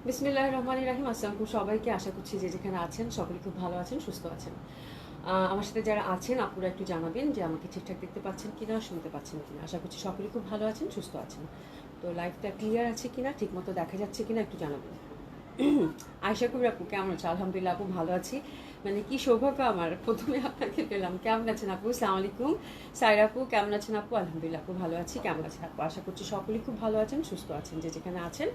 বিসমিল্লাহির রহমানির রহিম। আসসালামু আলাইকুম সবাইকে। আশা করছি যে যেখানে আছেন সকলে খুব ভালো আছেন, সুস্থ আছেন। আমার সাথে যারা আছেন আপুরা একটু জানাবেন যে আমাকে ঠিকঠাক দেখতে পাচ্ছেন কিনা, শুনতে পাচ্ছেন কিনা। আশা করছি সকলে খুব ভালো আছেন, সুস্থ আছেন। তো লাইফটা ক্লিয়ার আছে কিনা, ঠিকমতো দেখা যাচ্ছে কিনা একটু জানাবেন। আয়শা কবির আপু কেমন আছে? আলহামদুলিল্লাহ আপু ভালো আছি। মানে কি সৌভাগ্য আমার, প্রথমে আপনাকে পেলাম। কেমন আছেন আপু? আসসালামু আলাইকুম। সাইরা আপু কেমন আছেন আপু? আলহামদুলিল্লাহ আপু ভালো আছি। কেমন আছেন আপু? আশা করছি সকলেই খুব ভালো আছেন, সুস্থ আছেন যে যেখানে আছেন।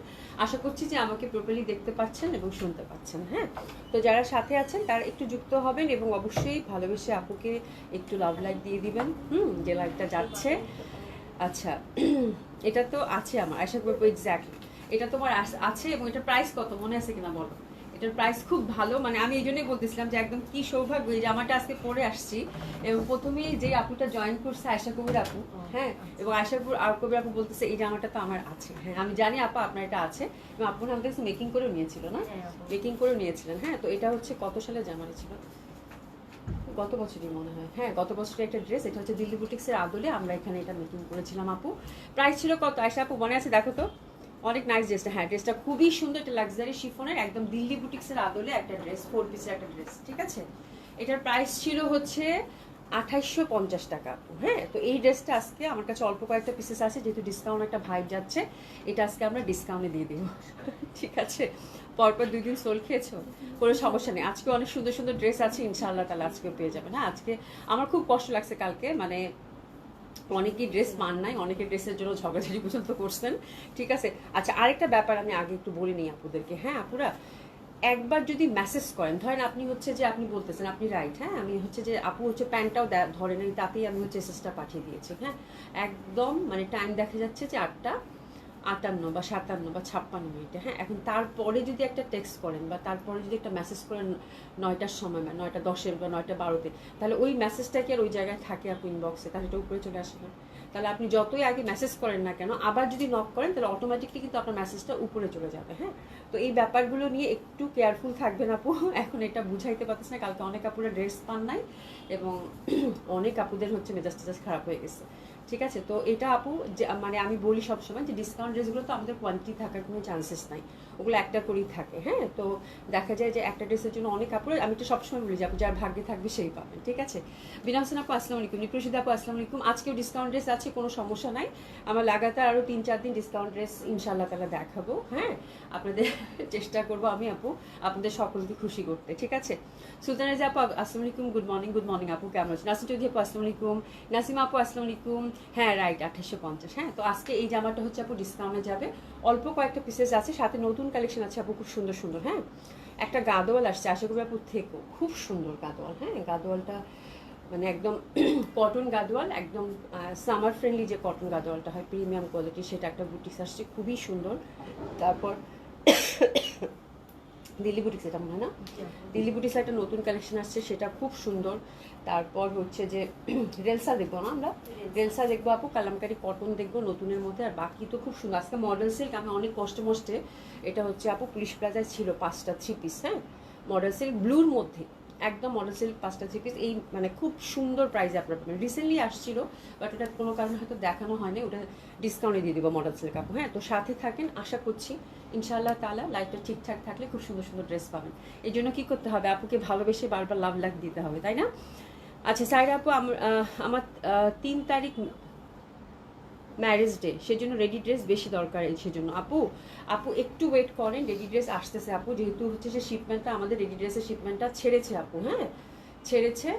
আশা করছি যে আমাকে প্রপারলি দেখতে পাচ্ছেন এবং শুনতে পাচ্ছেন। হ্যাঁ, তো যারা সাথে আছেন তারা একটু যুক্ত হবেন এবং অবশ্যই ভালোবেসে আপুকে একটু লাভ লাইক দিয়ে দিবেন। যে লাইকটা যাচ্ছে। আচ্ছা, এটা তো আছে আমার, আশা করবো এক্স্যাক্টলি এটা তোমার আছে। এবং এটার প্রাইস কত মনে আছে কিনা বলো? এটার প্রাইস খুব ভালো, মানে আমি এই জন্যই বলতেছিলাম যে একদম কি সৌভাগ্য এই জামাটা আজকে পরে আসছি। এবং প্রথমেই যে আপুটা জয়েন করছে আয়শা কবির আপু, হ্যাঁ, এবং আয়শা কবির আপু বলতেছে এই জামাটা তো আমার আছে। হ্যাঁ, আমি জানি আপা আপনার এটা আছে এবং আপু আমাদের কাছে মেকিং করেও নিয়েছিল না? মেকিং করেও নিয়েছিলেন। হ্যাঁ, তো এটা হচ্ছে কত সালে জামা ছিল? গত বছরই মনে হয়। হ্যাঁ, গত বছরের একটা ড্রেস। এটা হচ্ছে দিল্লি বুটিক্সের আদলে আমরা এখানে এটা মেকিং করেছিলাম আপু। প্রাইস ছিল কত আয়শা আপু মনে আছে? দেখো তো, অনেক নাইস ড্রেসটা। হ্যাঁ, ড্রেসটা খুবই সুন্দর, একটা লাক্সারি শিফনের একদম দিল্লি বুটিক্সের আদলে একটা ড্রেস, 4 পিসের একটা ড্রেস। ঠিক আছে, এটার প্রাইস ছিল হচ্ছে 2850 টাকা আপু। হ্যাঁ, তো এই ড্রেসটা আজকে আমার কাছে অল্প কয়েকটা পিসেস আছে, যেহেতু ডিসকাউন্ট একটা ভাইব যাচ্ছে, এটা আজকে আমরা ডিসকাউন্টে দিয়ে দিব। ঠিক আছে, পরপর 2 দিন সোল খেয়েছো, কোনো সমস্যা নেই। আজকে অনেক সুন্দর সুন্দর ড্রেস আছে, ইনশাআল্লাহ তাহলে আজকেও পেয়ে যাবেন। হ্যাঁ, আজকে আমার খুব কষ্ট লাগছে কালকে, মানে অনেকেই ড্রেস পান নাই, অনেকে ড্রেসের জন্য ঝগড়াঝাড়ি পর্যন্ত করছেন। ঠিক আছে, আচ্ছা আরেকটা ব্যাপার আমি আগে একটু বলে নিই আপুদেরকে। হ্যাঁ আপুরা, একবার যদি মেসেজ করেন, ধরেন আপনি হচ্ছে যে আপনি বলতেছেন আপনি রাইট, হ্যাঁ, আমি হচ্ছে যে আপু হচ্ছে প্যান্টটাও ধরে নেই, তাতেই আমি হচ্ছে এসএসটা পাঠিয়ে দিয়েছি। হ্যাঁ, একদম মানে টাইম দেখা যাচ্ছে যে 8:58 বা 57 বা 56 মিনিটে। হ্যাঁ, এখন তারপরে যদি একটা টেক্সট করেন বা তারপরে যদি একটা মেসেজ করেন 9টার সময় বা 9:10 বা 9:12, তাহলে ওই মেসেজটা কি আর ওই জায়গায় থাকে আপু ইনবক্সে? তাহলে এটা উপরে চলে আসে না? তাহলে আপনি যতই আগে মেসেজ করেন না কেন, আবার যদি নক করেন তাহলে অটোমেটিকলি কিন্তু আপনার মেসেজটা উপরে চলে যাবে। হ্যাঁ, তো এই ব্যাপারগুলো নিয়ে একটু কেয়ারফুল থাকবেন আপু। এখন এটা বুঝাইতে পারতেছে না, কালকে অনেক আপুরা ড্রেস পান নাই এবং অনেক আপুদের হচ্ছে মেজাজ টেজাজ খারাপ হয়ে গেছে। ঠিক আছে, তো এটা আপু যে মানে আমি বলি সবসময় যে ডিসকাউন্ট ড্রেসগুলো তো আমাদের কোয়ান্টিটি থাকার কোনো চান্সেস নাই, ওগুলো একটা করেই থাকে। হ্যাঁ, তো দেখা যায় যে একটা ড্রেসের জন্য অনেক কাপড়, আমি তো সবসময় বলি যে আপু যার ভাগ্যে থাকবে সেই পাবেন। ঠিক আছে, বিনা হোসেন আপু আসসালামু আলাইকুম, নিপ্রসিদ আপু আসসালামু আলাইকুম। আজকেও ডিসকাউন্ট ড্রেস আছে, কোনো সমস্যা নাই। আমার লাগাতার আরও 3-4 দিন ডিসকাউন্ট ড্রেস ইনশাল্লাহ তালা দেখাবো। হ্যাঁ, আপনাদের চেষ্টা করবো আমি আপু আপনাদের সকলকে খুশি করতে। ঠিক আছে, সুলতানা যে আপু আসসালামু আলাইকুম, গুড মর্নিং। গুড মর্নিং আপু, কেমন আছেন? নাসিম চৌধুরী আপু আসসালামু আলাইকুম। নাসিমা আপু আসসালামু আলাইকুম। হ্যাঁ রাইট, 2850। হ্যাঁ, তো আজকে এই জামাটা হচ্ছে আপু ডিসকাউন্টে যাবে, অল্প কয়েকটা পিসেস আছে, সাথে নতুন কালেকশন আছে আপু, খুব সুন্দর সুন্দর। হ্যাঁ, একটা গাদোয়াল আসছে, আশা করি আপু থেকেও খুব সুন্দর গাদোয়াল। হ্যাঁ, গাদোয়ালটা মানে একদম কটন গাদোয়াল, একদম সামার ফ্রেন্ডলি যে কটন গাদোয়ালটা হয় প্রিমিয়াম কোয়ালিটি, সেটা একটা বুটিক্স আসছে, খুবই সুন্দর। তারপর দিল্লি বুটিক্স, এটা মনে হয় না, দিল্লি বুটিক্স একটা নতুন কালেকশন আসছে, সেটা খুব সুন্দর। তারপর হচ্ছে যে রেলসা দেখবো না আমরা, রেলসা দেখবো আপু, কালামকারি কটন দেখবো নতুনের মধ্যে। আর বাকি তো খুব সুন্দর। আজকে মডেল সিল্ক আমি অনেক কষ্টে মষ্টে, এটা হচ্ছে আপু পুলিশ প্লাজায় ছিল 5টা 3 পিস। হ্যাঁ, মডেল সিল্ক ব্লুর মধ্যে, একদম মডেল সিল্ক 5টা 3 পিস, এই মানে খুব সুন্দর প্রাইসে আপনার পাবেন। রিসেন্টলি আসছিল বাট ওটা কোনো কারণে হয়তো দেখানো হয়নি, ওটা ডিসকাউন্টে দিয়ে দিব মডেল সিল্ক আপু। হ্যাঁ, তো সাথে থাকেন, আশা করছি ইনশাআল্লাহ তাআলা লাইফটা ঠিকঠাক থাকলে খুব সুন্দর সুন্দর ড্রেস পাবেন। এই জন্য কী করতে হবে? আপুকে ভালোবেসে বারবার লাভ লাভ দিতে হবে, তাই না? আচ্ছা সাইরা আপু, আমার 3 তারিখ ম্যারেজ ডে, সেজন্য রেডি ড্রেস বেশি দরকার। সেজন্য আপু আপু একটু ওয়েট করেন, রেডি ড্রেস আসতেছে আপু, যেহেতু হচ্ছে যে শিপমেন্টটা আমাদের রেডি ড্রেসের শিপমেন্টটা ছেড়েছে আপু। হ্যাঁ, ছেড়েছে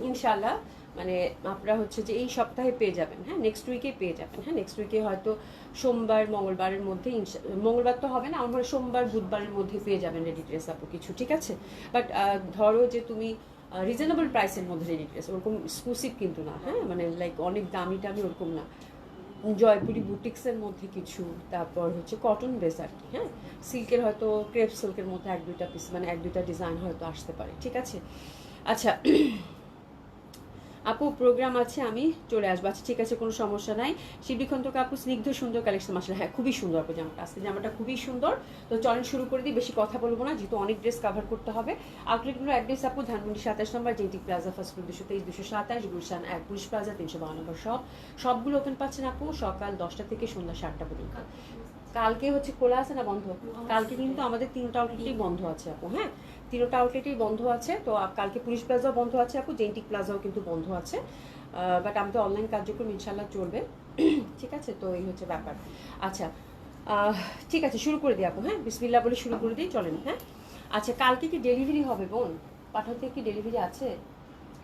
ইনশাল্লাহ, মানে আপনারা হচ্ছে যে এই সপ্তাহে পেয়ে যাবেন। হ্যাঁ, নেক্সট উইকে পেয়ে যাবেন। হ্যাঁ, নেক্সট উইকে হয়তো সোমবার মঙ্গলবারের মধ্যে, মঙ্গলবার তো হবে না, আমার সোমবার বুধবারের মধ্যে পেয়ে যাবেন রেডি ড্রেস আপু কিছু। ঠিক আছে, বাট ধরো যে তুমি রিজনেবল প্রাইসের মধ্যে রেডি ড্রেস, ওরকম এক্সক্লুসিভ কিন্তু না। হ্যাঁ, মানে লাইক অনেক দামি টামি ওরকম না, জয়পুরি বুটিক্সের মধ্যে কিছু, তারপর হচ্ছে কটন বেস আর কি। হ্যাঁ, সিল্কের হয়তো ক্রেপ সিল্কের মধ্যে 1-2টা পিস, মানে 1-2টা ডিজাইন হয়তো আসতে পারে। ঠিক আছে, আচ্ছা আপু প্রোগ্রাম আছে, আমি চলে আসবো। আচ্ছা ঠিক আছে, কোনো সমস্যা নাই। শিবলিখন্তকে আপু স্নিগ্ধ সুন্দর কালেকশন আসলে, হ্যাঁ খুবই সুন্দর আপু জামাটা, আজকে জামাটা খুবই সুন্দর। তো চলেন শুরু করে দিই, বেশি কথা বলবো না যেহেতু অনেক ড্রেস কাভার করতে হবে। আউটলেটগুলো অ্যাড্রেস আপু ধানমন্ডি 27 নম্বর, J T plaza, first floor 223, 227, Gulshan 1, police plaza 352 নম্বর। সবগুলো ওপেন পাচ্ছেন আপু সকাল 10টা থেকে সন্ধ্যা 7টা পর্যন্ত। কালকে হচ্ছে খোলা আছে না বন্ধ? কালকে কিন্তু আমাদের 3টা আউটলেটই বন্ধ আছে আপু। হ্যাঁ, 3টা আউটলেটই বন্ধ আছে। তো কালকে পুলিশ প্লাজাও বন্ধ আছে আপু, জেন্টিক প্লাজাও কিন্তু বন্ধ আছে। বাট আমাদের অনলাইন কার্যক্রম ইনশাল্লাহ চলবে। ঠিক আছে, তো এই হচ্ছে ব্যাপার। আচ্ছা, ঠিক আছে, শুরু করে দিই আপু। হ্যাঁ, বিসমিল্লাহ বলে শুরু করে দিই, চলেন। হ্যাঁ, আচ্ছা, কালকে কি ডেলিভারি হবে বোন? পাঠাতে কি ডেলিভারি আছে?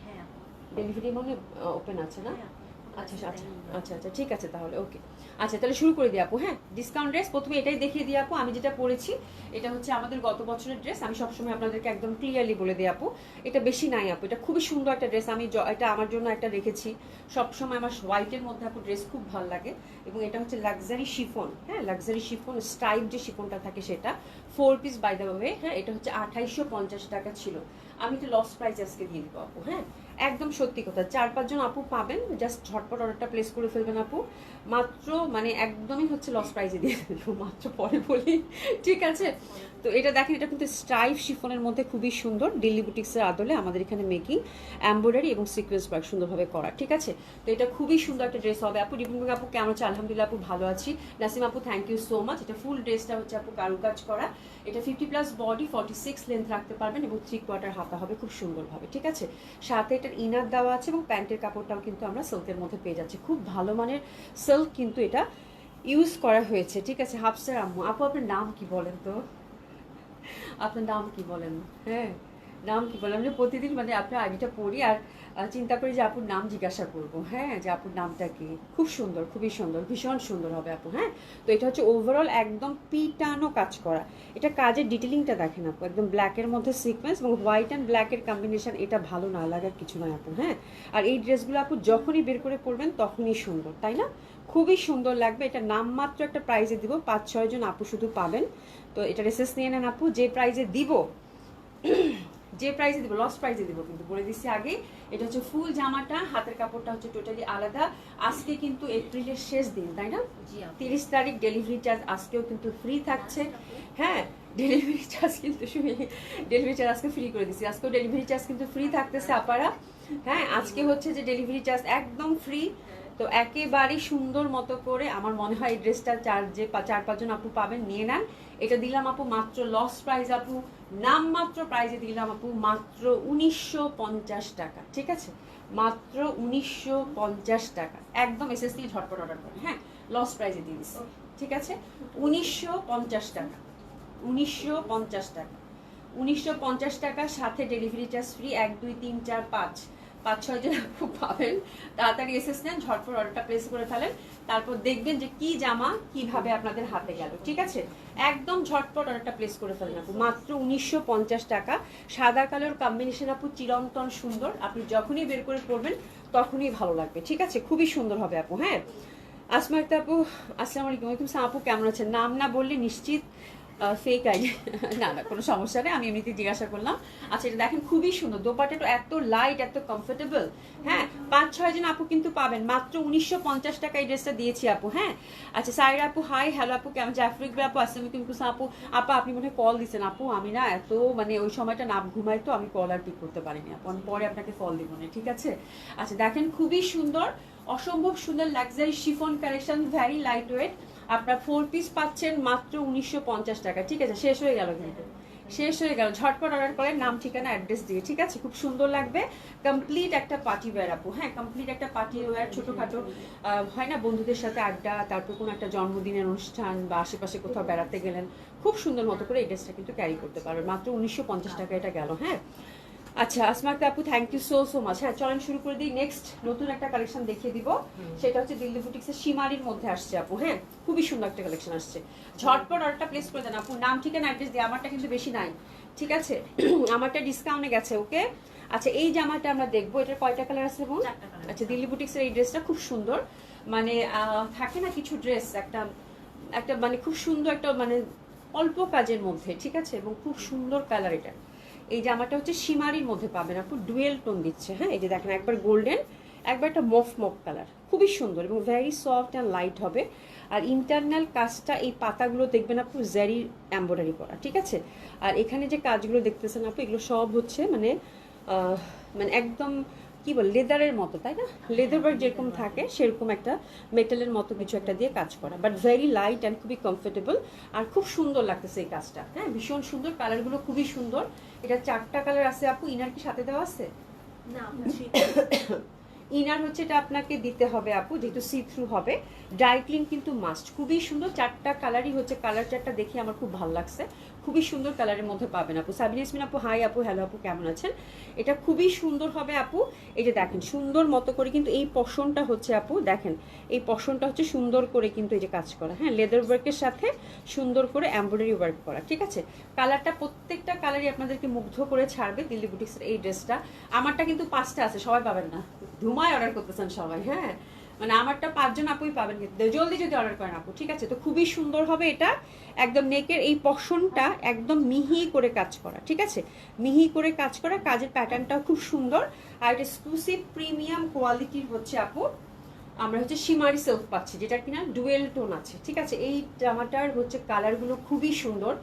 হ্যাঁ আপু। ডেলিভারি মানে ওপেন আছে না? হ্যাঁ আপু। আচ্ছা আচ্ছা আচ্ছা আচ্ছা, ঠিক আছে তাহলে, ওকে। আচ্ছা, তাহলে শুরু করে দিই আপু। হ্যাঁ, ডিসকাউন্ট ড্রেস প্রথমে এটাই দেখিয়ে দিই আপু। আমি যেটা পরেছি এটা হচ্ছে আমাদের গত বছরের ড্রেস। আমি সবসময় আপনাদেরকে একদম ক্লিয়ারলি বলে দিই আপু, এটা বেশি নাই আপু, এটা খুবই সুন্দর একটা ড্রেস। আমি এটা আমার জন্য একটা রেখেছি সবসময়। আমার হোয়াইটের মধ্যে আপু ড্রেস খুব ভালো লাগে। এবং এটা হচ্ছে লাক্সারি শিফন। হ্যাঁ, লাক্সারি শিফন স্ট্রাইপ যে শিফনটা থাকে সেটা 4 পিস বাই দ্য ওয়ে। হ্যাঁ, এটা হচ্ছে 2850 টাকা ছিল। আমি এটা লস প্রাইস আজকে দিয়ে দিব আপু। হ্যাঁ, একদম সত্যি কথা, 4-5 জন আপু পাবেন, জাস্ট ঝটপট অর্ডারটা প্লেস করে ফেলবেন আপু। মাত্র মানে একদমই হচ্ছে লস প্রাইজে দিয়ে দেবো, মাত্র পরে বলি, ঠিক আছে? তো এটা দেখেন, এটা কিন্তু স্ট্রাইপ শিফনের মধ্যে খুবই সুন্দর, দিল্লি বুটিক্সের আদলে আমাদের এখানে মেকিং, এমব্রয়ডারি এবং সিকোয়েন্স ওয়ার্ক সুন্দরভাবে করা, ঠিক আছে? তো এটা খুবই সুন্দর একটা ড্রেস হবে আপু। রিপন আপু কেমন আছে? আলহামদুলিল্লাহ আপু, ভালো আছি। নাসিম আপু, থ্যাংক ইউ সো মাচ। এটা ফুল ড্রেসটা হচ্ছে আপু কারুকাজ করা। এটা 50+ বডি, 46 লেন্থ রাখতে পারবেন এবং 3/4 হাতা হবে খুব সুন্দরভাবে, ঠিক আছে? সাথে এটার ইনার দেওয়া আছে এবং প্যান্টের কাপড়টাও কিন্তু আমরা সিল্কের মধ্যে পেয়ে যাচ্ছি। খুব ভালো মানের সিল্ক কিন্তু এটা ইউজ করা হয়েছে, ঠিক আছে? হাফসার আম্মু আপু, আপনার নাম কি বলেন তো? আপনার নাম কি বলেন? হ্যাঁ, নাম কি বলেন? আমি প্রতিদিন মানে আপনার আইডিটা পড়ি আর চিন্তা করি যে আপুর নাম জিজ্ঞাসা করব। হ্যাঁ, যে আপুর নামটা কি। খুব সুন্দর, খুবই সুন্দর, ভীষণ সুন্দর হবে আপু। হ্যাঁ, তো এটা হচ্ছে ওভারঅল একদম পিটানো কাজ করা। এটা কাজের ডিটেলিংটা দেখেন আপু, একদম ব্ল্যাকের মধ্যে সিকোয়েন্স এবং হোয়াইট অ্যান্ড ব্ল্যাকের কম্বিনেশন, এটা ভালো না লাগার কিছু নয় আপু। হ্যাঁ, আর এই ড্রেসগুলো আপু যখনই বের করে পরবেন তখনই সুন্দর, তাই না? খুবই সুন্দর লাগবে। এটা নামমাত্র একটা প্রাইজে দিব, 5-6 জন আপু শুধু পাবেন। তো এটা রেসেস নিয়ে নেন আপু। যে প্রাইজে দিব, যে প্রাইজে দিব, লস প্রাইজে দিব কিন্তু বলে দিচ্ছি আগে। এটা হচ্ছে ফুল জামাটা, হাতের কাপড়টা হচ্ছে টোটালি আলাদা। আজকে কিন্তু এপ্রিলের শেষ দিন, তাই না? 30 তারিখ। ডেলিভারি চার্জ আজকেও কিন্তু ফ্রি থাকছে। হ্যাঁ, ডেলিভারি চার্জ কিন্তু ডেলিভারি চার্জ আজকে ফ্রি করে দিচ্ছি। আজকেও ডেলিভারি চার্জ কিন্তু ফ্রি থাকতেছে আপারা। হ্যাঁ, আজকে হচ্ছে যে ডেলিভারি চার্জ একদম ফ্রি। তো একেবারেই সুন্দর মতো করে আমার মনে হয় এই ড্রেসটা 4-5 জন আপু পাবেন, নিয়ে নেন। এটা দিলাম আপু মাত্র লস প্রাইস আপু, নামমাত্র প্রাইজে দিলাম আপু মাত্র 1950 টাকা, ঠিক আছে? মাত্র 1950 টাকা, একদম এসএসসি ঝটপট অর্ডার করে। হ্যাঁ, লস প্রাইজে দিয়ে দিচ্ছি, ঠিক আছে? 1950 টাকা, 1950 টাকা, 1950 টাকা, সাথে ডেলিভারি চার্জ ফ্রি। 1 2 3 4 5 জন আপু পাবেন। তাড়াতাড়ি এসএস নেন, ঝটপট অর্ডারটা প্লেস করে ফেলেন। তারপর দেখবেন যে কি জামা কিভাবে আপনাদের হাতে গেল, ঠিক আছে? একদম ঝটপট অর্ডারটা প্লেস করে ফেলেন আপু, মাত্র 1950 টাকা। সাদা কালোর কম্বিনেশন আপু চিরন্তন সুন্দর, আপনি যখনই বের করে পড়বেন তখনই ভালো লাগবে, ঠিক আছে? খুবই সুন্দর হবে আপু। হ্যাঁ, আসমা আক্তার আপু, আসসালামু আলাইকুম। ওয়ালাইকুম আসসালাম আপু, কেমন আছেন? নাম না বললে নিশ্চিত ফেক আইডি। না না, কোনো সমস্যা নেই, আমি এমনিতে জিজ্ঞাসা করলাম। আচ্ছা, এটা দেখেন খুবই সুন্দর, দোপাট্টাটা এত লাইট, এত কমফোর্টেবল। হ্যাঁ, 5-6 জন আপু কিন্তু পাবেন, মাত্র 1950 টাকা এই ড্রেসটা দিয়েছি আপু। হ্যাঁ, আচ্ছা, সাইরা আপু হাই, হ্যালো আপু, কেমন? জাফরিক ভাই আপু, আসসালামু আলাইকুম আপু। আপা আপনি মনে হয় কল দিচ্ছেন আপু, আমি না এত মানে ওই সময়টা না ঘুমাই, তো আমি কল আর পিক করতে পারিনি আপু, আমি পরে আপনাকে কল দিব না, ঠিক আছে? আচ্ছা, দেখেন খুবই সুন্দর, অসম্ভব সুন্দর luxury chiffon collection, very light weight. আপনার 4 পিস পাচ্ছেন মাত্র 1950 টাকা, ঠিক আছে? শেষ হয়ে গেল কিন্তু, শেষ হয়ে গেল। ঝটপট অর্ডার করেন, নাম ঠিকানা অ্যাড্রেস দিয়ে, ঠিক আছে? খুব সুন্দর লাগবে, কমপ্লিট একটা পার্টি ওয়্যার আপু। হ্যাঁ, কমপ্লিট একটা পার্টি ওয়্যার, ছোটোখাটো হয় না, বন্ধুদের সাথে আড্ডা, তারপর কোনো একটা জন্মদিনের অনুষ্ঠান বা আশেপাশে কোথাও বেড়াতে গেলেন, খুব সুন্দর মতো করে এই ড্রেসটা কিন্তু ক্যারি করতে পারবেন। মাত্র 1950 টাকা এটা গেল। হ্যাঁ, আচ্ছা, আসমাক আপু, thank you so so much. হ্যাঁ, চলেন শুরু করে দিই। নেক্সট নতুন একটা কালেকশন দেখিয়ে দিব, সেটা হচ্ছে দিল্লি বুটিক্সের সীমারির মধ্যে আসছে আপু। হ্যাঁ, খুবই সুন্দর একটা কালেকশন আসছে, ঝটপট অর্ডারটা প্লেস করে দেন আপু। নাম ঠিকানা অ্যাড্রেস দিয়ে, আমারটা কিন্তু বেশি নাই, ঠিক আছে? আমারটা ডিসকাউন্টে গেছে, ওকে? আচ্ছা, এই জামাটা আমরা দেখবো, এটার কয়টা কালার আছে বল? আচ্ছা, দিল্লি বুটিক্সের এই ড্রেসটা খুব সুন্দর, মানে থাকে না কিছু ড্রেস একটা একটা মানে খুব সুন্দর একটা মানে অল্প কাজের মধ্যে, ঠিক আছে? এবং খুব সুন্দর কালার এটা। এই জামাটা হচ্ছে সীমারির মধ্যে পাবেন আপু, ডুয়েল টোন দিচ্ছে। হ্যাঁ, এই যে দেখেন, একবার গোল্ডেন, একবার একটা মফ মফ কালার, খুবই সুন্দর এবং ভেরি সফট অ্যান্ড লাইট হবে। আর ইন্টারনাল কাজটা, এই পাতাগুলো দেখবেন আপু জারি এমব্রয়ডারি করা, ঠিক আছে? আর এখানে যে কাজগুলো দেখতেছেন আপু, এগুলো সব হচ্ছে মানে মানে একদম কি বল লেদারের মতো, তাই না? লেদার ওয়ার্ক যেরকম থাকে সেরকম একটা মেটালের মতো কিছু একটা দিয়ে কাজ করা, বাট ভেরি লাইট অ্যান্ড খুবই কমফোর্টেবল আর খুব সুন্দর লাগতেছে এই কাজটা। হ্যাঁ, ভীষণ সুন্দর, কালারগুলো খুবই সুন্দর। এটা 4টা কালার আছে আপু। ইনার কি সাথে দেওয়া আছে? না ইনার হচ্ছে এটা আপনাকে দিতে হবে আপু, যেহেতু সি থ্রু হবে। ড্রাই ক্লিন কিন্তু মাস্ট। খুবই সুন্দর, 4টা কালারই হচ্ছে, কালার 4টা দেখে আমার খুব ভালো লাগছে। খুবই সুন্দর কালারের মধ্যে পাবেন আপু। সাবিনা ইয়াসমিন আপু হাই আপু, হ্যালো আপু, কেমন আছেন? এটা খুবই সুন্দর হবে আপু। এই যে দেখেন সুন্দর মতো করে কিন্তু এই পশনটা হচ্ছে আপু, দেখেন এই পশনটা হচ্ছে সুন্দর করে কিন্তু এই যে কাজ করা, হ্যাঁ, লেদার ওয়ার্কের সাথে সুন্দর করে এমব্রয়ডারি ওয়ার্ক করা, ঠিক আছে? কালারটা প্রত্যেকটা কালারই আপনাদেরকে মুগ্ধ করে ছাড়বে দিল্লি বুটিক্সের এই ড্রেসটা। আমারটা কিন্তু 5টা আছে, সবাই পাবেন না, ধুমায় অর্ডার করতেছেন সবাই, হ্যাঁ, মানে আমারটা 5 জন আপুই পাবেন, কিন্তু জলদি যদি অর্ডার করেন আপু, ঠিক আছে? তো খুবই সুন্দর হবে এটা। একদম নেকের এই পশনটা একদম মিহি করে কাজ করা, ঠিক আছে? মিহি করে কাজ করা, কাজের প্যাটার্নটাও খুব সুন্দর। আর এটা এক্সক্লুসিভ প্রিমিয়াম কোয়ালিটির হচ্ছে আপু, আমরা হচ্ছে শিমারি সিল্ক পাচ্ছি, যেটা কিনা ডুয়েল টোন আছে, ঠিক আছে? এই জামাটার হচ্ছে কালারগুলো খুবই সুন্দর।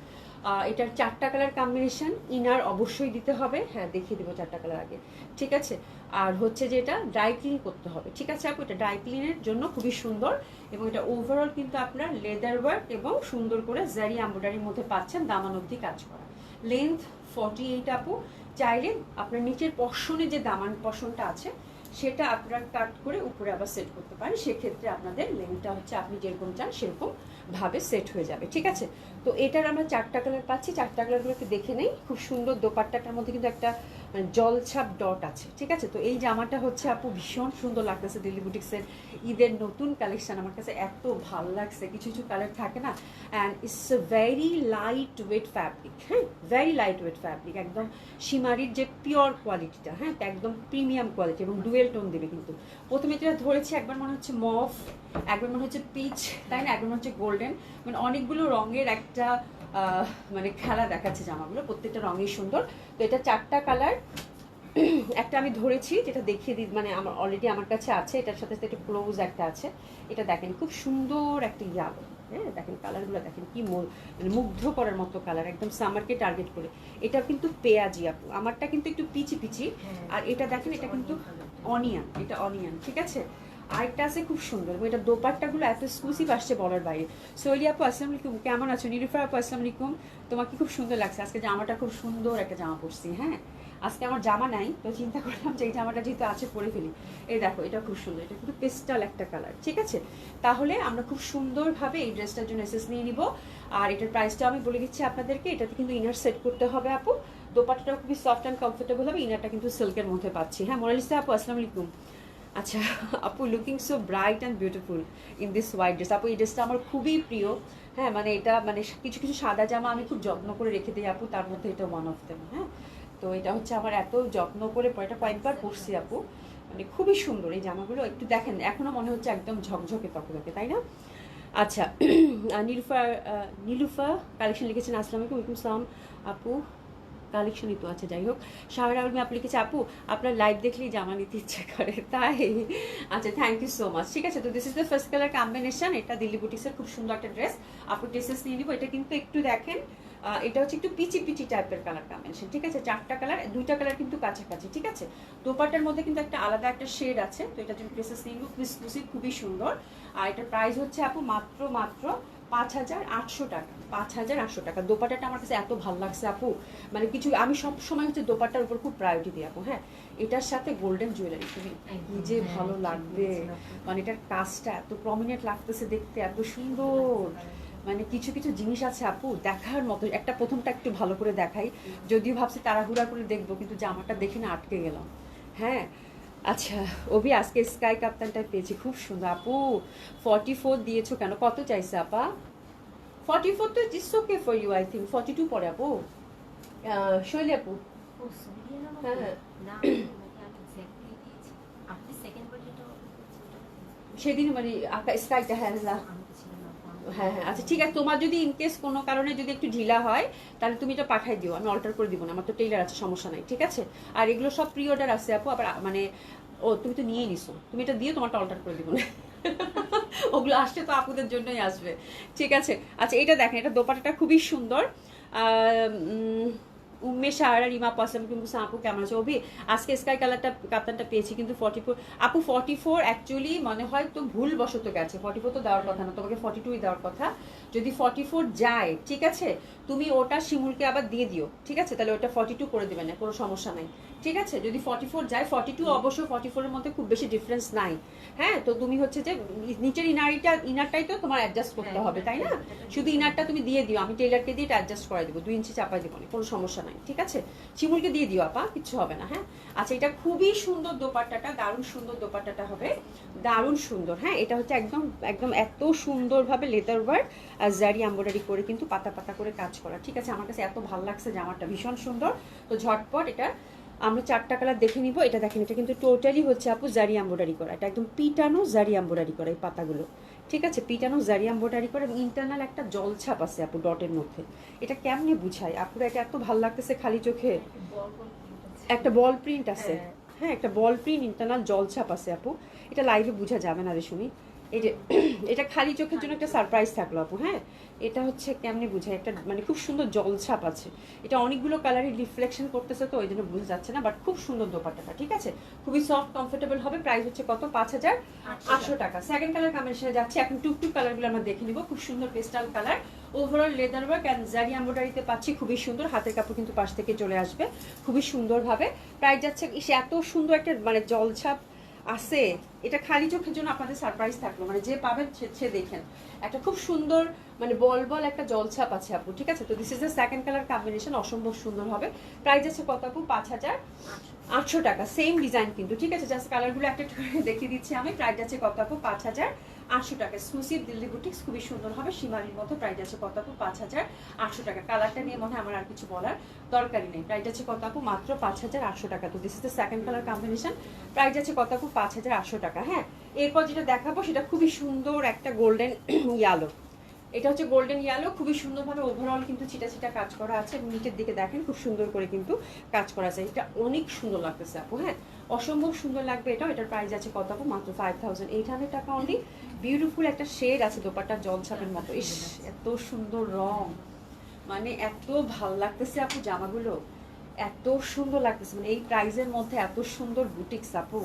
এটার 4টা কালার কম্বিনেশন। ইনার অবশ্যই দিতে হবে, হ্যাঁ দেখিয়ে দেবো 4টা কালার আগে, ঠিক আছে? আর হচ্ছে যে এটা ড্রাই ক্লিন করতে হবে, ঠিক আছে আপু? এটা ড্রাই ক্লিনের জন্য খুবই সুন্দর। এবং এটা ওভারঅল কিন্তু আপনার লেদার ওয়ার্ক এবং সুন্দর করে জারি এমব্রয়ডারির মধ্যে পাচ্ছেন, দামান অবধি কাজ করা। লেন্থ 48 আপু। চাইলে আপনার নিচের পশনে যে দামান পশনটা আছে সেটা আপনারা কাট করে উপরে আবার সেট করতে পারেন। সেক্ষেত্রে আপনাদের লেন্থটা হচ্ছে আপনি যেরকম চান সেরকম ভাবে সেট হয়ে যাবে, ঠিক আছে? তো এটার আমরা 4টা কালার পাচ্ছি। 4টা কালারগুলোকে দেখে নেই। খুব সুন্দর দোপাট্টাটার মধ্যে কিন্তু একটা মানে জলছাপ ডট আছে, ঠিক আছে? তো এই জামাটা হচ্ছে আপু ভীষণ সুন্দর লাগতেছে। দিল্লি বুটিক্সের ঈদের নতুন কালেকশন, আমার কাছে এত ভালো লাগছে। কিছু কিছু কালার থাকে না, and it's a very light weight fabric, হ্যাঁ, ভেরি লাইট ওয়েট ফ্যাব্রিক, একদম শিমারির যে পিওর কোয়ালিটিটা, হ্যাঁ, একদম প্রিমিয়াম কোয়ালিটি এবং ডুয়েল টোন দেবে। কিন্তু প্রথমে যেটা ধরেছি একবার মনে হচ্ছে মফ, একবার মনে হচ্ছে পিচ, তাই না, একবার মনে হচ্ছে গোল্ডেন, মানে অনেকগুলো রঙের একটা মানে খেলা দেখাচ্ছে জামাগুলো, প্রত্যেকটা রঙই সুন্দর। তো এটা 4টা কালার। একটা আমি ধরেছি যেটা দেখিয়ে দিই, মানে আমার অলরেডি আমার কাছে আছে, এটার সাথে সাথে একটা ক্লোজ একটা আছে। এটা দেখেন খুব সুন্দর একটা ইয়ালো, হ্যাঁ, দেখেন কালারগুলো দেখেন কি মানে মুগ্ধ করার মতো কালার, একদম সামারকে টার্গেট করে। এটা কিন্তু পেঁয়াজি আপু, আমারটা কিন্তু একটু পিচি পিচি, আর এটা দেখেন এটা কিন্তু অনিয়ন, এটা অনিয়ন, ঠিক আছে? আরেকটা আছে খুব সুন্দর, এবং এটা দোপাট্টাগুলো এত এক্সক্লুসিভ আসছে বলার বাইরে। সোহেলি আপু আসসালামু আলাইকুম, কেমন আছো? নিরুফা আপু আসসালামু আলাইকুম, তোমাকে খুব সুন্দর লাগছে আজকে জামাটা, খুব সুন্দর একটা জামা পরছি, হ্যাঁ। আজকে আমার জামা নাই, তো চিন্তা করলাম যে এই জামাটা যেহেতু আছে পরে ফেলি। এই দেখো এটা খুব সুন্দর, এটা কিন্তু পেস্টাল একটা কালার, ঠিক আছে? তাহলে আমরা খুব সুন্দরভাবে এই ড্রেসটার জন্য এসএস নিয়ে নিব। আর এটার প্রাইসটা আমি বলে দিচ্ছি আপনাদেরকে। এটাতে কিন্তু ইনার সেট করতে হবে আপু, দোপাট্টাটাও খুবই সফট অ্যান্ড কমফোর্টেবল হবে। ইনারটা কিন্তু সিল্কের মধ্যে পাচ্ছি, হ্যাঁ। মোনালিসা আপু আসসালামু আলাইকুম। আচ্ছা আপু, looking so bright and beautiful in this white dress. আপু এই ড্রেসটা আমার খুবই প্রিয়, হ্যাঁ, মানে এটা মানে কিছু কিছু সাদা জামা আমি খুব যত্ন করে রেখে দিই আপু, তার মধ্যে এটা ওয়ান অফ দেম, হ্যাঁ। তো এটা হচ্ছে আমার এত যত্ন করে এটা কয়েকবার পরছি আপু, মানে খুবই সুন্দর এই জামাগুলো। একটু দেখেন এখনো মনে হচ্ছে একদম ঝকঝকে তকতকে, তাই না? আচ্ছা নীলুফা কালেকশন লিখেছেন আসসালামু আলাইকুম। ওয়ালাইকুম সালাম আপু, কালেকশনই তো আছে, যাই হোক। শাহরা আলমি আপনি লিখেছে আপু আপনার লাইভ দেখলেই জামা নিতে ইচ্ছে করে, তাই? আচ্ছা, থ্যাংক ইউ সো মাচ, ঠিক আছে। তো this is the first colour combination. এটা দিল্লি বুটিক্সের খুব সুন্দর একটা ড্রেস, আপু ড্রেসেস নিয়ে নিব। এটা কিন্তু একটু দেখেন, এটা হচ্ছে একটু পিচি পিচি টাইপের কালার কম্বিনেশন, ঠিক আছে? 4টা কালার, 2টা কালার কিন্তু কাছাকাছি, ঠিক আছে? দোপাট্টার মধ্যে কিন্তু একটা আলাদা একটা শেড আছে, তো এটার জন্য ড্রেসেস নিয়ে নিব, এক্সক্লুসিভ, খুবই সুন্দর। আর এটার প্রাইস হচ্ছে আপু মাত্র 5,800 টাকা, 5,800 টাকা। দোপাট্টাটা আমার কাছে এত ভালো লাগছে আপু, মানে কিছু আমি সব সময় হচ্ছে দোপাট্টার উপর খুব প্রায়োরিটি দিই আপু, হ্যাঁ। এটার সাথে গোল্ডেন জুয়েলারি তুমি কি যে ভালো লাগবে, মানে এটার কাজটা এত প্রমিনেন্ট লাগতেছে দেখতে, এত সুন্দর। মানে কিছু কিছু জিনিস আছে আপু দেখার মতো। একটা প্রথমটা একটু ভালো করে দেখাই, যদিও ভাবছি তাড়াহুড়া করে দেখবো, কিন্তু জামাটা দেখে না আটকে গেলাম, হ্যাঁ। আচ্ছা অভি, আজকে স্কাই কাপ্তানটা পেয়েছি, খুব সুন্দর আপু। 44 দিয়েছো কেন? কত চাইছে আপা? 44 তো it's okay for you, I think 42 পরে আপু। শৈলী আপু, হ্যাঁ হ্যাঁ, সেদিন মানে স্কাইটা, হ্যাঁ হ্যাঁ হ্যাঁ হ্যাঁ, আচ্ছা ঠিক আছে। তোমার যদি ইনকেস কোনো কারণে যদি একটু ঢিলা হয় তাহলে তুমি এটা পাঠাই দিও, আমি অল্টার করে দিব না, আমার তো টেইলার আছে, সমস্যা নাই, ঠিক আছে? আর এগুলো সব প্রি অর্ডার আছে আপু, আবার মানে ও তুমি তো নিয়েই নিছো, তুমি এটা দিয়ে তোমারটা অল্টার করে দিব না। ওগুলো আসলে তো আপুদের জন্যই আসবে, ঠিক আছে? আচ্ছা এটা দেখেন, এটা দোপাট্টাটা খুবই সুন্দর। উম্মে সাহারা রিমা আপু আসসালামু আলাইকুম আপু কেমন আছে? অভি আজকে স্কাই কালারটা কাপ্তানটা পেয়েছি কিন্তু 44 আপু 44 অ্যাকচুয়ালি মনে হয় তো ভুল বশত গেছে, 44 তো দেওয়ার কথা না, তোমাকে 42 দেওয়ার কথা। যদি 44 যায় ঠিক আছে, তুমি ওটা শিমুলকে আবার দিয়ে দিও, ঠিক আছে? তাহলে ওটা 42 করে দেবে না, কোনো সমস্যা নাই, ঠিক আছে? যদি 44 যায়, 42 অবশ্য 44 এর মধ্যে খুব বেশি ডিফারেন্স নাই। হ্যাঁ, তো তুমি হচ্ছে যে নিচের ইনারটাই তো তোমার অ্যাডজাস্ট করতে হবে, তাই না? শুধু ইনারটা তুমি দিয়ে দিও, আমি টেইলারকে দিয়ে এটা অ্যাডজাস্ট করে দেবো, 2 ইঞ্চি চাপাই দেবো, কোনো সমস্যা নাই, ঠিক আছে? শিমুলকে দিয়ে দিও আপা, কিচ্ছু হবে না। হ্যাঁ, আচ্ছা, এটা খুবই সুন্দর দোপাট্টাটা, দারুণ সুন্দর দোপাট্টাটা হবে, দারুণ সুন্দর। হ্যাঁ, এটা হচ্ছে একদম একদম এত সুন্দরভাবে লেদার ওয়ার্ক আর জারি এমব্রয়ডারি করে কিন্তু পাতা পাতা করে কাজ করা, ঠিক আছে? আমার কাছে এত ভালো লাগছে, জামাটা ভীষণ সুন্দর। তো ঝটপট এটা আমরা 4টা কালার দেখে নিব। এটা দেখেন, এটা কিন্তু টোটালি হচ্ছে আপু জারি এমব্রয়ডারি করা, এটা একদম পিটানো জারি এমব্রয়ডারি করা এই পাতাগুলো, ঠিক আছে? পিটানো জারি এমব্রয়ডারি করে ইন্টারনাল একটা জলছাপ আছে আপু ডটের মধ্যে। এটা কেমনে বুঝাই আপুরা, এটা এত ভালো লাগতেছে খালি চোখে। একটা বল প্রিন্ট আছে, হ্যাঁ একটা বল প্রিন্ট ইন্টারনাল জলছাপ আছে আপু, এটা লাইভে বোঝা যাবে না রে শুনি। এই যে এটা খালি চোখের জন্য একটা সারপ্রাইজ থাকলো আপু। হ্যাঁ, এটা হচ্ছে কেমনে বুঝায়, একটা মানে খুব সুন্দর জলছাপ আছে, এটা অনেকগুলো কালারই রিফ্লেকশন করতেছে তো ওই জন্য বোঝা যাচ্ছে না, বাট খুব সুন্দর দোপাট্টাটা, ঠিক আছে? খুবই সফট কমফোর্টেবল হবে। প্রাইস হচ্ছে কত? 5800 টাকা। সেকেন্ড কালার কম্বিনেশনে যাচ্ছে। এখন টুকটুক কালারগুলো আমরা দেখে নিব। খুব সুন্দর pastel colour, overall leather work and জারি এমব্রয়ডারিতে পাচ্ছি, খুবই সুন্দর। হাতের কাপড় কিন্তু পাশ থেকে চলে আসবে খুবই সুন্দরভাবে। প্রাইস যাচ্ছে এত সুন্দর একটা মানে জলছাপ আছে, এটা খালি চোখের জন্য আপনাদের সারপ্রাইজ থাকলো, মানে যে পাবেন সে দেখেন একটা খুব সুন্দর মানে বল বল একটা জলছাপ আছে আপু, ঠিক আছে? তো this is the second colour combination, অসম্ভব সুন্দর হবে। প্রাইস আছে কত আপু? 5800 টাকা। সেম ডিজাইন কিন্তু, ঠিক আছে? জাস্ট কালারগুলো একটা একটা করে দেখিয়ে দিচ্ছি আমি। প্রাইস আছে কত আপু? 5800 টাকা। এক্সক্লুসিভ দিল্লি বুটিক্স, খুবই সুন্দর হবে সীমারির মতো। প্রাইস আছে কত আপু? 5800 টাকা। কালারটা নিয়ে মনে হয় আমার আর কিছু বলার দরকারই নেই। প্রাইস আছে কত আপু? মাত্র 5800 টাকা। তো this is the second colour combination. Price আছে কত আপু? 5800 টাকা। হ্যাঁ, এরপর যেটা দেখাবো সেটা খুবই সুন্দর একটা গোল্ডেন ইয়ালো। এটা হচ্ছে গোল্ডেন ইয়েলো, খুবই সুন্দরভাবে ওভারঅল কিন্তু ছিটা ছিটা কাজ করা আছে এবং নিচের দিকে দেখেন খুব সুন্দর করে কিন্তু কাজ করা আছে। এটা অনেক সুন্দর লাগতেছে আপু। হ্যাঁ, অসম্ভব সুন্দর লাগবে এটা। এটার প্রাইস আছে কত আপু? মাত্র 5800 টাকা অনলি। বিউটিফুল একটা শেড আছে দোপাট্টার জলছাপের মতো। ইস, এত সুন্দর রং, মানে এত ভাল লাগতেছে আপু জামাগুলো, এত সুন্দর লাগতেছে, মানে এই প্রাইসের মধ্যে এত সুন্দর বুটিক্স আপু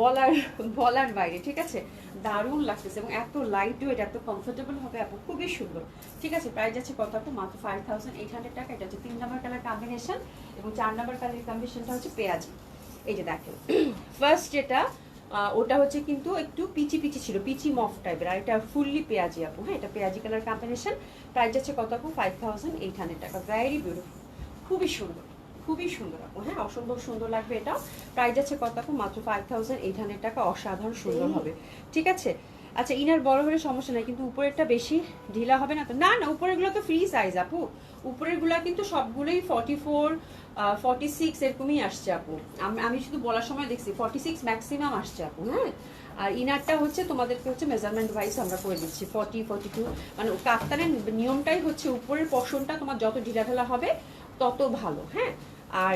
বলার বলার বাইরে, ঠিক আছে? দারুণ লাগতেছে এবং এত লাইট ওয়েট, এত কমফোর্টেবল হবে আপু, খুবই সুন্দর, ঠিক আছে? প্রাইস আছে কত আপু? মাত্র 5800 টাকা। এটা হচ্ছে 3 নাম্বার কালার কম্বিনেশন এবং 4 নাম্বার কালার কম্বিনেশনটা হচ্ছে পেঁয়াজি। এই যে দেখেন, ফার্স্ট যেটা ওটা হচ্ছে কিন্তু একটু পিচি পিচি ছিল, পিচি মফ টাইপের, আর এটা ফুললি পেঁয়াজি আপু। হ্যাঁ, এটা পেঁয়াজি কালার কম্বিনেশন। প্রাইস আছে কত আপু? 5800 টাকা। ভেরি বিউটিফুল, খুবই সুন্দর, খুবই সুন্দর আপু। হ্যাঁ, অসম্ভব সুন্দর লাগবে এটা। প্রাইস আছে কত আপু? মাত্র 5800 টাকা। অসাধারণ সুন্দর হবে, ঠিক আছে? আচ্ছা, ইনার বড় হলে সমস্যা নাই, কিন্তু উপরেরটা বেশি ঢিলা হবে না তো? না না, উপরেরগুলো তো ফ্রি সাইজ আপু, উপরেরগুলো কিন্তু সবগুলোই 44 46 এরকমই আসছে আপু। আমি শুধু বলার সময় দেখছি 46 ম্যাক্সিমাম আসছে আপু। হ্যাঁ, আর ইনারটা হচ্ছে তোমাদেরকে হচ্ছে মেজারমেন্ট ওয়াইজ আমরা করে দিচ্ছি 40 42, মানে কাপ্তানের নিয়মটাই হচ্ছে উপরের পশনটা তোমার যত ঢিলাঢালা হবে তত ভালো। হ্যাঁ, আর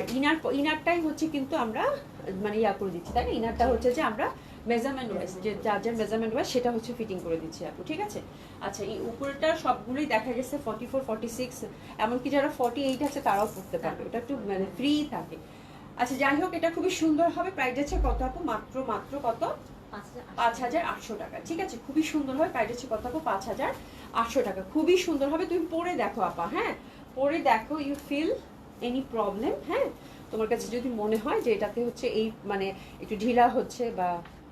ইনারটাই হচ্ছে কিন্তু আমরা মানে ইয়া করে দিচ্ছি, তাই না? ইনারটা হচ্ছে যে আমরা মেজারমেন্ট ওয়াইজ, যে যার যার মেজারমেন্ট ওয়াইজ সেটা হচ্ছে ফিটিং করে দিচ্ছি আপু, ঠিক আছে? আচ্ছা, এই উপরেটা সবগুলোই দেখা গেছে 44 46, এমনকি যারা 48 আছে তারাও পড়তে পারবে, ওটা একটু মানে ফ্রি থাকে। আচ্ছা, যাই হোক, এটা খুবই সুন্দর হবে। প্রাইস আছে কত আপু? মাত্র মাত্র কত? 5800 টাকা, ঠিক আছে? খুবই সুন্দর হবে। প্রাইস আছে কত আপু? 5800 টাকা। খুবই সুন্দর হবে, তুমি পরে দেখো আপা। হ্যাঁ, পরে দেখো, ইউ ফিল এনি প্রবলেম? হ্যাঁ, তোমার কাছে যদি মনে হয় যে এটাতে হচ্ছে এই মানে একটু ঢিলা হচ্ছে বা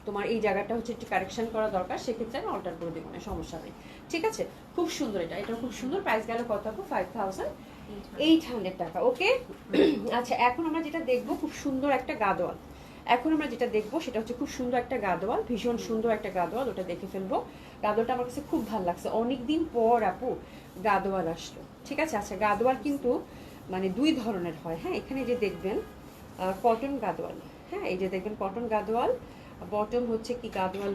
তোমার এই জায়গাটা হচ্ছে একটু কারেকশন করা দরকার, সেক্ষেত্রে আমি অল্টার করে দেবো, না সমস্যা নেই, ঠিক আছে? খুব সুন্দর এটা, এটা খুব সুন্দর। প্রাইস গেল কত আপু? 5800 টাকা। ওকে। আচ্ছা, এখন আমরা যেটা দেখবো খুব সুন্দর একটা গাদোয়াল। এখন আমরা যেটা দেখবো সেটা হচ্ছে খুব সুন্দর একটা গাদোয়াল, ভীষণ সুন্দর একটা গাদোয়াল, ওটা দেখে ফেলবো। গাদোয়ালটা আমার কাছে খুব ভালো লাগছে, অনেকদিন পর আপু গাদোয়াল আসলো, ঠিক আছে? আচ্ছা, গাদোয়াল কিন্তু মানে 2 ধরনের হয়। হ্যাঁ, এখানে যে দেখবেন কটন গাদোয়াল। হ্যাঁ, এই যে দেখবেন কটন গাদোয়াল, বটম হচ্ছে কি গাদোয়াল,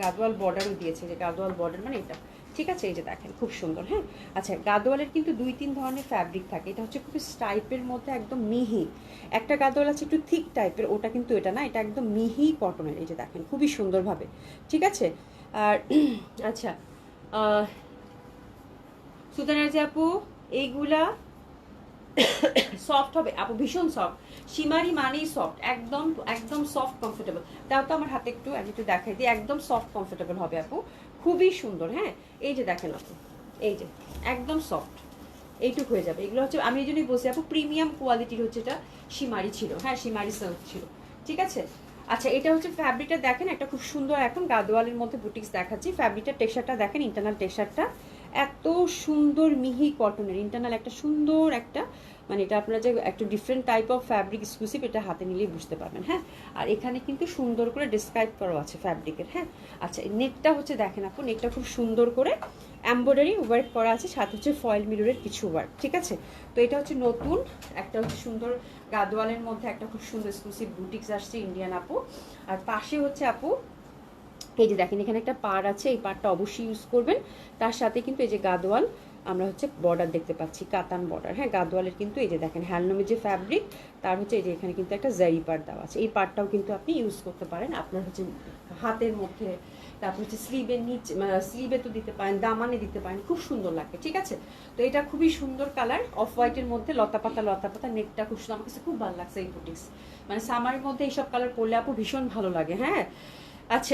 গাদোয়াল বর্ডারও দিয়েছে, যে গাদোয়াল বর্ডার মানে এটা, ঠিক আছে? এই যে দেখেন খুব সুন্দর। হ্যাঁ, আচ্ছা, গাদোয়ালের কিন্তু 2-3 ধরনের ফ্যাব্রিক থাকে। এটা হচ্ছে খুব স্টাইপের মধ্যে একদম মিহি একটা গাদোয়াল আছে, একটু থিক টাইপের, ওটা কিন্তু এটা না, এটা একদম মিহি কটনের। এই যে দেখেন খুবই সুন্দরভাবে, ঠিক আছে? আর আচ্ছা, সুতানার যে আপু এইগুলা সফট হবে আপু, ভীষণ সফট। শিমারি মানেই সফট, একদম একদম সফট কমফোর্টেবল। তাও তো আমার হাতে একটু আমি একটু দেখাই দিই, একদম সফট কমফোর্টেবল হবে আপু, খুবই সুন্দর। হ্যাঁ, এই যে দেখেন আপু, এই যে একদম সফট, এইটুক হয়ে যাবে। এগুলো হচ্ছে আমি এই জন্যই বলছি আপু প্রিমিয়াম কোয়ালিটির হচ্ছে এটা, শিমারি ছিল, হ্যাঁ শিমারি সিল্ক ছিল, ঠিক আছে। আচ্ছা, এটা হচ্ছে ফ্যাব্রিকটা দেখেন, একটা খুব সুন্দর এখন গাদোয়ালের মধ্যে বুটিক্স দেখাচ্ছি। ফ্যাব্রিকটা টেক্সচারটা দেখেন, ইন্টারনাল টেক্সচারটা এত সুন্দর মিহি কটনের, ইন্টারনাল একটা সুন্দর একটা মানে এটা আপনারা যে একটা different type of fabric exclusive, এটা হাতে নিলেই বুঝতে পারবেন। হ্যাঁ, আর এখানে কিন্তু সুন্দর করে ডিসক্রাইব করা আছে ফ্যাব্রিকের। হ্যাঁ, আচ্ছা নেকটা হচ্ছে দেখেন আপু, নেকটা খুব সুন্দর করে এমব্রয়ডারি ওয়ার্ক করা আছে, সাথে হচ্ছে ফয়েল মিররের কিছু ওয়ার্ক, ঠিক আছে। তো এটা হচ্ছে নতুন একটা হচ্ছে সুন্দর গাদোয়ালের মধ্যে একটা খুব সুন্দর এক্সক্লুসিভ বুটিক্স আসছে ইন্ডিয়ান আপু। আর পাশে হচ্ছে আপু এই যে দেখেন এখানে একটা পাড় আছে, এই পাড়টা অবশ্যই ইউজ করবেন। তার সাথে কিন্তু এই যে গাদোয়াল আমরা হচ্ছে বর্ডার দেখতে পাচ্ছি, কাতান বর্ডার। হ্যাঁ, গাদোয়ালের কিন্তু এই যে দেখেন হ্যান্ডলুমের যে ফ্যাব্রিক, তার হচ্ছে এই যে এখানে কিন্তু একটা জারি পাড় দেওয়া আছে। এই পাড়টাও কিন্তু আপনি ইউজ করতে পারেন আপনার হচ্ছে হাতের মধ্যে, তারপর হচ্ছে স্লিভের নিচে, স্লিভে তো দিতে পারেন, দামানে দিতে পারেন, খুব সুন্দর লাগবে, ঠিক আছে। তো এটা খুবই সুন্দর কালার, অফ হোয়াইটের মধ্যে লতা পাতা, নেকটা খুব সুন্দর, আমার কাছে খুব ভালো লাগছে এই বুটিক্স। মানে সামারের মধ্যে এইসব কালার পরলে আপু ভীষণ ভালো লাগে। হ্যাঁ, আচ্ছা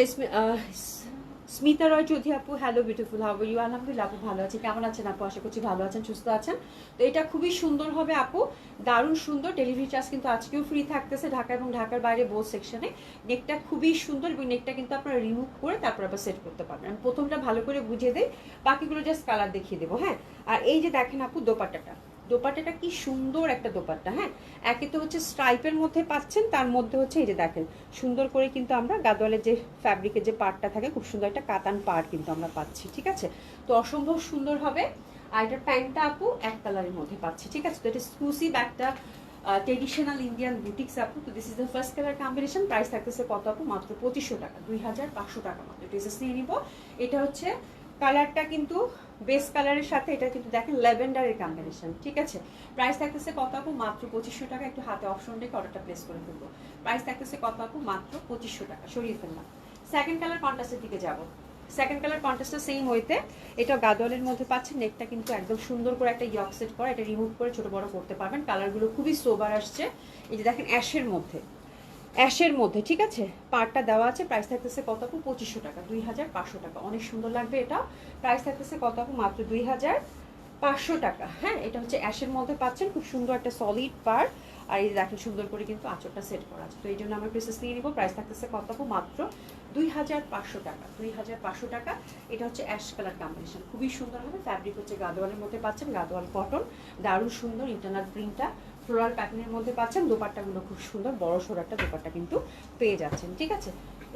স্মিতা রয় চৌধুরী আপু, hello beautiful, how are you? আলহামদুলিল্লাহ আপু ভালো আছি, কেমন আছেন আপু? আশা করছি ভালো আছেন, সুস্থ আছেন। তো এটা খুবই সুন্দর হবে আপু, দারুণ সুন্দর। ডেলিভারি চার্জ কিন্তু আজকেও ফ্রি থাকতেছে ঢাকা এবং ঢাকার বাইরে বোথ সেকশনে। নেকটা খুবই সুন্দর এবং নেকটা কিন্তু আপনারা রিমুভ করে তারপর আবার সেট করতে পারবেন। আমি প্রথমটা ভালো করে বুঝিয়ে দিই, বাকিগুলো জাস্ট কালার দেখিয়ে দেবো। হ্যাঁ, আর এই যে দেখেন আপু দোপাট্টাটা, দোপাট্টাটা কি সুন্দর একটা দোপাট্টা। হ্যাঁ, একে তো হচ্ছে স্ট্রাইপের মধ্যে পাচ্ছেন, তার মধ্যে হচ্ছে এই যে দেখেন সুন্দর করে কিন্তু আমরা গাদোয়ালের যে ফ্যাব্রিকের যে পার্টটা থাকে, খুব সুন্দর একটা কাতান পার্ট কিন্তু আমরা পাচ্ছি, ঠিক আছে। তো অসম্ভব সুন্দর হবে। আর এটার প্যান্টটা আপু এক কালারের মধ্যে পাচ্ছি, ঠিক আছে। তো এটা এক্সক্লুসিভ একটা ট্রেডিশনাল ইন্ডিয়ান বুটিক্স আপু। তো this is the first colour combination. Price থাকতেছে কত আপু? মাত্র 2500 টাকা, 2500 টাকা মাত্র। ড্রেসেস নিয়ে নিব। এটা হচ্ছে কালারটা কিন্তু বেস কালারের সাথে এটা কিন্তু দেখেন ল্যাভেন্ডারের কম্বিনেশন, ঠিক আছে। প্রাইস থাকতেছে কত আপু? মাত্র 2500 টাকা। একটু হাতে অপশন রেখে অর্ডারটা প্লেস করে ফেলবো। প্রাইস থাকতেছে কত আপু? মাত্র 2500 টাকা। সরিয়ে ফেললাম। সেকেন্ড কালার কন্ট্রাস্টের দিকে যাব। সেকেন্ড কালার কন্ট্রাস্টটা সেম ওয়েতে, এটা গাদোয়ালের মধ্যে পাচ্ছেন। নেকটা কিন্তু একদম সুন্দর করে একটা ইয়ক সেট করা, এটা রিমুভ করে ছোট বড় করতে পারবেন। কালারগুলো খুবই সোবার আসছে। এই যে দেখেন অ্যাশের মধ্যে, অ্যাশের মধ্যে, ঠিক আছে। পার্টটা দেওয়া আছে। প্রাইস থাকতেছে কত আপু? 2500 টাকা, 2500 টাকা। অনেক সুন্দর লাগবে এটা। প্রাইস থাকতেছে কত আপু? মাত্র 2500 টাকা। হ্যাঁ, এটা হচ্ছে অ্যাশের মধ্যে পাচ্ছেন, খুব সুন্দর একটা সলিড পার। আর এই দেখেন সুন্দর করে কিন্তু আঁচড়টা সেট করা আছে। তো এই জন্য আমরা প্রেসেস নিয়ে নিব। প্রাইস থাকতেছে কত আপু? মাত্র 2500 টাকা, 2500 টাকা। এটা হচ্ছে অ্যাশ কালার কম্বিনেশন, খুবই সুন্দর হবে। ফ্যাব্রিক হচ্ছে গাদোয়ালের মধ্যে পাচ্ছেন, গাদোয়াল কটন, দারুণ সুন্দর ইন্টারনাল প্রিন্টটা ফ্লোরাল প্যাটার্নের মধ্যে পাচ্ছেন। দোপাট্টাগুলো খুব সুন্দর, বড় সড়ো একটা দোপাট্টা কিন্তু পেয়ে যাচ্ছেন, ঠিক আছে।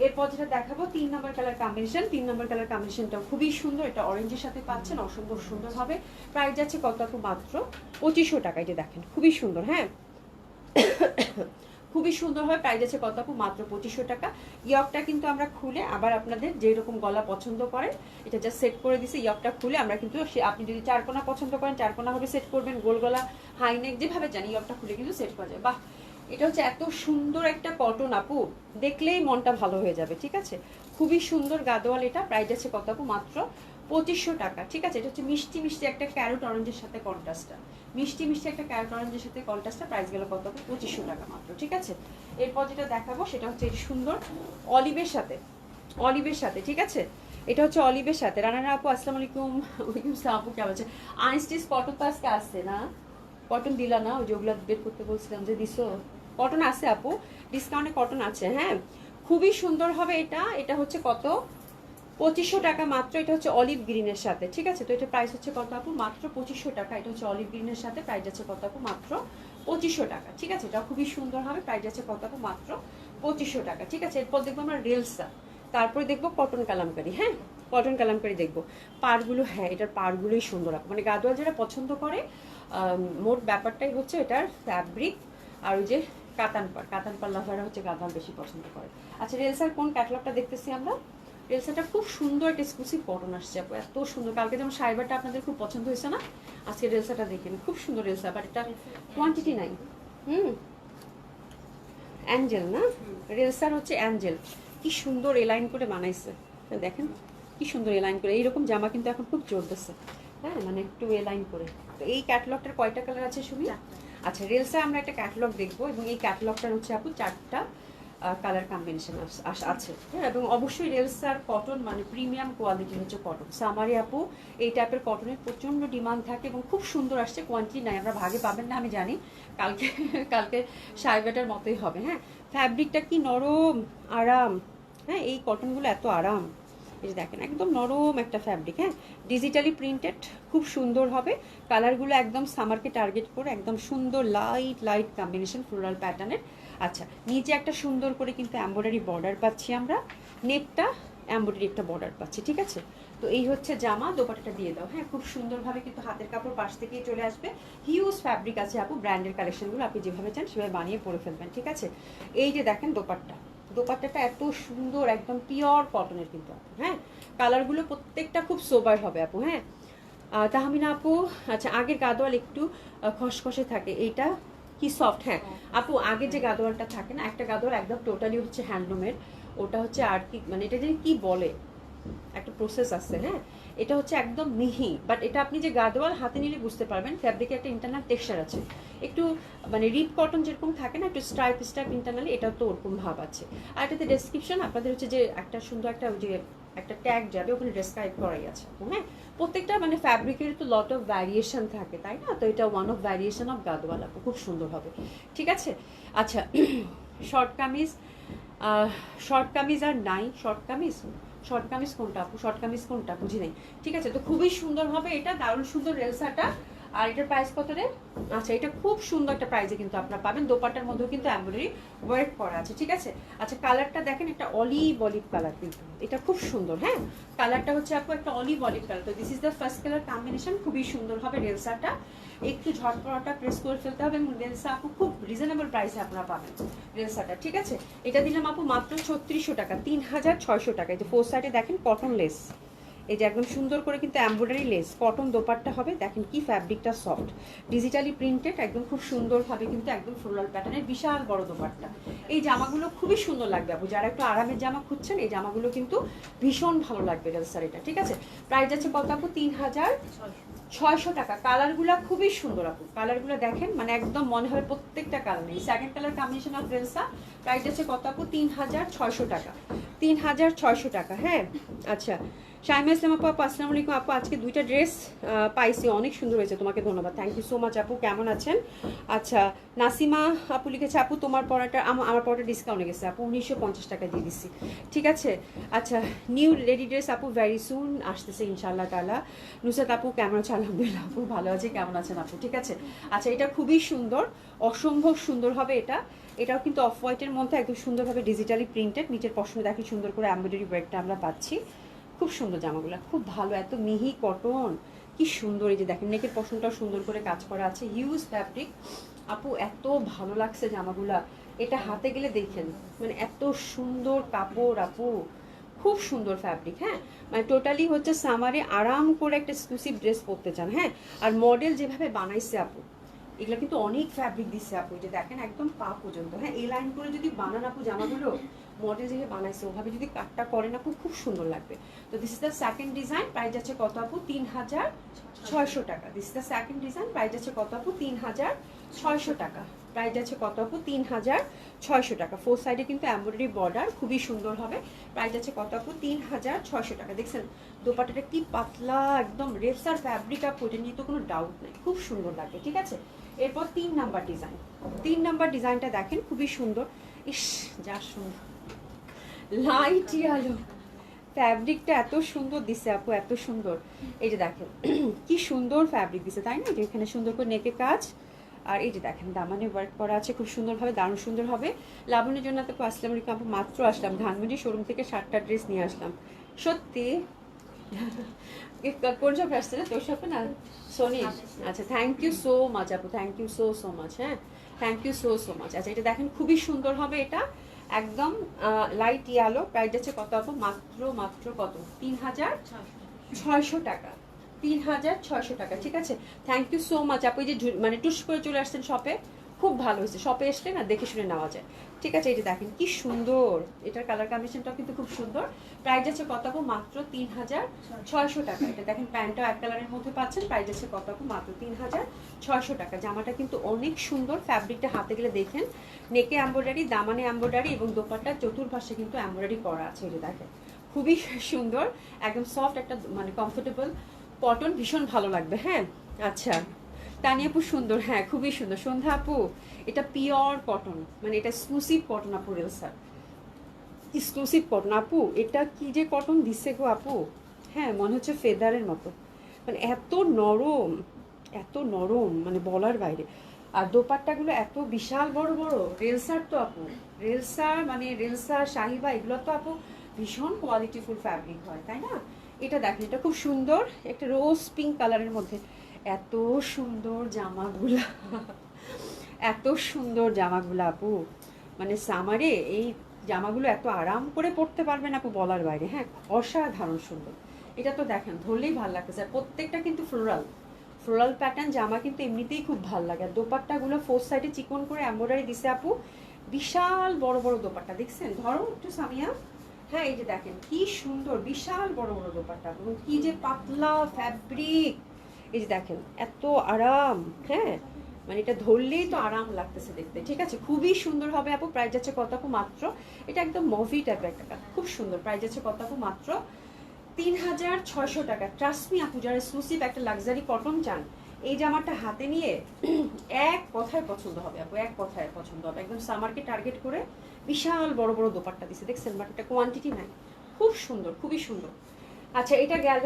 এরপর যেটা দেখাবো 3 নম্বর কালার কম্বিনেশন। 3 নম্বর কালার কম্বিনেশনটা খুবই সুন্দর, এটা অরেঞ্জের সাথে পাচ্ছেন, অসম্ভব সুন্দর হবে। প্রাইস যাচ্ছে কত আপু? মাত্র 2500 টাকা। এই যে দেখেন খুবই সুন্দর, হ্যাঁ খুবই সুন্দর হয়। প্রাইস আছে কত আপু? মাত্র 2500 টাকা। ইয়কটা কিন্তু আমরা খুলে আবার আপনাদের যেরকম গলা পছন্দ করেন এটা জাস্ট সেট করে দিছি। ইয়কটা খুলে আমরা কিন্তু আপনি যদি চারকোনা পছন্দ করেন চারকোনা ভাবে সেট করবেন, গোল গলা হাই নেক যেভাবে জানি ইয়কটা খুলে কিন্তু সেট করা যায়। বাহ, এটা হচ্ছে এত সুন্দর একটা কটন আপু, দেখলেই মনটা ভালো হয়ে যাবে, ঠিক আছে। খুবই সুন্দর গাদোয়াল। এটা প্রাইস আছে কত আপু? মাত্র 2500 টাকা, ঠিক আছে। এটা হচ্ছে মিষ্টি মিষ্টি একটা ক্যারট অরেঞ্জের সাথে কন্ট্রাস্টটা, মিষ্টি মিষ্টি একটা ক্যারট অরেঞ্জের সাথে কন্ট্রাস্টটা। প্রাইস গেল কত আপু? 2500 টাকা মাত্র, ঠিক আছে। এরপর যেটা দেখাবো সেটা হচ্ছে এই সুন্দর অলিভের সাথে, অলিভের সাথে, ঠিক আছে। এটা হচ্ছে অলিভের সাথে। রানারা আপু আসসালামু আলাইকুম। ওয়ালাইকুম আসসালাম আপু, কেমন আছে? আনস্টিচ কটন তো আজকে আসছে না, কটন দিলা না? ওই যে ওগুলো বের করতে বলছিলাম যে দিছো। কটন আছে আপু, ডিসকাউন্টে কটন আছে। হ্যাঁ, খুবই সুন্দর হবে এটা। এটা হচ্ছে কত? 2500 টাকা মাত্র। এটা হচ্ছে অলিভ গ্রিনের সাথে, ঠিক আছে। তো এটা প্রাইস হচ্ছে কত আপু? মাত্র 2500 টাকা। এটা হচ্ছে অলিভ গ্রিনের সাথে, প্রাইস আছে কত আপু? মাত্র 2500 টাকা, ঠিক আছে। এটা খুবই সুন্দর হবে। প্রাইস আছে কত আপু? মাত্র 2500 টাকা, ঠিক আছে। এরপর দেখবো আমরা রেলসা, তারপরে দেখবো কটন কালামকারি। হ্যাঁ, কটন কালামকারি দেখবো। পাড়গুলো, হ্যাঁ এটার পাড়গুলোই সুন্দর আপু, মানে গাদোয়াল যারা পছন্দ করে, মোট ব্যাপারটাই হচ্ছে এটার ফ্যাব্রিক আর ওই যে কাতান পাড়, কাতান পাড় লাভাররা হচ্ছে গাদোয়াল বেশি পছন্দ করে। আচ্ছা, রেলসার কোন ক্যাটালগটা দেখতেছি আমরা? রেলসাটা খুব সুন্দর একটা এক্সক্লুসিভ কটন আসছে আপু, এত সুন্দর। কালকে যেমন সাইবারটা আপনাদের খুব পছন্দ হয়েছে না, আজকে রেলসাটা দেখেন, খুব সুন্দর রেলসা। বাট এটা কোয়ান্টিটি নাই। অ্যাঞ্জেল না, রেলসার হচ্ছে অ্যাঞ্জেল। কি সুন্দর এলাইন করে বানাইছে, দেখেন কি সুন্দর এলাইন করে। এইরকম জামা কিন্তু এখন খুব চলতেছে, হ্যাঁ মানে একটু এলাইন করে। তো এই ক্যাটালগটার কয়টা কালার আছে শুনি? আচ্ছা, রেলসে আমরা একটা ক্যাটালগ দেখবো এবং এই ক্যাটালগটার হচ্ছে আপু 4টা কালার কম্বিনেশন আছে, হ্যাঁ। এবং অবশ্যই রেলসার কটন মানে প্রিমিয়াম কোয়ালিটি হচ্ছে কটন। সামারি আপু এই টাইপের কটনের প্রচণ্ড ডিমান্ড থাকে এবং খুব সুন্দর আসছে, কোয়ান্টিটি নাই, আমরা ভাগে পাবেন না আমি জানি, কালকে কালকে সাইবেটার মতোই হবে, হ্যাঁ। ফ্যাব্রিকটা কি নরম, আরাম, হ্যাঁ। এই কটনগুলো এত আরাম, এই যে দেখেন একদম নরম একটা ফ্যাব্রিক, হ্যাঁ। ডিজিটালি প্রিন্টেড, খুব সুন্দর হবে। কালারগুলো একদম সামারকে টার্গেট করে একদম সুন্দর লাইট লাইট কম্বিনেশন ফ্লোরাল প্যাটার্নের। আচ্ছা, নিচে একটা সুন্দর করে কিন্তু এমব্রয়ডারি বর্ডার পাচ্ছি আমরা, নেকটা এমব্রয়ডারি একটা বর্ডার পাচ্ছি, ঠিক আছে। তো এই হচ্ছে জামা, দোপাট্টাটা দিয়ে দাও, হ্যাঁ। খুব সুন্দরভাবে কিন্তু হাতের কাপড় পাশ থেকেই চলে আসবে। হিউজ ফ্যাব্রিক আছে আপু, ব্র্যান্ডের কালেকশনগুলো আপনি যেভাবে চান সেভাবে বানিয়ে পরে ফেলবেন, ঠিক আছে। এই যে দেখেন দোপাট্টা, দোপাট্টাটা এত সুন্দর, একদম পিওর কটনের কিন্তু আপু, হ্যাঁ। কালারগুলো প্রত্যেকটা খুব সোবার হবে আপু, হ্যাঁ। তাহমিনা আপু, আচ্ছা আগের গাদোয়াল একটু খসখসে থাকে, এইটা কি সফট, হ্যাঁ আপু। আগে যে গাদোয়ালটা থাকে না, একটা গাদোয়াল একদম টোটালি হচ্ছে হ্যান্ডলুমের, ওটা হচ্ছে আর কি মানে এটা যে কি বলে একটা প্রসেস আছে, হ্যাঁ। এটা হচ্ছে একদম মিহি, বাট এটা আপনি যে গাদোয়াল হাতে নিলে বুঝতে পারবেন ফ্যাব্রিকে একটা ইন্টারনাল টেক্সচার আছে, একটু মানে রিপ কটন যেরকম থাকে না, একটু স্ট্রাইপ স্ট্রাইপ ইন্টারনালি, এটাও তো ওরকম ভাব আছে। আর এটাতে ডেসক্রিপশন আপনাদের হচ্ছে যে একটা সুন্দর একটা যে একটা ট্যাগ যাবে, ওখানে ডেসক্রাইব করাই আছে, হ্যাঁ। প্রত্যেকটা মানে ফ্যাব্রিকের তো লট অফ ভ্যারিয়েশন থাকে, তাই না। তো এটা one of variation of Gadwal আপু, খুব সুন্দর হবে, ঠিক আছে। আচ্ছা, শর্ট কামিজ, শর্ট কামিজ আর নাই, শর্ট কামিজ, শর্ট কামিজ কোনটা আপু, শর্ট কামিজ কোনটা বুঝি নাই, ঠিক আছে। তো খুবই সুন্দর হবে এটা, দারুণ সুন্দর রেলসাটা। আর এটার প্রাইস কত রে? আচ্ছা, এটা খুব সুন্দর একটা প্রাইসে কিন্তু আপনারা পাবেন, দোপাট্টার মধ্যেও কিন্তু এমব্রয়ডারি ওয়ার্ক করা আছে, ঠিক আছে। আচ্ছা, কালারটা দেখেন, একটা অলিভ অলিভ কালার কিন্তু, এটা খুব সুন্দর, হ্যাঁ। কালারটা হচ্ছে আপু একটা অলিভ অলিভ কালার, তো this is the first colour combination, খুবই সুন্দর হবে রেলসাটা। একটু ঝটপটা প্রেস করে ফেলতে হবে এবং রেলসা আপু খুব রিজনেবল প্রাইসে আপনারা পাবেন রেলসাটা, ঠিক আছে। এটা দিলাম আপু মাত্র 3600 টাকা, 3600 টাকা। এই যে ফোর সাইডে দেখেন কটন লেস, এই যে একদম সুন্দর করে কিন্তু এমব্রয়ডারি লেস, কটন দোপাট্টা হবে, দেখেন কি ফ্যাব্রিকটা সফট, ডিজিটালি প্রিন্টেড, একদম খুব সুন্দরভাবে কিন্তু একদম ফ্লোরাল প্যাটার্নের বিশাল বড় দোপাট্টা। এই জামাগুলো খুবই সুন্দর লাগবে আপু, যারা একটু আরামের জামা খুঁজছেন এই জামাগুলো কিন্তু ভীষণ ভালো লাগবে রেলসার এটা, ঠিক আছে। প্রাইস যাচ্ছে কত আপু? 3600 টাকা। কালারগুলো খুবই সুন্দর আপু, কালারগুলো দেখেন মানে একদম মনে হবে প্রত্যেকটা কালার নেই, সেকেন্ড কালার কম্বিনেশন অফ রেলসা। প্রাইস যাচ্ছে কত আপু? 3600 টাকা, 3600 টাকা, হ্যাঁ। আচ্ছা, শাইমা ইসলাম আপু, আপু আসসালামু আলাইকুম আপু, আজকে দুইটা ড্রেস পাইছি, অনেক সুন্দর হয়েছে, তোমাকে ধন্যবাদ, থ্যাংক ইউ সো মাচ আপু, কেমন আছেন? আচ্ছা, নাসিমা আপু লিখেছে আপু তোমার পড়াটা আমার পড়াটা ডিসকাউন্টে গেছে আপু, 1950 টাকা দিয়ে দিচ্ছি, ঠিক আছে। আচ্ছা, নিউ লেডি ড্রেস আপু ভেরি সুন আসতেছে ইনশাআল্লাহ তাআলা। নুসরাত আপু কেমন আছে? আলহামদুলিল্লাহ আপু ভালো আছে, কেমন আছেন আপু, ঠিক আছে। আচ্ছা, এটা খুবই সুন্দর, অসম্ভব সুন্দর হবে এটা, এটাও কিন্তু অফ হোয়াইটের মধ্যে একদম সুন্দরভাবে ডিজিটালি প্রিন্টেড, নিচের পশমে দেখি সুন্দর করে এমব্রয়ডারি ওয়ার্কটা আমরা পাচ্ছি, খুব সুন্দর জামাগুলো, খুব ভালো, এত মিহি কটন, কি সুন্দর। এই যে দেখেন নেকের পশমটাও সুন্দর করে কাজ করা আছে, হিউজ ফ্যাব্রিক আপু, এত ভালো লাগছে জামাগুলা, এটা হাতে গেলে দেখেন মানে এত সুন্দর কাপড় আপু, খুব সুন্দর ফ্যাব্রিক, হ্যাঁ। মানে টোটালি হচ্ছে সামারে আরাম করে একটা এক্সক্লুসিভ ড্রেস পরতে চান, হ্যাঁ। আর মডেল যেভাবে বানাইছে আপু, এগুলো কিন্তু অনেক ফ্যাব্রিক দিচ্ছে আপু, এই যে দেখেন একদম পা পর্যন্ত, হ্যাঁ। এই লাইন করে যদি বানান আপু জামাগুলো, মডেল যেভাবে বানাইছে ওভাবে যদি কাটটা করেন আপু, খুব সুন্দর লাগবে। তো this is the second design, price যাচ্ছে কত আপু? 3600 টাকা। This is the second design, price যাচ্ছে কত আপু? 3600 টাকা। প্রাইস যাচ্ছে কত আপু? 3600 টাকা। ফোর সাইডে কিন্তু এমব্রয়ডারি বর্ডার, খুবই সুন্দর হবে। প্রাইস যাচ্ছে কত আপু? 3600 টাকা। দেখছেন দোপাট্টাটা কি পাতলা, একদম রেসার ফ্যাব্রিক আপু, এটা নিয়ে তো কোনো ডাউট নেই, খুব সুন্দর লাগবে, ঠিক আছে। এরপর 3 নাম্বার ডিজাইন, 3 নাম্বার ডিজাইনটা দেখেন খুবই সুন্দর, ইস যা সুন্দর, লাইট আলো, ফ্যাব্রিকটা এত সুন্দর দিছে আপু, এত সুন্দর। এই যে দেখেন কি সুন্দর ফ্যাব্রিক দিছে, তাই না। যে এখানে সুন্দর করে নেকে কাজ, আর এই যে দেখেন দামানে ওয়ার্ক করা আছে খুব সুন্দরভাবে, দারুণ সুন্দর হবে। লাবণের জন্য তো আসসালামু আলাইকুম আপু, মাত্র আসলাম ধানমন্ডি শোরুম থেকে 7টা ড্রেস নিয়ে আসলাম, সত্যি। কোন সব আসছে না তোর সাথে না সোনি? আচ্ছা, থ্যাংক ইউ সো মাচ আপু, thank you so so much, হ্যাঁ, thank you so so much. আচ্ছা, এটা দেখেন খুবই সুন্দর হবে, এটা একদম লাইট ইয়ালো। প্রাইস যাচ্ছে কত আপু? মাত্র মাত্র কত? 3600 টাকা, 3600 টাকা, ঠিক আছে। থ্যাংক ইউ সো মাচ আপু, এই যে মানে টুস করে চলে আসছেন শপে, খুব ভালো হয়েছে, শপে আসলে না দেখে শুনে নেওয়া যায়। ঠিক আছে, এটা দেখেন কি সুন্দর, এটার কালার কম্বিনেশনটাও কিন্তু খুব সুন্দর। প্রাইস আছে কত আপু? মাত্র 3600 টাকা। এটা দেখেন প্যান্টটাও এক কালারের মধ্যে পাচ্ছেন, প্রাইস আছে কত আপু? মাত্র 3600 টাকা। জামাটা কিন্তু অনেক সুন্দর, ফ্যাব্রিকটা হাতে গেলে দেখেন, নেকে এমব্রয়ডারি, দামানে এমব্রয়ডারি এবং দোপাট্টার চতুর্পাশে কিন্তু এমব্রয়ডারি করা আছে। এটা দেখেন খুবই সুন্দর, একদম সফট একটা মানে কমফোর্টেবল কটন, ভীষণ ভালো লাগবে। হ্যাঁ আচ্ছা, তানিয়া আপু সুন্দর, হ্যাঁ খুবই সুন্দর। সন্ধ্যা আপু এটা পিওর কটন, মানে এটা এক্সক্লুসিভ কটন আপু, রিল স্যার এক্সক্লুসিভ কটন আপু। এটা কি যে কটন দিচ্ছে গো আপু, হ্যাঁ মনে হচ্ছে ফেদারের মতো, মানে এত নরম, এত নরম মানে বলার বাইরে। আর দোপাট্টাগুলো এত বিশাল বড় বড়, রেলসার তো আপু, রেলসার মানে রেলসার শাহিবা এগুলো তো আপু ভীষণ কোয়ালিটিফুল ফ্যাব্রিক হয়, তাই না? এটা দেখেন, এটা খুব সুন্দর, একটা রোজ পিঙ্ক কালারের মধ্যে। এত সুন্দর জামাগুলা, এত সুন্দর জামাগুলো আপু, মানে সামারে এই জামাগুলো এত আরাম করে পরতে পারবেন আপু বলার বাইরে। হ্যাঁ অসাধারণ সুন্দর। এটা তো দেখেন ধরলেই ভালো লাগতেছে, আর প্রত্যেকটা কিন্তু ফ্লোরাল, ফ্লোরাল প্যাটার্ন জামা কিন্তু এমনিতেই খুব ভালো লাগে। আর দোপাট্টাগুলো ফোর সাইডে চিকন করে এমব্রয়ডারি দিছে আপু, বিশাল বড় বড় দোপাট্টা দেখছেন, ধরো একটু সামিয়া। হ্যাঁ এই যে দেখেন কি সুন্দর, বিশাল বড় বড় দোপাট্টা এবং কি যে পাতলা ফ্যাব্রিক। এই যে দেখেন এত আরাম, হ্যাঁ মানে এটা ধরলেই তো আরাম লাগতেছে দেখতে। ঠিক আছে, খুবই সুন্দর হবে আপু। প্রাইস যাচ্ছে কত আপু? মাত্র, এটা একদম মুভি টাইপের একটা কাজ, খুব সুন্দর। প্রাইস যাচ্ছে কত আপু? মাত্র 3600 টাকা। ট্রাস্ট মি আপু, যারা এক্সক্লুসিভ একটা লাক্সারি কটন চান, এই জামাটা হাতে নিয়ে এক কথায় পছন্দ হবে আপু, এক কথায় পছন্দ হবে। একদম সামারকে টার্গেট করে বিশাল বড় বড় দোপাট্টা দিছে দেখছেন, বাট এটা কোয়ান্টিটি নাই, খুব সুন্দর, খুবই সুন্দর। আচ্ছা এটা গেল।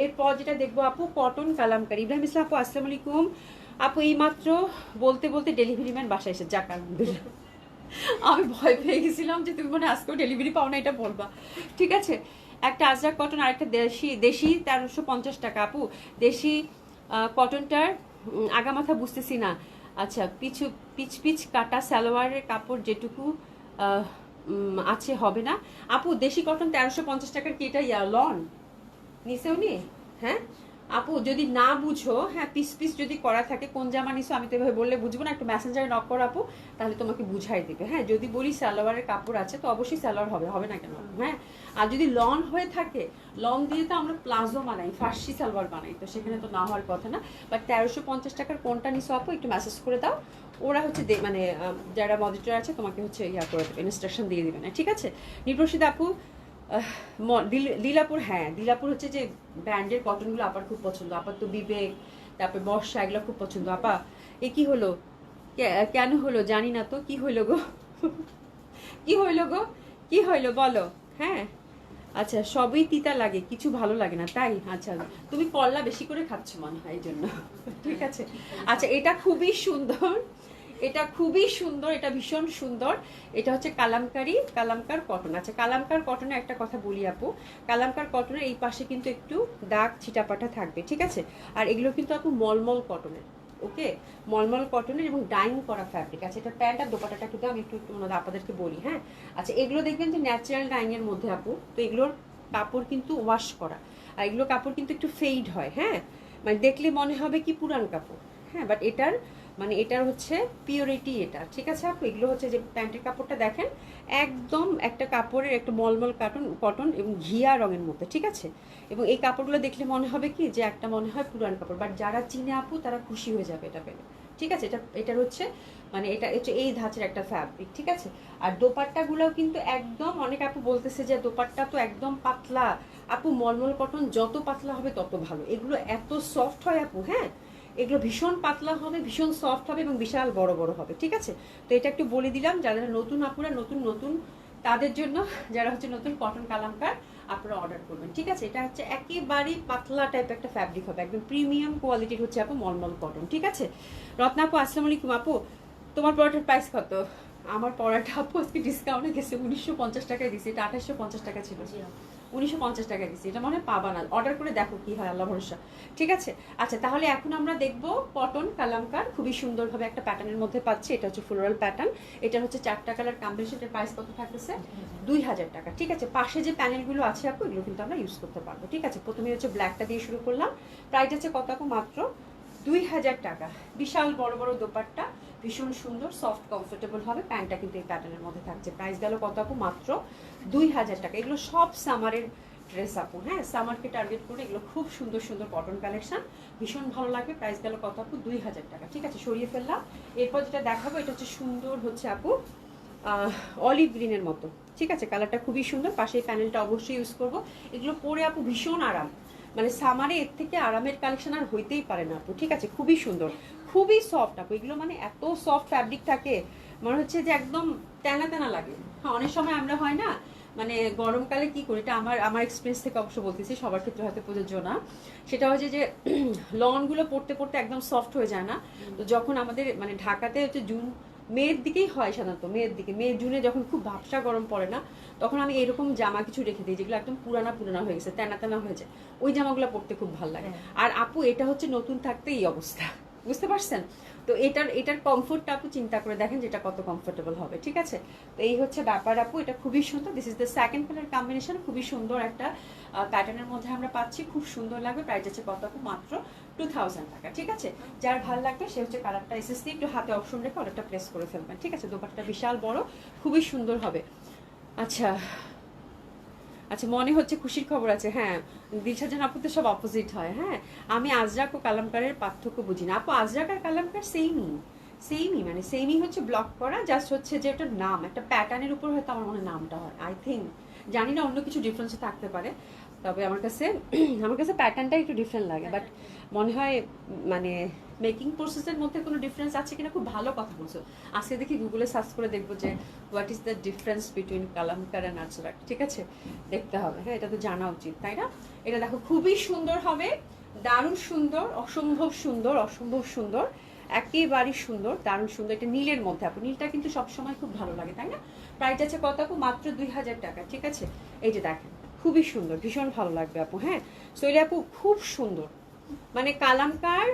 এরপর যেটা দেখবো আপু, কটন কালামকারি। ইব্রাহিম ইসলাম আপু আসসালামু আলাইকুম আপু। এই মাত্র বলতে বলতে ডেলিভারি ম্যান বাসায় এসে, যাক আলহামদুলিল্লাহ। আমি ভয় পেয়ে গেছিলাম যে তুমি মনে আজকেও ডেলিভারি পাও না, এটা বলবা। ঠিক আছে, একটা আজরাক কটন আর একটা দেশি, দেশি 1350 টাকা আপু। দেশি কটনটার আগা মাথা বুঝতেছি না। আচ্ছা পিছু পিচ পিচ কাটা সালোয়ারের কাপড় যেটুকু আছে হবে না আপু। দেশি কটন 1350 টাকার কি এটা লন নিছে উনি? হ্যাঁ আপু যদি না বুঝো, হ্যাঁ পিস পিস যদি করা থাকে কোন জামা নিছো, আমি তো এভাবে বললে বুঝবো না, একটু মেসেঞ্জারে নক করো আপু, তাহলে তোমাকে বুঝাই দিবে। হ্যাঁ যদি বলি সালোয়ারের কাপড় আছে তো অবশ্যই সালোয়ার হবে, হবে না কেন? হ্যাঁ আর যদি লন হয়ে থাকে, লন দিয়ে তো আমরা প্লাজো বানাই, ফার্সি সালোয়ার বানাই, তো সেখানে তো না হওয়ার কথা না। বাট 1350 টাকার কোনটা নিছো আপু একটু মেসেজ করে দাও, ওরা হচ্ছে মানে যারা মডিটর আছে তোমাকে হচ্ছে ইয়া করে দেবে, ইনস্ট্রাকশন দিয়ে দিবে না। ঠিক আছে নির্ভরশীল আপু। দিলাপুর, হ্যাঁ দিলাপুর হচ্ছে যে ব্র্যান্ডের কটনগুলো আপার খুব পছন্দ। আপার তো বিবেক, তারপরে বর্ষা, এগুলো খুব পছন্দ। আপা এ কি হলো, কেন হলো জানি না তো, কি হইলো গো, কি হইলো গো, কি হইলো বলো? হ্যাঁ আচ্ছা সবই তিতা লাগে, কিছু ভালো লাগে না তাই? আচ্ছা তুমি করলা বেশি করে খাচ্ছ মনে হয় এই জন্য। ঠিক আছে আচ্ছা এটা খুবই সুন্দর, এটা খুবই সুন্দর, এটা ভীষণ সুন্দর। এটা হচ্ছে কালামকারি, কালামকার কটন। আচ্ছা কালামকার কটনের একটা কথা বলি আপু, কালামকার কটনের এই পাশে কিন্তু একটু দাগ ছিটাপাটা থাকবে। ঠিক আছে, আর এগুলো কিন্তু আপু মলমল কটনের, ওকে মলমল কটনের এবং ডাইং করা ফ্যাব্রিক আছে। এটা প্যান্ট আর দোপাটাটা কিন্তু আমি একটু একটু ওনাদের আপনাদেরকে বলি। হ্যাঁ আচ্ছা এগুলো দেখবেন যে ন্যাচারাল ডাইং এর মধ্যে আপু, তো এগুলোর কাপড় কিন্তু ওয়াশ করা, আর এগুলোর কাপড় কিন্তু একটু ফেইড হয়। হ্যাঁ মানে দেখলে মনে হবে কি পুরান কাপড়, হ্যাঁ বাট এটার মানে এটার হচ্ছে পিওরিটি এটা। ঠিক আছে আপু, এগুলো হচ্ছে যে প্যান্টের কাপড়টা দেখেন একদম একটা কাপড়ের একটা মলমল কটন, কটন এবং ঘিয়া রঙের মধ্যে। ঠিক আছে, এবং এই কাপড়গুলো দেখলে মনে হবে কি যে একটা মনে হয় পুরান কাপড়, বাট যারা চিনে আপু তারা খুশি হয়ে যাবে এটা পেলে। ঠিক আছে, এটার হচ্ছে মানে এটা হচ্ছে এই ধাঁচের একটা ফ্যাব্রিক। ঠিক আছে, আর দোপাট্টাগুলোও কিন্তু একদম, অনেক আপু বলতেছে যে দোপাট্টা তো একদম পাতলা। আপু মলমল কটন যত পাতলা হবে তত ভালো, এগুলো এত সফট হয় আপু। হ্যাঁ এগুলো ভীষণ পাতলা হবে, ভীষণ সফট হবে এবং বিশাল বড় বড় হবে। ঠিক আছে, তো এটা একটু বলে দিলাম যারা নতুন আপুরা, নতুন নতুন তাদের জন্য, যারা হচ্ছে নতুন কটন কালামকার আপনারা অর্ডার করবেন। ঠিক আছে, এটা হচ্ছে একেবারেই পাতলা টাইপ একটা ফ্যাব্রিক হবে, একদম প্রিমিয়াম কোয়ালিটির হচ্ছে আপু মলমল কটন। ঠিক আছে রত্না আপু আসসালামু আলাইকুম আপু, তোমার পড়াটার প্রাইস কত? আমার পড়াটা আপু আজকে ডিসকাউন্টে গেছে, 1950 টাকায় দিছি, এটা 2850 টাকা ছিল, 1950 টাকা দিচ্ছি। এটা মনে হয় পাবা না, অর্ডার করে দেখো কি হয়, আল্লাহ ভরসা। ঠিক আছে আচ্ছা তাহলে এখন আমরা দেখবো কটন কালামকার, খুবই সুন্দরভাবে একটা প্যাটার্নের মধ্যে পাচ্ছি। এটা হচ্ছে ফ্লোরাল প্যাটার্ন, এটা হচ্ছে 4টা কালার কম্বিনেশন। এর প্রাইস কত থাকতেছে? 2000 টাকা। ঠিক আছে, পাশে যে প্যানেলগুলো আছে আপু এগুলো কিন্তু আমরা ইউজ করতে পারবো। ঠিক আছে, প্রথমে হচ্ছে ব্ল্যাকটা দিয়ে শুরু করলাম, প্রাইস আছে কত আপু? মাত্র 2000 টাকা। বিশাল বড় বড় দোপাট্টা, ভীষণ সুন্দর, সফট, কমফোর্টেবল হবে। প্যান্টটা কিন্তু এই প্যাটার্নের মধ্যে থাকছে। প্রাইস গেল কত আপু? মাত্র 2000 টাকা। এগুলো সব সামারের ড্রেস আপু, হ্যাঁ, সামারকে টার্গেট করে এগুলো খুব সুন্দর সুন্দর কটন কালেকশন, ভীষণ ভালো লাগবে। প্রাইস গেল কত আপু? 2000 টাকা। ঠিক আছে, সরিয়ে ফেললাম। এরপর যেটা দেখাবো এটা হচ্ছে সুন্দর, হচ্ছে আপু অলিভ গ্রিনের মতো। ঠিক আছে, কালারটা খুবই সুন্দর। পাশে প্যানেলটা অবশ্যই ইউজ করব। এগুলো পরে আপু ভীষণ আরাম, মানে সামারে এর থেকে আরামের কালেকশন আর হইতেই পারে না আপু। ঠিক আছে, খুবই সুন্দর, খুবই সফট আপু। এগুলো মানে এত সফট ফ্যাব্রিক থাকে, মনে হচ্ছে যে একদম টানা টানা লাগে। হ্যাঁ, অনেক সময় আমরা হয় না, মানে গরমকালে কি করি, এটা আমার আমার এক্সপিরিয়েন্স থেকে অবশ্য বলতেছি, সবার ক্ষেত্রে হয়তো প্রযোজ্য না। সেটা হচ্ছে যে লনগুলো পড়তে পড়তে একদম সফট হয়ে যায় না। তো যখন আমাদের মানে ঢাকাতে হচ্ছে জুন মেয়ের দিকেই হয় সাধারণত, মেয়ের দিকে, মে জুনে যখন খুব ভাবসা গরম পড়ে না, তখন আমি এরকম জামা কিছু রেখে দিই যেগুলো একদম পুরানা পুরানা হয়ে গেছে, তেনা তেনা হয়ে যায়। ওই জামাগুলো পরতে খুব ভালো লাগে। আর আপু এটা হচ্ছে নতুন থাকতে এই অবস্থা, বুঝতে পারছেন? তো এটার কমফোর্টটা আপু চিন্তা করে দেখেন যেটা কত কমফোর্টেবল হবে। ঠিক আছে, তো এই হচ্ছে ব্যাপার আপু। এটা খুবই সুন্দর। This is the second colour combination. খুবই সুন্দর একটা প্যাটার্নের মধ্যে আমরা পাচ্ছি, খুব সুন্দর লাগবে। প্রাইস আছে কত আপু? মাত্র 2000 টাকা। ঠিক আছে, যার ভালো লাগবে সে হচ্ছে কালারটা এসএসসি একটু হাতে অপশন রেখে অর্ডারটা প্লেস করে ফেলবেন। ঠিক আছে, দোপাট্টাটা বিশাল বড়, খুবই সুন্দর হবে। আচ্ছা আচ্ছা, মনে হচ্ছে খুশির খবর আছে। হ্যাঁ, দিলশাদ জাহান আপু তো সব অপোজিট হয়। হ্যাঁ, আমি আজরাক ও কালামকারের পার্থক্য বুঝি না আপু। আজরাক আর কালামকার সেমই, মানে সেমই হচ্ছে ব্লক করা, জাস্ট হচ্ছে যে একটা নাম, একটা প্যাটার্নের উপর হয়তো আমার মনে নামটা হয়, আই থিঙ্ক। জানি না অন্য কিছু ডিফারেন্স থাকতে পারে, তবে আমার কাছে প্যাটার্নটা একটু ডিফারেন্ট লাগে। বাট মনে হয় মানে মেকিং প্রসেসের মধ্যে কোনো ডিফারেন্স আছে কিনা। খুব ভালো কথা বলছো। আজকে দেখি গুগলে সার্চ করে দেখবো যে what is the difference between কালামকার and Ajrak. ঠিক আছে, দেখতে হবে। হ্যাঁ, এটা তো জানা উচিত, তাই না? এটা দেখো খুবই সুন্দর হবে, দারুণ সুন্দর, অসম্ভব সুন্দর, অসম্ভব সুন্দর, একেবারেই সুন্দর, দারুণ সুন্দর। এটা নীলের মধ্যে আপু, নীলটা কিন্তু সবসময় খুব ভালো লাগে, তাই না? প্রাইস আছে কত আপু? মাত্র 2000 টাকা। ঠিক আছে, এই যে দেখেন, খুবই সুন্দর, ভীষণ ভালো লাগবে আপু। হ্যাঁ, সোহেলি আপু খুব সুন্দর, মানে কালামকার,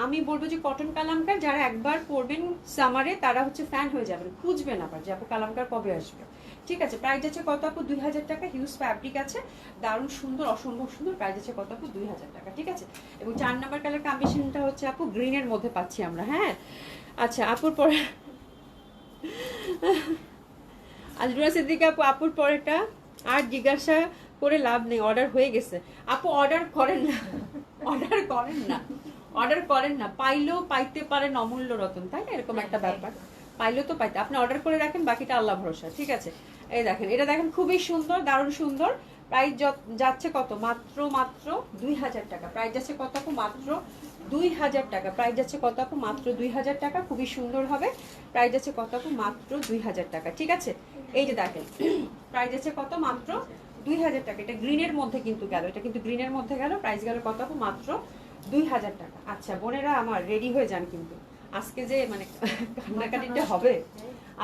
আমি বলবো যে কটন কালামকার যারা একবার পরবেন সামারে তারা হচ্ছে ফ্যান হয়ে যাবেন, খুঁজবেন আবার যে আপু কালামকার কবে আসবে। ঠিক আছে, প্রাইস আছে কত আপু? 2000 টাকা। হিউজ ফ্যাব্রিক আছে, দারুণ সুন্দর, অসম্ভব সুন্দর। প্রাইস আছে কত আপু? 2000 টাকা। ঠিক আছে, এবং 4 নাম্বার কালার কম্বিনেশনটা হচ্ছে আপু গ্রিনের মধ্যে পাচ্ছি আমরা। হ্যাঁ, আচ্ছা, আপুর পরে আজরুয়া সিদ্দিকা আপু, আপুর পরেটা আর জিজ্ঞাসা করে লাভ নেই, অর্ডার হয়ে গেছে। আপু অর্ডার করেন না, অর্ডার করেন না, অর্ডার করেন না, পাইলেও পাইতে পারেন অমূল্য রতন, তাই না? এরকম একটা ব্যাপার, পাইলেও তো পাইতে, আপনি অর্ডার করে রাখেন, বাকিটা আল্লাহ ভরসা। ঠিক আছে, এই দেখেন, এটা দেখেন খুবই সুন্দর, দারুণ সুন্দর। প্রাইস যাচ্ছে কত? মাত্র 2000 টাকা। প্রাইস যাচ্ছে কত আপু? মাত্র 2000 টাকা। প্রাইস যাচ্ছে কত আপু? মাত্র 2000 টাকা। খুবই সুন্দর হবে। প্রাইস যাচ্ছে কত আপু? মাত্র 2000 টাকা। ঠিক আছে, এই যে দেখেন, প্রাইস যাচ্ছে কত? মাত্র 2000 টাকা। এটা গ্রিনের মধ্যে কিন্তু গেল, এটা কিন্তু গ্রিনের মধ্যে গেল। প্রাইস গেল কত আপু? মাত্র 2000 টাকা। আচ্ছা বোনেরা আমার, রেডি হয়ে যান কিন্তু আজকে যে মানে কান্নাকাটিটা হবে,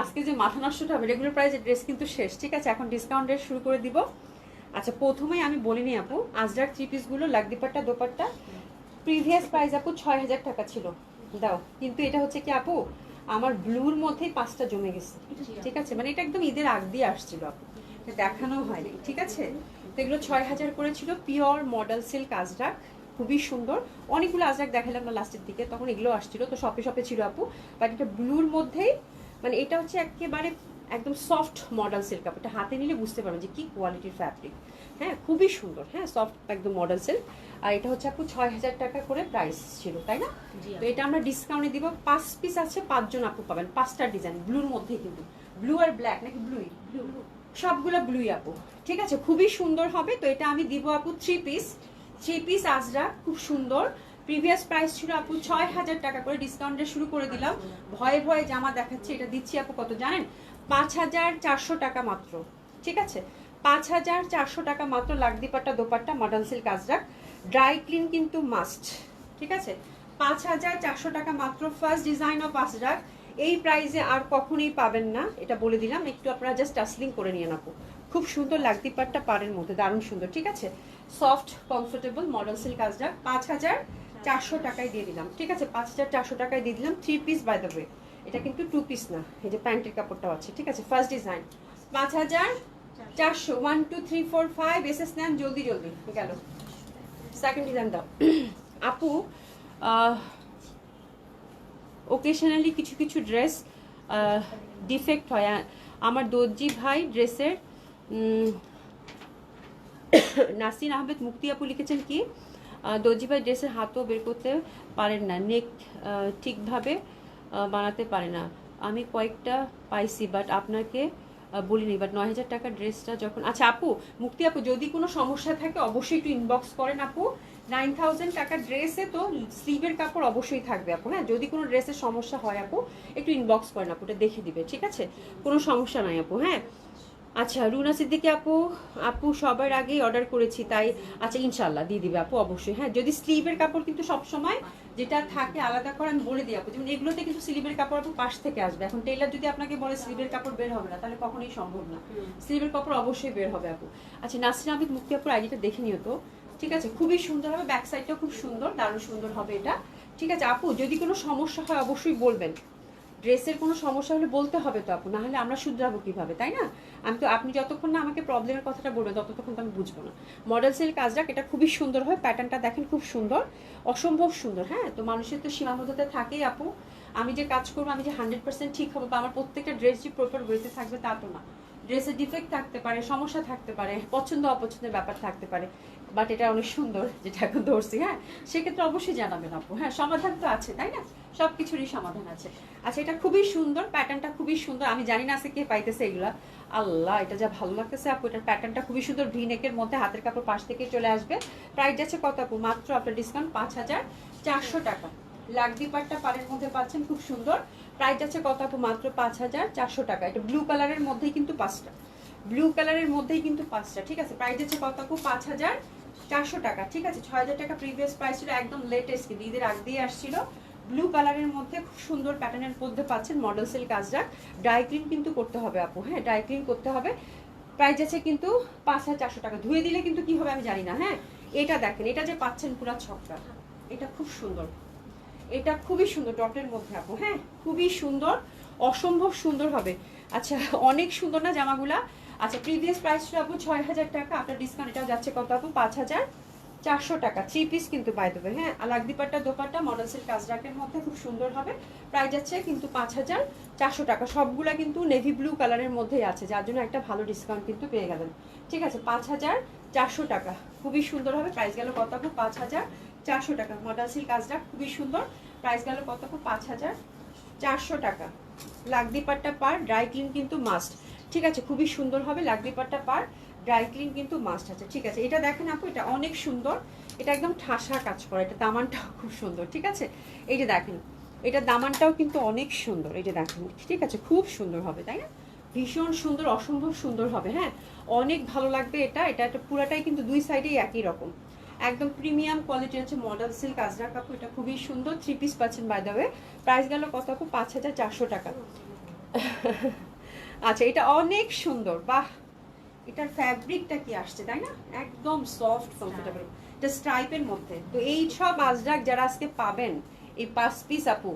আজকে যে মাথা নষ্টটা হবে। রেগুলার প্রাইসের ড্রেস কিন্তু শেষ। ঠিক আছে, এখন ডিসকাউন্ট রেট শুরু করে দিব। আচ্ছা, প্রথমেই আমি বলিনি আপু, আজরাক থ্রি পিসগুলো লাগদিপাট্টা দোপাট্টা প্রিভিয়াস প্রাইস আপু 6000 টাকা ছিল, দাও। কিন্তু এটা হচ্ছে কি আপু, আমার ব্লুর মধ্যেই 5টা জমে গেছে। ঠিক আছে, মানে এটা একদম ঈদের আগ দিয়ে আসছিল আপু, দেখানো হয়নি। ঠিক আছে, তো এগুলো 6000 করে ছিল। পিওর মডেল সিল্ক আজরাক, খুবই সুন্দর। অনেকগুলো আজরাক দেখালাম না লাস্টের দিকে, তখন এগুলো আসছিল, তো শপে শপে ছিল আপু। বাট এটা ব্লুর মধ্যেই, মানে এটা হচ্ছে একেবারে একদম সফট মডেল সিল্ক আপু। এটা হাতে নিলে বুঝতে পারবেন যে কি কোয়ালিটির ফ্যাব্রিক। হ্যাঁ, খুবই সুন্দর। হ্যাঁ, সফট একদম মডেল সিল্ক। আর এটা হচ্ছে আপু 6000 টাকা করে প্রাইস ছিল, তাই না? তো এটা আমরা ডিসকাউন্টে দিব। 5 পিস আছে, 5 জন আপু পাবেন। 5টা ডিজাইন ব্লুর মধ্যে, কিন্তু ব্লু আর ব্ল্যাক নাকি ব্লুই, সবগুলো ব্লুই আপু। ঠিক আছে, খুবই সুন্দর হবে। তো এটা আমি দিব আপু 3 পিস আজরাক, খুব সুন্দর। প্রিভিয়াস প্রাইস ছিল আপু 6000 টাকা করে, ডিসকাউন্টে শুরু করে দিলাম। ভয়ে ভয়ে জামা দেখাচ্ছি, এটা দিচ্ছি আপু কত জানেন? 5400 টাকা মাত্র। ঠিক আছে, 5400 টাকা মাত্র। লাগদিপাট্টা dupatta modern silk Ajrak, dry clean কিন্তু মাস্ট। ঠিক আছে, 5400 টাকা মাত্র। ফার্স্ট ডিজাইন অফ আজরাক, এই প্রাইসে আর কখনোই পাবেন না, এটা বলে দিলাম। একটু আপনারা জাস্ট টাসলিং করে নিয়ে নেবো। খুব সুন্দর লাগদিপাট্টা পাড়ের মধ্যে, দারুণ সুন্দর। ঠিক আছে, soft comfortable model silk Ajrak 5400 টাকায় দিয়ে দিলাম। ঠিক আছে, 5400 টাকায় দিয়ে দিলাম। 3 পিস বাই দ্য ওয়ে, এটা কিন্তু 2 পিস না, এই যে প্যান্টের কাপড়টাও আছে। ঠিক আছে, ফার্স্ট ডিজাইন 5400। 1 2 3 4 5 এসএস নেন, জলদি জলদি গেল। সেকেন্ড ডিজাইন দাও আপু। ওকেশনালি কিছু কিছু ড্রেস ডিফেক্ট হয়। আমার দর্জি ভাই ড্রেসের নাসির আহমেদ মুক্তি আপু লিখেছেন কি দর্জি ভাই ড্রেসের হাতও বের করতে পারেন না, নেক ঠিকভাবে বানাতে পারে না। আমি কয়েকটা পাইছি বাট আপনাকে বলিনি, বাট 9,000 টাকার ড্রেসটা যখন আচ্ছা আপু মুক্তি আপু যদি কোনো সমস্যা থাকে অবশ্যই একটু ইনবক্স করেন আপু। 9,000 টাকার ড্রেসে তো স্লিভের কাপড় অবশ্যই থাকবে আপু। হ্যাঁ যদি কোনো ড্রেসের সমস্যা হয় আপু একটু ইনবক্স করেন আপু, ওটা দেখে দিবে, ঠিক আছে? কোনো সমস্যা নাই আপু। হ্যাঁ আচ্ছা রুনা সিদ্দিকী আপু, আপু সবার আগেই অর্ডার করেছি তাই আচ্ছা ইনশাল্লাহ দিয়ে দিবে আপু অবশ্যই। হ্যাঁ যদি স্লিভের কাপড় কিন্তু সবসময় যেটা থাকে আলাদা করে আমি বলে দিই আপু, যেমন এগুলোতে কিন্তু স্লিভের কাপড় আপু পাশ থেকে আসবে। এখন টেইলার যদি আপনাকে বলে স্লিভের কাপড় বের হবে না তাহলে কখনোই সম্ভব না, স্লিভের কাপড় অবশ্যই বের হবে আপু। আচ্ছা নাসরিন আহমেদ মুক্তি আপুর আইডিটা দেখে নিও তো, ঠিক আছে? খুবই সুন্দর হবে, ব্যাক সাইডটাও খুব সুন্দর, দারুণ সুন্দর হবে এটা, ঠিক আছে আপু? যদি কোনো সমস্যা হয় অবশ্যই বলবেন, ড্রেসের কোনো সমস্যা হলে বলতে হবে তো আপু, না হলে আমরা শুধরাবো কিভাবে, তাই না? আমি তো আপনি যতক্ষণ না আমাকে প্রবলেমের কথাটা বলবেন ততক্ষণ তো আমি বুঝবো না। মডেল সিল্ক কাজটা এটা খুবই সুন্দর হয়, প্যাটার্নটা দেখেন খুব সুন্দর, অসম্ভব সুন্দর। হ্যাঁ তো মানুষের তো সীমাবদ্ধতা থাকেই আপু, আমি যে কাজ করবো আমি যে 100% ঠিক হবো বা আমার প্রত্যেকটা ড্রেস যে প্রপার ওয়েতে থাকবে তা তো না। ড্রেসের ডিফেক্ট থাকতে পারে, সমস্যা থাকতে পারে, পছন্দ অপছন্দের ব্যাপার থাকতে পারে, বাট এটা অনেক সুন্দর যেটা এখন ধরছি। হ্যাঁ সেক্ষেত্রে অবশ্যই জানাবেন আপু। হ্যাঁ সমাধান তো আছে তাই না, সব কিছুরই সমাধান আছে। আচ্ছা এটা খুবই সুন্দর, প্যাটার্নটা খুবই সুন্দর, আমি জানি না আছে কে পাইতেছে এগুলা, আল্লাহ এটা যা ভালো লাগতেছে আপু। এটার প্যাটার্নটা খুবই সুন্দর, ভি নেকের মধ্যে হাতের কাপড় পাশ থেকে চলে আসবে। প্রাইস যাচ্ছে কত আপু? মাত্র আপনার ডিসকাউন্ট 5,400 টাকা। লাগদি পাটটা পাড়ের মধ্যে পাচ্ছেন খুব সুন্দর, প্রাইস যাচ্ছে কত আপু? মাত্র 5,400 টাকা। এটা ব্লু কালারের মধ্যেই কিন্তু 5টা, ব্লু কালারের মধ্যেই কিন্তু 5টা, ঠিক আছে? প্রাইস যাচ্ছে কত আপু? 5,400 টাকা, ঠিক আছে? 6,000 টাকা প্রিভিয়াস প্রাইস ছিল, একদম লেটেস্ট কিন্তু ঈদের আগ দিয়ে আসছিল। ব্লু কালারের মধ্যে খুব সুন্দর প্যাটার্নের মধ্যে পাচ্ছেন মডেল সিল্ক কাজটা। ড্রাই ক্লিন কিন্তু করতে হবে আপু, হ্যাঁ ড্রাই ক্লিন করতে হবে। প্রাইস আছে কিন্তু 5,400 টাকা, ধুয়ে দিলে কিন্তু কি হবে আমি জানি না। হ্যাঁ এটা দেখেন, এটা যে পাচ্ছেন পুরো ছকটা, এটা খুব সুন্দর, এটা খুবই সুন্দর ডটের মধ্যে আপু। হ্যাঁ খুবই সুন্দর, অসম্ভব সুন্দর হবে। আচ্ছা অনেক সুন্দর না জামাগুলা? আচ্ছা প্রিভিয়াস প্রাইস ছিল আপু 6,000 টাকা, আপনার ডিসকাউন্ট এটাও যাচ্ছে কত আপু? 5,400 টাকা। 3 পিস কিন্তু পাই দেবে। হ্যাঁ লাগদিপাট্টা দোপাট্টা মডেল সিল্ক কাজরাকের মধ্যে খুব সুন্দর হবে, প্রাইস যাচ্ছে কিন্তু 5,400 টাকা। সবগুলা কিন্তু নেভি ব্লু কালারের মধ্যেই আছে, যার জন্য একটা ভালো ডিসকাউন্ট কিন্তু পেয়ে গেলেন, ঠিক আছে? 5,400 টাকা, খুবই সুন্দর হবে। প্রাইস গেল কত আপু? 5,400 টাকা। মডেল সিল্ক কাজরাক খুবই সুন্দর, প্রাইস গেল কত আপু? 5,400 টাকা। লাগদিপাট্টা পার ড্রাই ক্লিন কিন্তু মাস্ট, ঠিক আছে? খুবই সুন্দর হবে, লাগদিপাট্টা পার ড্রাই ক্লিন কিন্তু মাস্ট আছে, ঠিক আছে? এটা দেখেন আপু, এটা অনেক সুন্দর, এটা একদম ঠাসা কাজ করা, এটা দামানটাও খুব সুন্দর, ঠিক আছে? এই যে দেখেন এটা দামানটাও কিন্তু অনেক সুন্দর, এই যে দেখেন, ঠিক আছে? খুব সুন্দর হবে তাই না? ভীষণ সুন্দর, অসম্ভব সুন্দর হবে। হ্যাঁ অনেক ভালো লাগবে এটা, এটা একটা পুরাটাই কিন্তু দুই সাইডেই একই রকম, একদম প্রিমিয়াম কোয়ালিটির হচ্ছে মডেল সিল্ক আজরাক আপু। এটা খুবই সুন্দর, 3 পিস পাচ্ছেন বাই দ্য ওয়ে। প্রাইস গেল কত আপু? 5,400 টাকা। আচ্ছা এটা অনেক সুন্দর, বাহ এটার ফ্যাব্রিকটা কি আসছে তাই না, একদম সফট কমফোর্টেবল, এটা স্ট্রাইপের মধ্যে। তো এই সব আজরাক যারা আজকে পাবেন এই 5 পিস আপু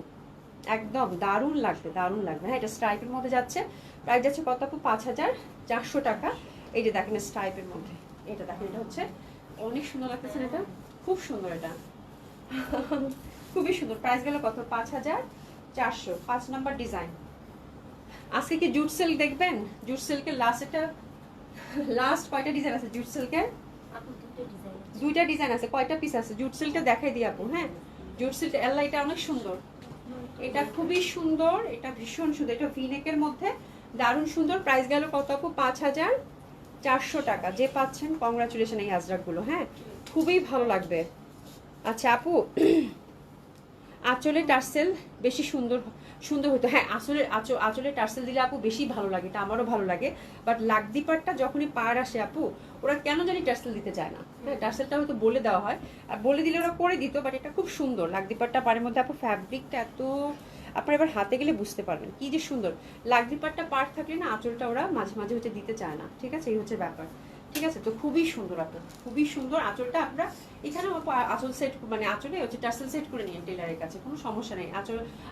একদম দারুণ লাগবে, দারুণ লাগবে। হ্যাঁ এটা স্ট্রাইপের মধ্যে যাচ্ছে, প্রাইস যাচ্ছে কত আপু? 5,400 টাকা। এই যে দেখেন স্ট্রাইপের মধ্যে, এটা দেখেন, এটা হচ্ছে অনেক সুন্দর লাগতেছে, এটা খুব সুন্দর, এটা খুবই সুন্দর। প্রাইস গেল কত? 5,400। 5 নাম্বার ডিজাইন। আজকে কি জুট সিল্ক দেখবেন? জুট সিল্কের লাস্ট কয়টা ডিজাইন আছে জুট সিল্কের? দুইটা ডিজাইন আছে। কয়টা পিস আছে জুট সিল্কটা দেখাই দিই আপু। হ্যাঁ জুট সিল্ক এল্লা, এটা অনেক সুন্দর, এটা খুবই সুন্দর, এটা ভীষণ সুন্দর, এটা ভিনেকের মধ্যে দারুণ সুন্দর। প্রাইস গেল কত আপু? 5,400 টাকা। যে পাচ্ছেন কংগ্রাচুলেশন এই আজরাকগুলো, হ্যাঁ খুবই ভালো লাগবে। আচ্ছা আপু আঁচলে টার্সেল বেশি সুন্দর সুন্দর হতো। হ্যাঁ আঁচলে টার্সেল দিলে আপু বেশি ভালো লাগে, এটা আমারও ভালো লাগে, বাট লাগদি পাটটা যখনই পার আসে আপু ওরা কেন জানি টার্সেল দিতে চায় না। হ্যাঁ টার্সেলটা হয়তো বলে দেওয়া হয়, আর বলে দিলে ওরা করে দিত, বাট এটা খুব সুন্দর লাগদি পাটটা পাড়ের মধ্যে আপু। ফ্যাব্রিকটা এত, আপনার এবার হাতে গেলে বুঝতে পারবেন কি যে সুন্দর। লাগদি পাটটা পার থাকলে না আঁচলটা ওরা মাঝে মাঝে হচ্ছে দিতে চায় না, ঠিক আছে? এই হচ্ছে ব্যাপার, ঠিক আছে? তো খুবই সুন্দর আপু, খুবই সুন্দর আঁচলটা। আমরা এখানে আঁচল সেট মানে আঁচলে হচ্ছে টার্সেল সেট করে নিয়ে টেলারের কাছে, কোনো সমস্যা নেই।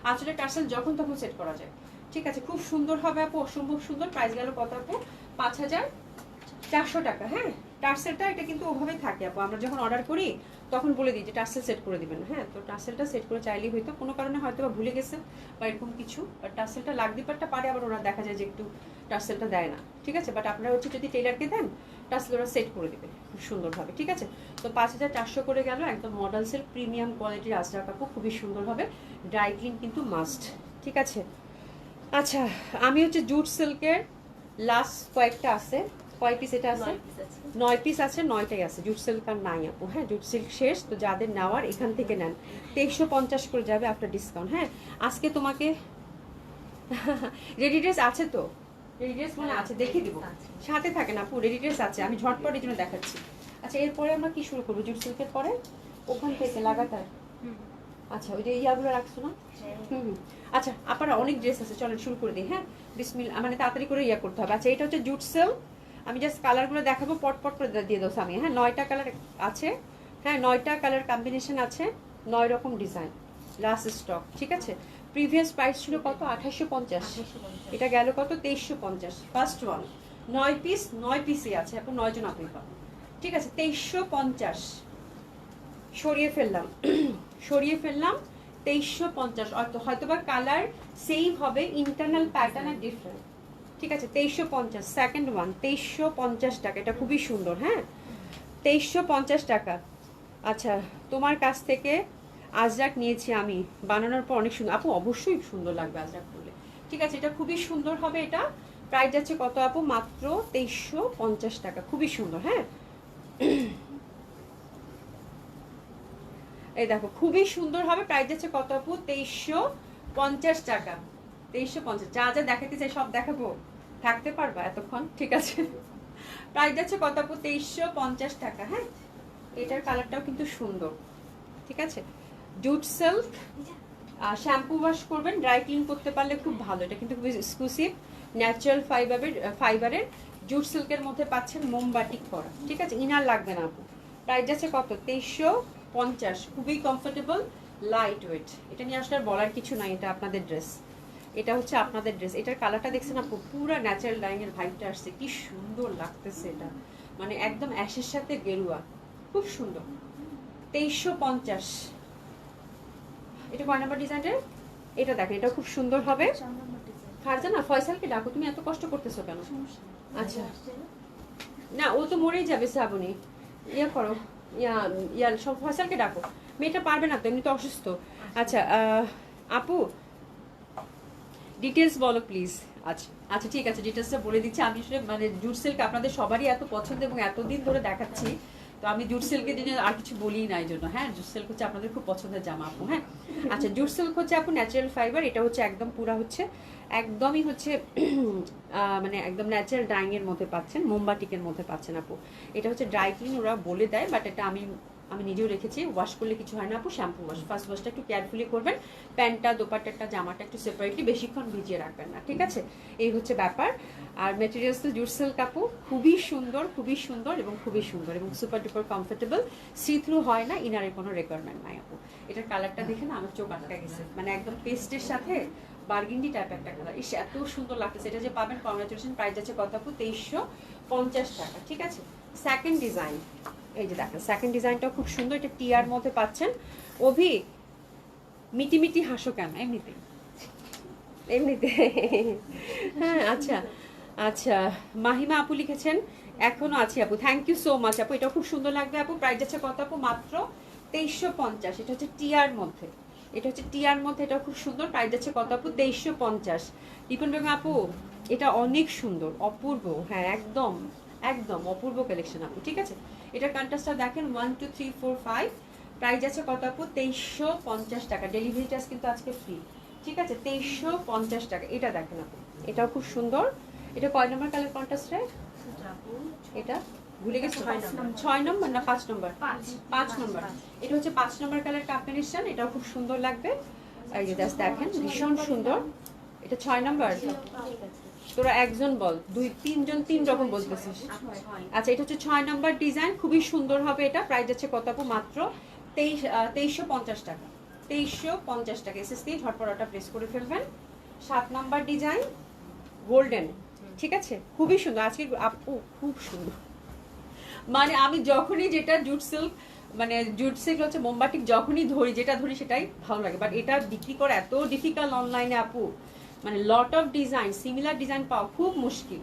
আঁচলে টার্সেল যখন তখন সেট করা যায়, ঠিক আছে? খুব সুন্দর হবে আপু, অসম্ভব সুন্দর। প্রাইস গেল কত আপু? 5,400 টাকা। হ্যাঁ টার্সেলটা এটা কিন্তু ওভাবেই থাকে আপু, আমরা যখন অর্ডার করি তখন বলে দিই যে টার্সেল সেট করে দিবেন। হ্যাঁ, তো টার্সেলটা সেট করে চাইলেই হয়তো কোনো কারণে হয়তো বা ভুলে গেছে বা এরকম কিছু, বাট টার্সেলটা লাগতে পারটা পারে, আবার ওরা দেখা যায় যে একটু টার্সেলটা দেয় না, ঠিক আছে। বাট আপনারা হচ্ছে যদি টেলারকে দেন টার্সেল ওরা সেট করে দেবে খুব সুন্দরভাবে, ঠিক আছে। তো 5400 করে গেল, একদম মডেলসের প্রিমিয়াম কোয়ালিটির আজরাক কাপড়, খুবই সুন্দরভাবে ড্রাই ক্লিন কিন্তু মাস্ট, ঠিক আছে। আচ্ছা, আমি হচ্ছে জুট সিল্কের লাস্ট কয়েকটা আছে, কয় পিস এটা আছে? 9 পিস আছে, 9টাই আছে। জুট সিল্ক আর নাই আপু, হ্যাঁ জুট সিল্ক শেষ, তো যাদের নেওয়ার এখান থেকে নেন। 2350 করে যাবে আফটার ডিসকাউন্ট। হ্যাঁ, আজকে তোমাকে রেডি ড্রেস আছে তো, রেডি ড্রেস মানে আছে, দেখিয়ে দিব, সাথে থাকে না আপু, রেডি ড্রেস আছে, আমি ঝটপট এই জন্য দেখাচ্ছি। আচ্ছা, এরপরে আমরা কি শুরু করবো? জুট সিল্কের পরে ওখান থেকে লাগাতার। আচ্ছা, ওই যে ইয়াগুলো রাখছো না? আচ্ছা, আপনারা অনেক ড্রেস আছে, চলেন শুরু করে দিই। হ্যাঁ, বিসমিল্লাহ, মানে তাড়াতাড়ি করে ইয়া করতে হবে। আচ্ছা, এটা হচ্ছে জুট সিল্ক, আমি জাস্ট কালারগুলো দেখাবো, পট করে দিয়ে দাও আমি। হ্যাঁ, 9টা কালার আছে, হ্যাঁ 9টা কালার কম্বিনেশন আছে, 9 রকম ডিজাইন, লাস্ট স্টক, ঠিক আছে। প্রিভিয়াস প্রাইস ছিল কত? 2850, এটা গেল কত? 2350। ফার্স্ট ওয়ান 9 পিস, 9 পিসই আছে এখন, 9 জন আপনি পাবেন, ঠিক আছে। 2350 সরিয়ে ফেললাম, সরিয়ে ফেললাম 2350। হয়তো বা কালার সেম হবে, ইন্টারনাল প্যাটার্ন ডিফারেন্ট, ঠিক আছে। 2350 সেকেন্ড ওয়ান, 2350 টাকা, এটা খুবই সুন্দর। হ্যাঁ, 2350 টাকা। আচ্ছা, তোমার কাছ থেকে আজরাক নিয়েছি আমি, বানানোর পর অনেক সুন্দর আপু, অবশ্যই সুন্দর লাগবে আজরাক করলে, ঠিক আছে। এটা খুবই সুন্দর হবে। এটা প্রাইস যাচ্ছে কত আপু? মাত্র 2350 টাকা, খুবই সুন্দর। হ্যাঁ, এই দেখো খুবই সুন্দর হবে, প্রাইস যাচ্ছে কত আপু? 2350 টাকা, 2350। যা যা দেখাতে চাই সব দেখাবো, থাকতে পারবা এতক্ষণ, ঠিক আছে। প্রাইস যাচ্ছে কত আপু? 2350 টাকা। হ্যাঁ, এটার কালারটাও কিন্তু সুন্দর, ঠিক আছে। জুট সিল্ক, শ্যাম্পু ওয়াশ করবেন, ড্রাই ক্লিন করতে পারলে খুব ভালো। এটা কিন্তু খুব এক্সক্লুসিভ ন্যাচারাল ফাইবারের জুট সিল্কের মধ্যে পাচ্ছেন মোমবাটিক করা, ঠিক আছে। ইনার লাগবে না আপু। প্রাইস যাচ্ছে কত? 2350, খুবই কমফোর্টেবল, লাইট ওয়েট। এটা নিয়ে আসলে আর বলার কিছু নাই, এটা আপনাদের ড্রেস, এটা হচ্ছে আপনাদের ড্রেস। এটার কালারটা দেখছেন আপু, পুরো ন্যাচারাল ডাইং এর ভাইবটা আসছে, কি সুন্দর লাগতেছে এটা, মানে একদম অ্যাশের সাথে গেরুয়া, খুব সুন্দর। 2350। এটা কয় নাম্বার ডিজাইনের? এটা দেখেন, এটা খুব সুন্দর হবে। ফারজানা, ফয়সালকে ডাকো, তুমি এত কষ্ট করতেছো কেন? আচ্ছা, না ও তো মরেই যাবে শ্রাবণী, ইয়া করো, সব ফয়সালকে ডাকো, মেয়েটা পারবে না তো, এমনি তো অসুস্থ। আচ্ছা আপু, ডিটেলস বলো প্লিজ। আচ্ছা আচ্ছা, ঠিক আছে, ডিটেলসটা বলে দিচ্ছি। আমি আসলে মানে জুট সিল্ক আপনাদের সবারই এত পছন্দ এবং এতদিন ধরে দেখাচ্ছি, তো আমি জুট সিল্কের জন্য আর কিছু বলিই না এই জন্য। হ্যাঁ, জুট সিল্ক হচ্ছে আপনাদের খুব পছন্দের জামা আপু। হ্যাঁ, আচ্ছা, জুট সিল্ক হচ্ছে আপু ন্যাচারাল ফাইবার, এটা হচ্ছে একদম পুরা হচ্ছে একদমই হচ্ছে মানে একদম ন্যাচারাল ডাইং এর মধ্যে পাচ্ছেন, মোমবাটিকের মধ্যে পাচ্ছেন আপু। এটা হচ্ছে ড্রাই ক্লিন ওরা বলে দেয়, বাট এটা আমি নিজেও রেখেছি, ওয়াশ করলে কিছু হয় না আপু, শ্যাম্পু ওয়াশ, ফার্স্ট ওয়াশটা একটু কেয়ারফুলি করবেন, প্যান্টটা দোপাট্টাটা জামাটা একটু সেপারেটলি বেশিক্ষণ ভিজিয়ে রাখবেন না, ঠিক আছে। এই হচ্ছে ব্যাপার। আর মেটেরিয়ালস তো জুট সিল্ক আপু, খুবই সুন্দর, খুবই সুন্দর এবং খুবই সুন্দর এবং super duper comfortable, see through হয় না, ইনারের কোনো রিকোয়ারমেন্ট নাই আপু। এটার কালারটা দেখে না আমার চোখ আটকা গেছে, মানে একদম পেস্টের সাথে বার্গিন্ডি টাইপ একটা কালার, ইস এত সুন্দর লাগতেছে। এটা যে পাবেন, কংগ্রাচুলেশন, প্রাইস আছে কত আপু? 2350 টাকা, ঠিক আছে। সেকেন্ড ডিজাইন, এই যে দেখেন সেকেন্ড ডিজাইনটাও খুব সুন্দর, এটা টিয়ার মধ্যে পাচ্ছেন। অভি, মিটি মিটি হাসো কেন? এমনিতে এমনিতে হ্যাঁ, আচ্ছা আচ্ছা, মাহিমা আপু লিখেছেন এখনো আছি আপু, থ্যাংক ইউ সো মাচ আপু, এটা খুব সুন্দর লাগবে আপু। প্রাইস আছে কত আপু? মাত্র 2350। এটা হচ্ছে টিয়ার মধ্যে, এটা হচ্ছে টিয়ার মধ্যে, এটা খুব সুন্দর। প্রাইস আছে কত আপু? 2350। রিপন বেগম আপু, এটা অনেক সুন্দর, অপূর্ব, হ্যাঁ একদম একদম অপূর্ব কালেকশন আপু, ঠিক আছে। এটার কন্ট্রাস্টটা দেখেন, 1 2 3 4 5। প্রাইস আছে কত আপু? 2350 টাকা, ডেলিভারি চার্জ কিন্তু আজকে ফ্রি, ঠিক আছে। 2350 টাকা। এটা দেখেন আপু, এটাও খুব সুন্দর। এটা কয় নম্বর কালার কন্ট্রাস্টে? এটা ভুলে গেছি, 6 নম্বর না 5 নম্বর? 5 নম্বর। এটা হচ্ছে 5 নম্বর কালার কম্বিনেশন, এটাও খুব সুন্দর লাগবে। এই যে জাস্ট দেখেন, ভীষণ সুন্দর। এটা 6 নম্বর। তোরা একজন বল, 2 3 জন 3 রকম বলতেছিস। আচ্ছা, এটা হচ্ছে 6 নম্বর ডিজাইন, খুবই সুন্দর হবে এটা। প্রাইস আছে কত আপু? মাত্র 2350 টাকা, 2350 টাকা। এসএস দিয়ে ঝটপট অর্ডার প্লেস করে ফেলবেন। 7 নম্বর ডিজাইন, গোল্ডেন, ঠিক আছে, খুবই সুন্দর। আজকে আপু খুব সুন্দর, মানে আমি যখনই যেটা জুট সিল্ক মানে জুট সিল্ক হচ্ছে মোমবাটিক যখনই ধরি যেটা ধরি সেটাই ভালো লাগে, বাট এটা বিক্রি করা এত ডিফিকাল্ট অনলাইনে আপু, মানে lot of design similar design পাওয়া খুব মুশকিল,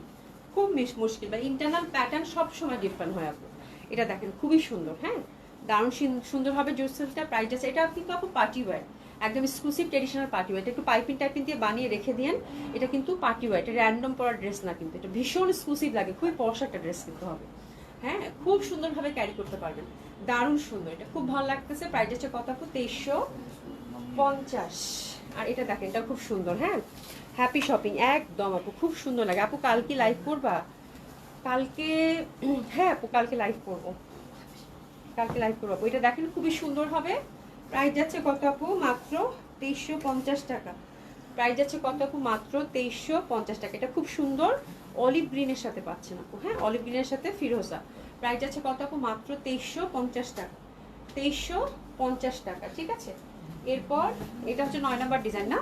খুব মুশকিল, বা ইন্টারনাল প্যাটার্ন সব সময় ডিফারেন্ট হয় আপু। এটা দেখেন খুবই সুন্দর, হ্যাঁ দারুণ সুন্দরভাবে জুট সিল্কটা প্রাইস আছে। এটা কিন্তু আপু পার্টি ওয়্যার, একদম এক্সক্লুসিভ ট্রেডিশনাল পার্টি ওয়্যার। এটা একটু পাইপিং টাইপিং দিয়ে বানিয়ে রেখে দিয়েন, এটা কিন্তু পার্টি ওয়্যার, এটা র্যান্ডম পরার ড্রেস না, কিন্তু এটা ভীষণ এক্সক্লুসিভ লাগে, খুবই পশ একটা ড্রেস কিন্তু হবে, হ্যাঁ খুব সুন্দরভাবে ক্যারি করতে পারবেন, দারুণ সুন্দর, এটা খুব ভালো লাগতেছে। প্রাইস হচ্ছে কত আপু? 2350। আর এটা দেখেন এটা খুব সুন্দর, হ্যাঁ হ্যাপি শপিং একদম আপু, খুব সুন্দর লাগে আপু। কালকে লাইভ করবা? কালকে হ্যাঁ আপু কালকে লাইভ করবো, কালকে লাইভ করবো। এটা দেখেন খুবই সুন্দর হবে। প্রাইস যাচ্ছে কত আপু? মাত্র 2350 টাকা। প্রাইস যাচ্ছে কত আপু? মাত্র 2350 টাকা। এটা খুব সুন্দর অলিভ গ্রিনের সাথে পাচ্ছেন আপু, হ্যাঁ অলিভ গ্রিনের সাথে ফিরোজা। প্রাইস যাচ্ছে কত আপু? মাত্র 2350 টাকা। 2350 টাকা, ঠিক আছে। এরপর এটা হচ্ছে 9 নাম্বার ডিজাইন না,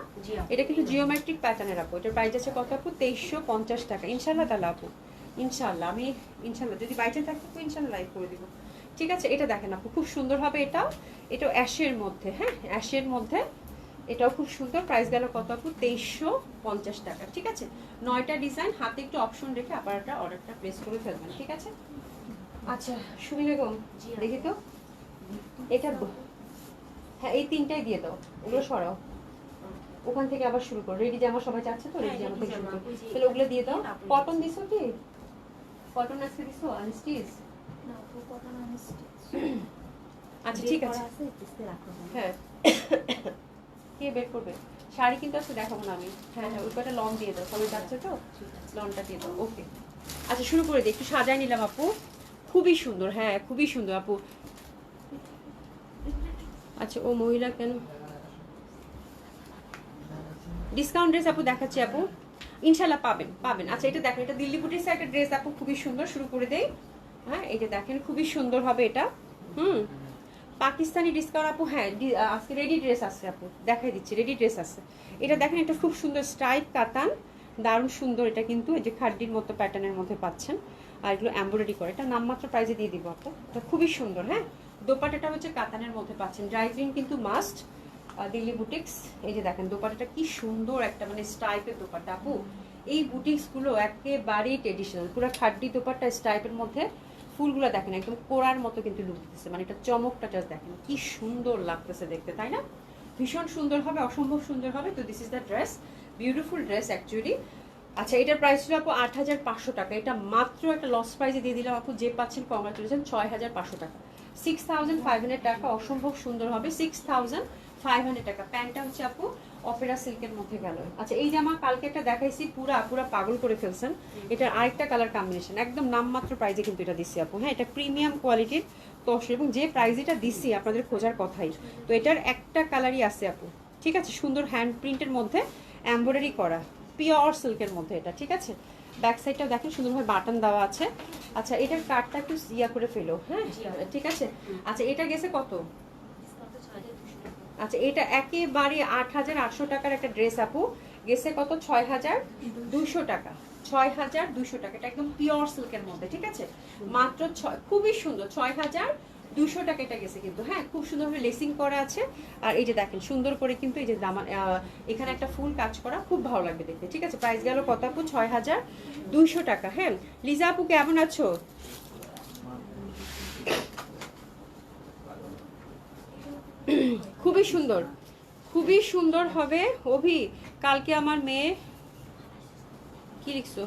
এটা কিন্তু জিওমেট্রিক প্যাটার্নের আপু। এটার প্রাইস আছে কত আপু? 2350 টাকা। ইনশাল্লাহ তাহলে আপু, ইনশাল্লাহ আমি ইনশাল্লাহ যদি বাইচে থাকি তো ইনশাল্লাহ লাইভ করে দিব, ঠিক আছে। এটা দেখেন আপু খুব সুন্দর হবে, এটাও অ্যাশের মধ্যে, হ্যাঁ অ্যাশের মধ্যে, এটাও খুব সুন্দর। প্রাইস গেল কত আপু? 2350 টাকা, ঠিক আছে। 9টা ডিজাইন, হাতে একটু অপশন রেখে আবার একটা অর্ডারটা প্লেস করে ফেলবেন, ঠিক আছে। আচ্ছা সুমি বেগম দেখি তো এটা, হ্যাঁ এই 3টাই দিয়ে দাও, ওগুলো সরাও, ওখান থেকে আবার শুরু করো। রেডি জামা সবাই চাচ্ছে তো, রেডি জামা থেকে শুরু করো, তাহলে ওগুলো দিয়ে দাও। কটন দিছো কি? কটন আজকে দিছো আনস্টিচ? আচ্ছা ঠিক আছে, হ্যাঁ কে বের করবে? শাড়ি কিন্তু আজকে দেখাবো না আমি, হ্যাঁ হ্যাঁ ওই কটা লং দিয়ে দাও, সবাই যাচ্ছে তো লংটা দিয়ে দাও, ওকে। আচ্ছা শুরু করে দিই, একটু সাজাই নিলাম আপু, খুবই সুন্দর, হ্যাঁ খুবই সুন্দর আপু। আচ্ছা ও মহিলা কেন ডিসকাউন্ট ড্রেস আপু দেখাচ্ছি আপু, ইনশাল্লাহ পাবেন পাবেন। আচ্ছা এটা দেখেন, এটা দিল্লি বুটিক্সের একটা ড্রেস আপু, খুবই সুন্দর, শুরু করে দেই। হ্যাঁ এই যে দেখেন খুবই সুন্দর হবে এটা, পাকিস্তানি ডিসকাউন্ট আপু, হ্যাঁ আজকে রেডি ড্রেস আছে আপু, দেখাই দিচ্ছি রেডি ড্রেস আছে। এটা দেখেন এটা খুব সুন্দর স্ট্রাইপ কাতান, দারুণ সুন্দর। এটা কিন্তু এই যে খাড্ডির মতো প্যাটার্নের মধ্যে পাচ্ছেন, আর এগুলো এমব্রয়ডারি করে, এটা নামমাত্র প্রাইজে দিয়ে দিব আপু, এটা খুবই সুন্দর। হ্যাঁ দোপাটাটা হচ্ছে কাতানের মধ্যে পাচ্ছেন, ড্রাই ক্লিন কিন্তু মাস্ট, দিল্লি বুটিক্স। এই যে দেখেন দোপাটাটা কি সুন্দর একটা মানে স্টাইপের দোপাটা আপু, এই বুটিক্সগুলো একেবারেই ট্রেডিশনাল, পুরো খাড্ডি দোপাটা স্টাইপের মধ্যে, ফুলগুলো দেখেন একদম কোরার মতো কিন্তু লুক দিতেছে, মানে এটা চমকটা জাস্ট দেখেন কি সুন্দর লাগতেছে দেখতে, তাই না? ভীষণ সুন্দর হবে, অসম্ভব সুন্দর হবে। তো this is the dress, beautiful dress actually. আচ্ছা এটার প্রাইস ছিল আপু 8500 টাকা, এটা মাত্র একটা লস প্রাইসে দিয়ে দিলাম আপু, যে পাচ্ছেন কংগ্রাচুলেশন, 6500 টাকা, 6500 টাকা, অসম্ভব সুন্দর হবে, 6500 টাকা। প্যান্টটা হচ্ছে আপু অপেরা সিল্কের মধ্যে গেল। আচ্ছা এই জামা কালকে একটা দেখাইছি, পুরা পাগল করে ফেলছেন, এটার আরেকটা কালার কম্বিনেশন, একদম নামমাত্র প্রাইজে কিন্তু এটা দিচ্ছি আপু, হ্যাঁ এটা প্রিমিয়াম কোয়ালিটির তসর, এবং যে প্রাইজ এটা দিচ্ছি আপনাদের খোঁজার কথাই। তো এটার একটা কালারই আছে আপু, ঠিক আছে, সুন্দর হ্যান্ড প্রিন্টের মধ্যে এমব্রয়ডারি করা, পিওর সিল্কের মধ্যে এটা, ঠিক আছে। ব্যাক সাইডটাও দেখেন সুন্দরভাবে বাটন দেওয়া আছে। আচ্ছা এটার কাটটা একটু ইয়া করে ফেলো, হ্যাঁ ঠিক আছে। আচ্ছা এটা গেছে কত? আচ্ছা এটা একেবারে 8800 টাকার একটা ড্রেস আপু, গেছে কত? 6200 টাকা, 6200 টাকা। এটা একদম পিওর সিল্কের মধ্যে, ঠিক আছে, মাত্র খুবই সুন্দর, 6200 টাকা এটা গেছে কিন্তু, হ্যাঁ খুব সুন্দরভাবে লেসিং করা আছে। আর এই যে দেখেন সুন্দর করে কিন্তু এই যে দামান, এখানে একটা ফুল কাজ করা, খুব ভালো লাগবে দেখতে, ঠিক আছে। প্রাইস গেল কত আপু? 6200 টাকা। হ্যাঁ লিজা আপু কেমন আছো? খুবই সুন্দর, খুবই সুন্দর হবে। অভি কালকে আমার মেয়ে কি লিখছো,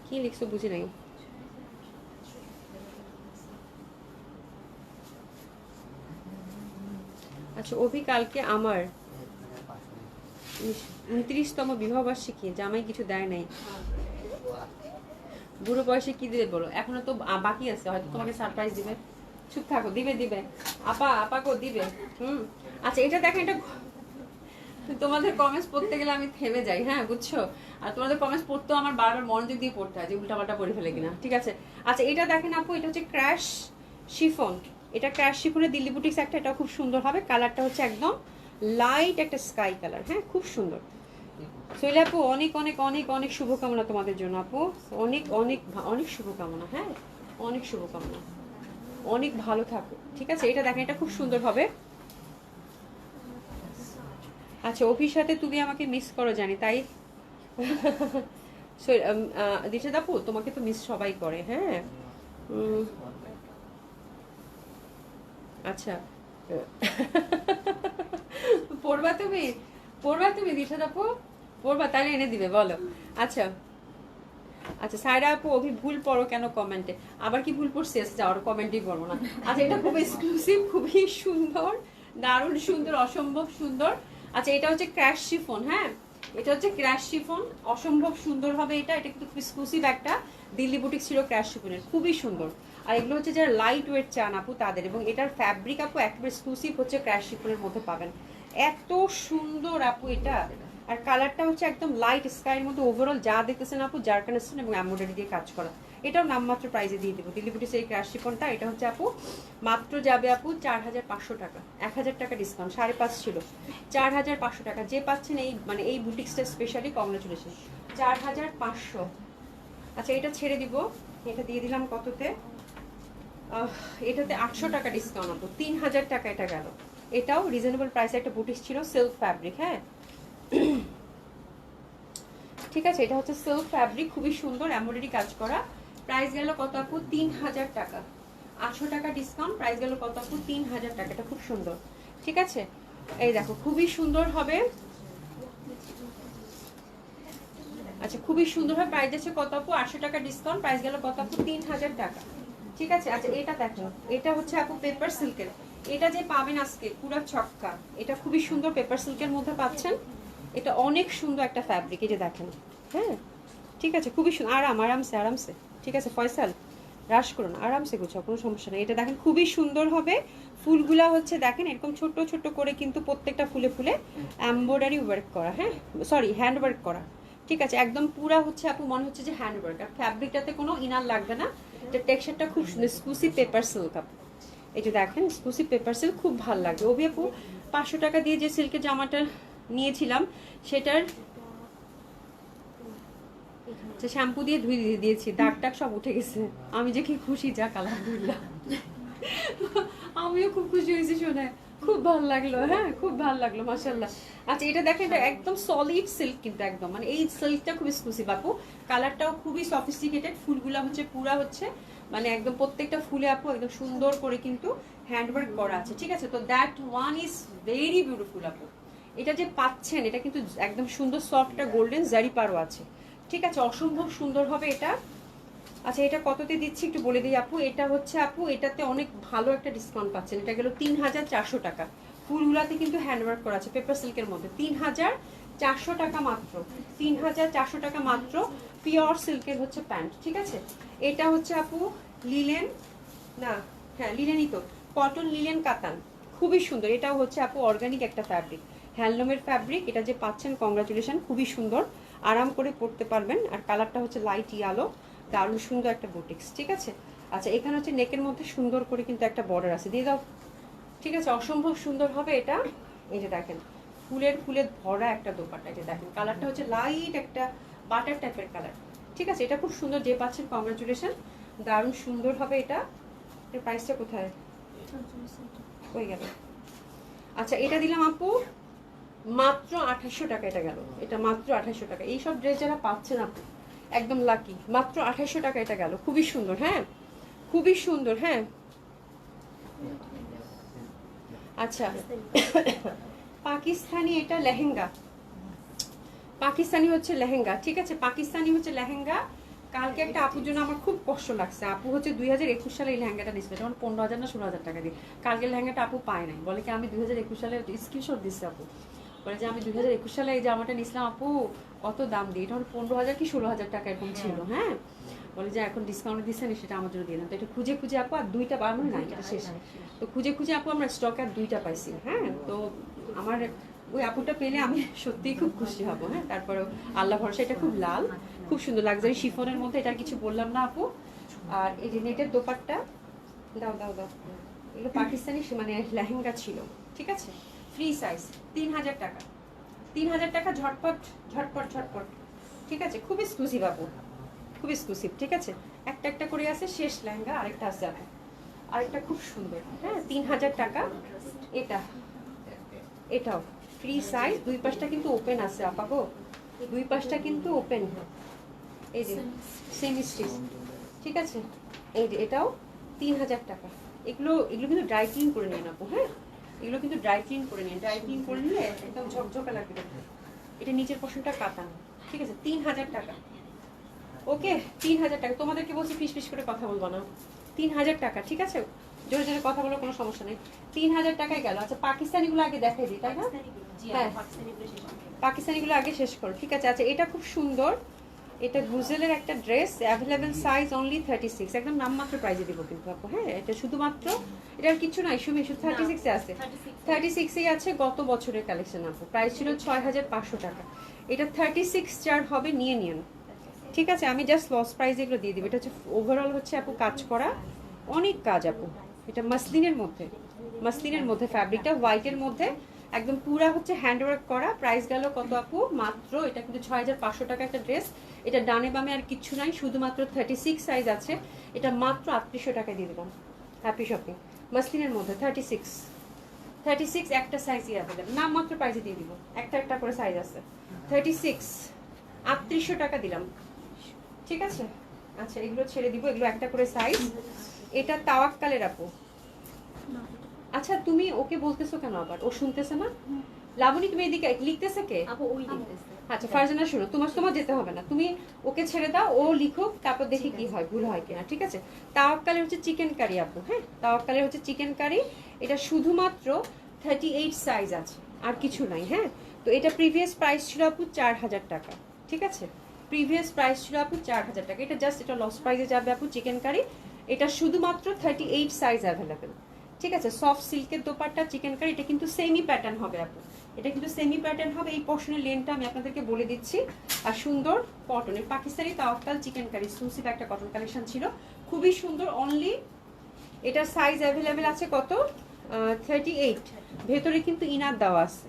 কি লিখছো বুঝি নাই। আচ্ছা অভি কালকে আমার 29তম বিবাহবার্ষিকী, জামাই কিছু দেয় নাই, বুড়ো বয়সে কি দিবে বলো? এখনো তো বাকি আছে, হয়তো তোমাকে সারপ্রাইজ দিবে, চুপ থাকো, দিবে আপাকেও দিবে। আচ্ছা এটা দেখেন, এটা তোমাদের কমেন্টস পড়তে গেলে আমি থেমে যাই, হ্যাঁ বুঝছো, আর তোমাদের কমেন্টস পড়তেও আমার বারবার মনোযোগ দিয়ে পড়তে হয় যে উল্টাপাল্টা পড়ে ফেলে কিনা, ঠিক আছে। আচ্ছা এটা দেখেন আপু, এটা হচ্ছে ক্র্যাশ শিফন, এটা ক্র্যাশ শিফনের দিল্লি বুটিক্স একটা, এটা খুব সুন্দর হবে। কালারটা হচ্ছে একদম লাইট একটা স্কাই কালার, হ্যাঁ খুব সুন্দর, সোহেল আপু অনেক অনেক অনেক অনেক শুভকামনা তোমাদের জন্য আপু, অনেক অনেক অনেক শুভকামনা, হ্যাঁ অনেক শুভকামনা, অনেক ভালো থাকো, ঠিক আছে। এটা দেখেন, এটা খুব সুন্দর হবে। আচ্ছা, অভির সাথে তুমি আমাকে মিস করো জানি, তাই দিশা আপু তোমাকে তো মিস সবাই করে, হ্যাঁ। আচ্ছা পড়বা তুমি, পড়বা তুমি দিশা আপু, পড়বা তাহলে এনে দিবে বলো। আচ্ছা আচ্ছা, সাইরা আপু অভি ভুল পড়ো কেন কমেন্টে, আবার কি ভুল পড়ছি? যাওয়ার কমেন্টই পড়বো না। আচ্ছা, এটা খুব এক্সক্লুসিভ, খুবই সুন্দর, দারুণ সুন্দর, অসম্ভব সুন্দর। আচ্ছা, এটা হচ্ছে ক্র্যাশ শিফন, হ্যাঁ এটা হচ্ছে ক্র্যাশ শিফন, অসম্ভব সুন্দর হবে এটা। এটা কিন্তু এক্সক্লুসিভ একটা দিল্লি বুটিক ছিল ক্র্যাশ শিফনের, খুবই সুন্দর। আর এগুলো হচ্ছে যারা লাইট ওয়েট চান আপু তাদের, এবং এটার ফ্যাব্রিক আপু একেবারে এক্সক্লুসিভ হচ্ছে ক্র্যাশ শিফনের মধ্যে পাবেন, এত সুন্দর আপু এটা। আর কালারটা হচ্ছে একদম লাইট স্কাইয়ের মধ্যে, ওভারঅল যা দেখতেছেন আপু জারকানেস্টন এবং এমব্রয়ডারি দিয়ে কাজ করা। এটাও নামমাত্র প্রাইসে দিয়ে দেবো দিল্লি বুটিক্স এই ক্র্যাশ শিফনটা। এটা হচ্ছে আপু মাত্র যাবে আপু 4500 টাকা, 1000 টাকা ডিসকাউন্ট, 5.5 ছিল, 4500 টাকা। যে পাচ্ছেন এই মানে এই বুটিক্সটা স্পেশালি কংগ্রেচুলেশন, 4500। আচ্ছা, এটা ছেড়ে দিব, এটা দিয়ে দিলাম কততে, এটাতে 800 টাকা ডিসকাউন্ট আপু, 3000 টাকা এটা গেল। এটাও রিজনেবল প্রাইসে একটা বুটিক্স ছিল, সিল্ক ফ্যাব্রিক, হ্যাঁ ঠিক আছে। এটা হচ্ছে সিল্ক ফ্যাব্রিক, খুবই সুন্দর এমব্রয়ডারি কাজ করা। প্রাইস গেল কত আপু? 3000 টাকা, 800 টাকা ডিসকাউন্ট, প্রাইস গেল কত আপু? 3000 টাকা। এটা খুব সুন্দর, ঠিক আছে। এই দেখো খুবই সুন্দর হবে, আচ্ছা খুবই সুন্দর হবে। প্রাইস আছে কত আপু? 800 টাকা ডিসকাউন্ট, প্রাইস গেল কত আপু? 3000 টাকা, ঠিক আছে। আচ্ছা, এটা দেখো, এটা হচ্ছে আপু পেপার সিল্কের, এটা যে পাবেন আজকে পুরো ছক্কা। এটা খুবই সুন্দর পেপার সিল্কের মধ্যে পাচ্ছেন, এটা অনেক সুন্দর একটা ফ্যাব্রিক, এই যে দেখেন, হ্যাঁ ঠিক আছে, খুবই সুন্দর, আরামসে আরামসে, ঠিক আছে ফয়সাল রাশ করুন, আরামসে গুছাও, কোনো সমস্যা নেই। এটা দেখেন খুবই সুন্দর হবে, ফুলগুলা হচ্ছে দেখেন এরকম ছোট ছোট করে, কিন্তু প্রত্যেকটা ফুলে ফুলে এমব্রয়ডারি ওয়ার্ক করা, হ্যাঁ সরি হ্যান্ড ওয়ার্ক করা, ঠিক আছে। একদম পুরা হচ্ছে আপু মনে হচ্ছে যে হ্যান্ড ওয়ার্ক, আর ফ্যাব্রিকটাতে কোনো ইনার লাগবে না। এটা টেক্সচারটা খুব সুন্দর, এক্সক্লুসিভ পেপার সিল্ক আপু, এই যে দেখেন এক্সক্লুসিভ পেপার সিল্ক, খুব ভালো লাগবে। ওবি আপু 500 টাকা দিয়ে যে সিল্কের জামাটা নিয়েছিলাম সেটার শ্যাম্পু দিয়ে ধুয়ে দিয়েছি, দাগ টাগ সব উঠে গেছে, আমি যে কি খুশি, যাক আলহামদুলিল্লাহ। আমিও খুব খুশি হয়েছি শুনে, খুব ভালো লাগলো, হ্যাঁ খুব ভালো লাগলো মাশাআল্লাহ। আচ্ছা, এটা দেখেন, এটা একদম সলিড সিল্ক, কিন্তু একদম মানে এই সিল্কটা খুব এক্সক্লুসিভ আপু, কালারটাও খুবই সফিস্টিকেটেড, ফুলগুলা হচ্ছে পুরা হচ্ছে মানে একদম প্রত্যেকটা ফুলে আপু একদম সুন্দর করে কিন্তু হ্যান্ডওয়ার্ক করা আছে, ঠিক আছে। তো that one is very beautiful আপু। এটা যে পাচ্ছেন এটা কিন্তু একদম সুন্দর সফট একটা গোল্ডেন জারি পারও আছে, ঠিক আছে, অসম্ভব সুন্দর হবে এটা। আচ্ছা, এটা কততে দিচ্ছি একটু বলে দিই আপু, এটা হচ্ছে আপু এটাতে অনেক ভালো একটা ডিসকাউন্ট পাচ্ছেন, এটা গেল 3400 টাকা। ফুলগুলাতে কিন্তু হ্যান্ডওয়ার্ক করা আছে পেপার সিল্কের মধ্যে, 3400 টাকা মাত্র, 3400 টাকা মাত্র। পিওর সিল্কের হচ্ছে প্যান্ট, ঠিক আছে। এটা হচ্ছে আপু লিলেন, না হ্যাঁ লিলেনই তো, কটন লিলেন কাতান, খুবই সুন্দর। এটাও হচ্ছে আপু অর্গানিক একটা ফ্যাব্রিক, হ্যান্ডলুমের ফ্যাব্রিক, এটা যে পাচ্ছেন কংগ্রাচুলেশন, খুবই সুন্দর, আরাম করে পরতে পারবেন। আর কালারটা হচ্ছে লাইট ইয়ালো, দারুণ সুন্দর একটা বুটিক্স, ঠিক আছে। আচ্ছা, এখানে হচ্ছে নেকের মধ্যে সুন্দর করে কিন্তু একটা বর্ডার আছে, দিয়ে দাও, ঠিক আছে, অসম্ভব সুন্দর হবে এটা। এই যে দেখেন ফুলের ফুলে ভরা একটা দোপাট্টা, এই যে দেখেন কালারটা হচ্ছে লাইট একটা বাটার টাইপের কালার, ঠিক আছে। এটা খুব সুন্দর, যে পাচ্ছেন কংগ্রাচুলেশন, দারুণ সুন্দর হবে এটা। এর প্রাইসটা কোথায় হয়ে গেল? আচ্ছা, এটা দিলাম আপু মাত্র 2800 টাকা, এটা গেল, এটা মাত্র 2800 টাকা। এইসব ড্রেস যারা পাচ্ছেন আপু একদম লাকি, মাত্র 2800 টাকা এটা গেল, খুবই সুন্দর, হ্যাঁ খুবই সুন্দর, হ্যাঁ। আচ্ছা, পাকিস্তানি এটা লেহেঙ্গা, পাকিস্তানি হচ্ছে লেহেঙ্গা, ঠিক আছে, পাকিস্তানি হচ্ছে লেহেঙ্গা। কালকে একটা আপুর জন্য আমার খুব কষ্ট লাগছে, আপু হচ্ছে 2021 সালে এই লেহেঙ্গাটা নিয়েছিল, যেমন 15,000 না 16,000 টাকা দিয়ে। কালকে লেহেঙ্গাটা আপু পায় নাই, বলে কি আমি 2021 সালে স্ক্রিনশট দিচ্ছি আপু, বলে যে আমি 2021 সালে এই জামাটা নিয়েছিলাম আপু, কত দাম দিয়ে, এটা 15,000 কি 16,000 টাকা এরকম ছিল, হ্যাঁ বলে যে এখন ডিসকাউন্ট দিচ্ছেন সেটা আমার জন্য দিয়ে দেন। তো এটা খুঁজে খুঁজে আপু আর দুইটা বানানো নাই, এটা শেষ। তো খুঁজে খুঁজে আপু আমরা স্টকে আর দুইটা পাইছি, হ্যাঁ। তো আমার ওই আপুটা পেলে আমি সত্যিই খুব খুশি হব, হ্যাঁ। তারপরে আল্লাহ ভরসা, এটা খুব লাল, খুব সুন্দর লাক্সারি শিফনের মধ্যে, এটা কিছু বললাম না আপু। আর এই যে নেটের দোপাট্টা, দাও দাও দাও, এগুলো পাকিস্তানি মানে লেহেঙ্গা ছিল, ঠিক আছে, ফ্রি সাইজ, 3000 টাকা, 3000 টাকা, ঝটপট ঝটপট ঝটপট। ঠিক আছে, খুব এক্সক্লুসিভ আপু, খুব এক্সক্লুসিভ। ঠিক আছে, একটা একটা করে আছে, শেষ লেহেঙ্গা আরেকটা আছে আপু, আরেকটা খুব সুন্দর। হ্যাঁ, 3000 টাকা। এটা, এটাও ফ্রি সাইজ, দুই পাশটা কিন্তু ওপেন আছে আপা গো, দুই পাশটা কিন্তু ওপেন। এই যে সেমি স্টিচ। ঠিক আছে, এই যে এটাও 3000 টাকা। এগুলো এগুলো কিন্তু ড্রাই ক্লিন করে নিন আপু। হ্যাঁ, এগুলো কিন্তু ড্রাই ক্লিন করে নিন, ড্রাই ক্লিন করে নিলে একদম ঝকঝকা লাগবে দেখতে। এটা নিচের পোর্শনটা কাটানো। ঠিক আছে, 3000 টাকা। ওকে, 3000 টাকা। তোমাদেরকে বলছি ফিস ফিস করে কথা বলবো না। 3000 টাকা। ঠিক আছে, জোরে জোরে কথা বলার কোনো সমস্যা নেই। 3000 টাকায় গেল। আচ্ছা, পাকিস্তানিগুলো আগে দেখাই দিই, তাই না? হ্যাঁ, পাকিস্তানিগুলো আগে শেষ করো। ঠিক আছে। আচ্ছা, এটা খুব সুন্দর, এটা গুজেলের একটা ড্রেস, অ্যাভেলেবেল সাইজ অনলি 36, একদম নামমাত্র প্রাইজে দিব কিন্তু আপু। হ্যাঁ, এটা শুধুমাত্র, এটা আর কিছু নাই, সুমি শুধু 36 এ আছে, 36 এ আছে। গত বছরের কালেকশন আপু, প্রাইস ছিল 6500 টাকা। এটা 36 চার হবে, নিয়ে নিন। ঠিক আছে, আমি জাস্ট লস প্রাইস এগুলো দিয়ে দিব। এটা হচ্ছে ওভারঅল হচ্ছে আপু কাজ করা, অনেক কাজ আপু। এটা মাসলিনের মধ্যে, মাসলিনের মধ্যে, ফ্যাব্রিকটা হোয়াইটের মধ্যে, একদম পুরা হচ্ছে হ্যান্ডওয়ার্ক করা। প্রাইস গেল কত আপু? মাত্র, এটা কিন্তু 6500 টাকা একটা ড্রেস। এটা ডানে বামে আর কিচ্ছু নাই, শুধুমাত্র 36 সাইজ আছে। এটা মাত্র 3800 টাকায় দিয়ে দিলাম। Happy shopping. মাসলিনের মধ্যে 36 একটা সাইজই অ্যাভেলেবল, নাম মাত্র প্রাইসে দিয়ে দিব। একটা একটা করে সাইজ আছে। 36 3800 টাকা দিলাম। ঠিক আছে। আচ্ছা, এগুলো ছেড়ে দিব, এগুলো একটা করে সাইজ। এটা তাওয়াক্কালের আপু। আচ্ছা, তুমি ওকে বলতেছো কেন আবার? ও শুনতেছে না? লাবণী, তুমি এদিকে লিখতেছে কে? আপু ওই লিখতেছে। আচ্ছা, ফারজানা শুনো, তোমার যেতে হবে না, তুমি ওকে ছেড়ে দাও, ও লিখুক, তারপর দেখি কি হয়, ভুল হয় কিনা। ঠিক আছে। তাওয়াক্কালের হচ্ছে চিকেন কারি আপু। হ্যাঁ, তাওয়াক্কালের হচ্ছে চিকেন কারি। এটা শুধুমাত্র 38 সাইজ আছে, আর কিছু নাই। হ্যাঁ, তো এটা প্রিভিয়াস প্রাইস ছিল আপু 4000 টাকা। ঠিক আছে, প্রিভিয়াস প্রাইস ছিল আপু 4000 টাকা। এটা জাস্ট, এটা লস প্রাইসে যাবে আপু, চিকেন কারি। এটা শুধুমাত্র 38 সাইজ অ্যাভেলেবেল। ঠিক আছে, সফট সিল্কের দোপাট্টা, চিকেন কারি। এটা কিন্তু সেমি প্যাটার্ন হবে আপু, এটা কিন্তু সেমি প্যাটার্ন হবে। এই পোর্শনের লেনটা আমি আপনাদেরকে বলে দিচ্ছি। আর সুন্দর কটনের পাকিস্তানি তাওয়াক্কাল চিকেন কারি, এক্সক্লুসিভ একটা কটন কালেকশন ছিল, খুবই সুন্দর। অনলি এটার সাইজ অ্যাভেলেবেল আছে কত? 38। ভেতরে কিন্তু ইনার দেওয়া আছে,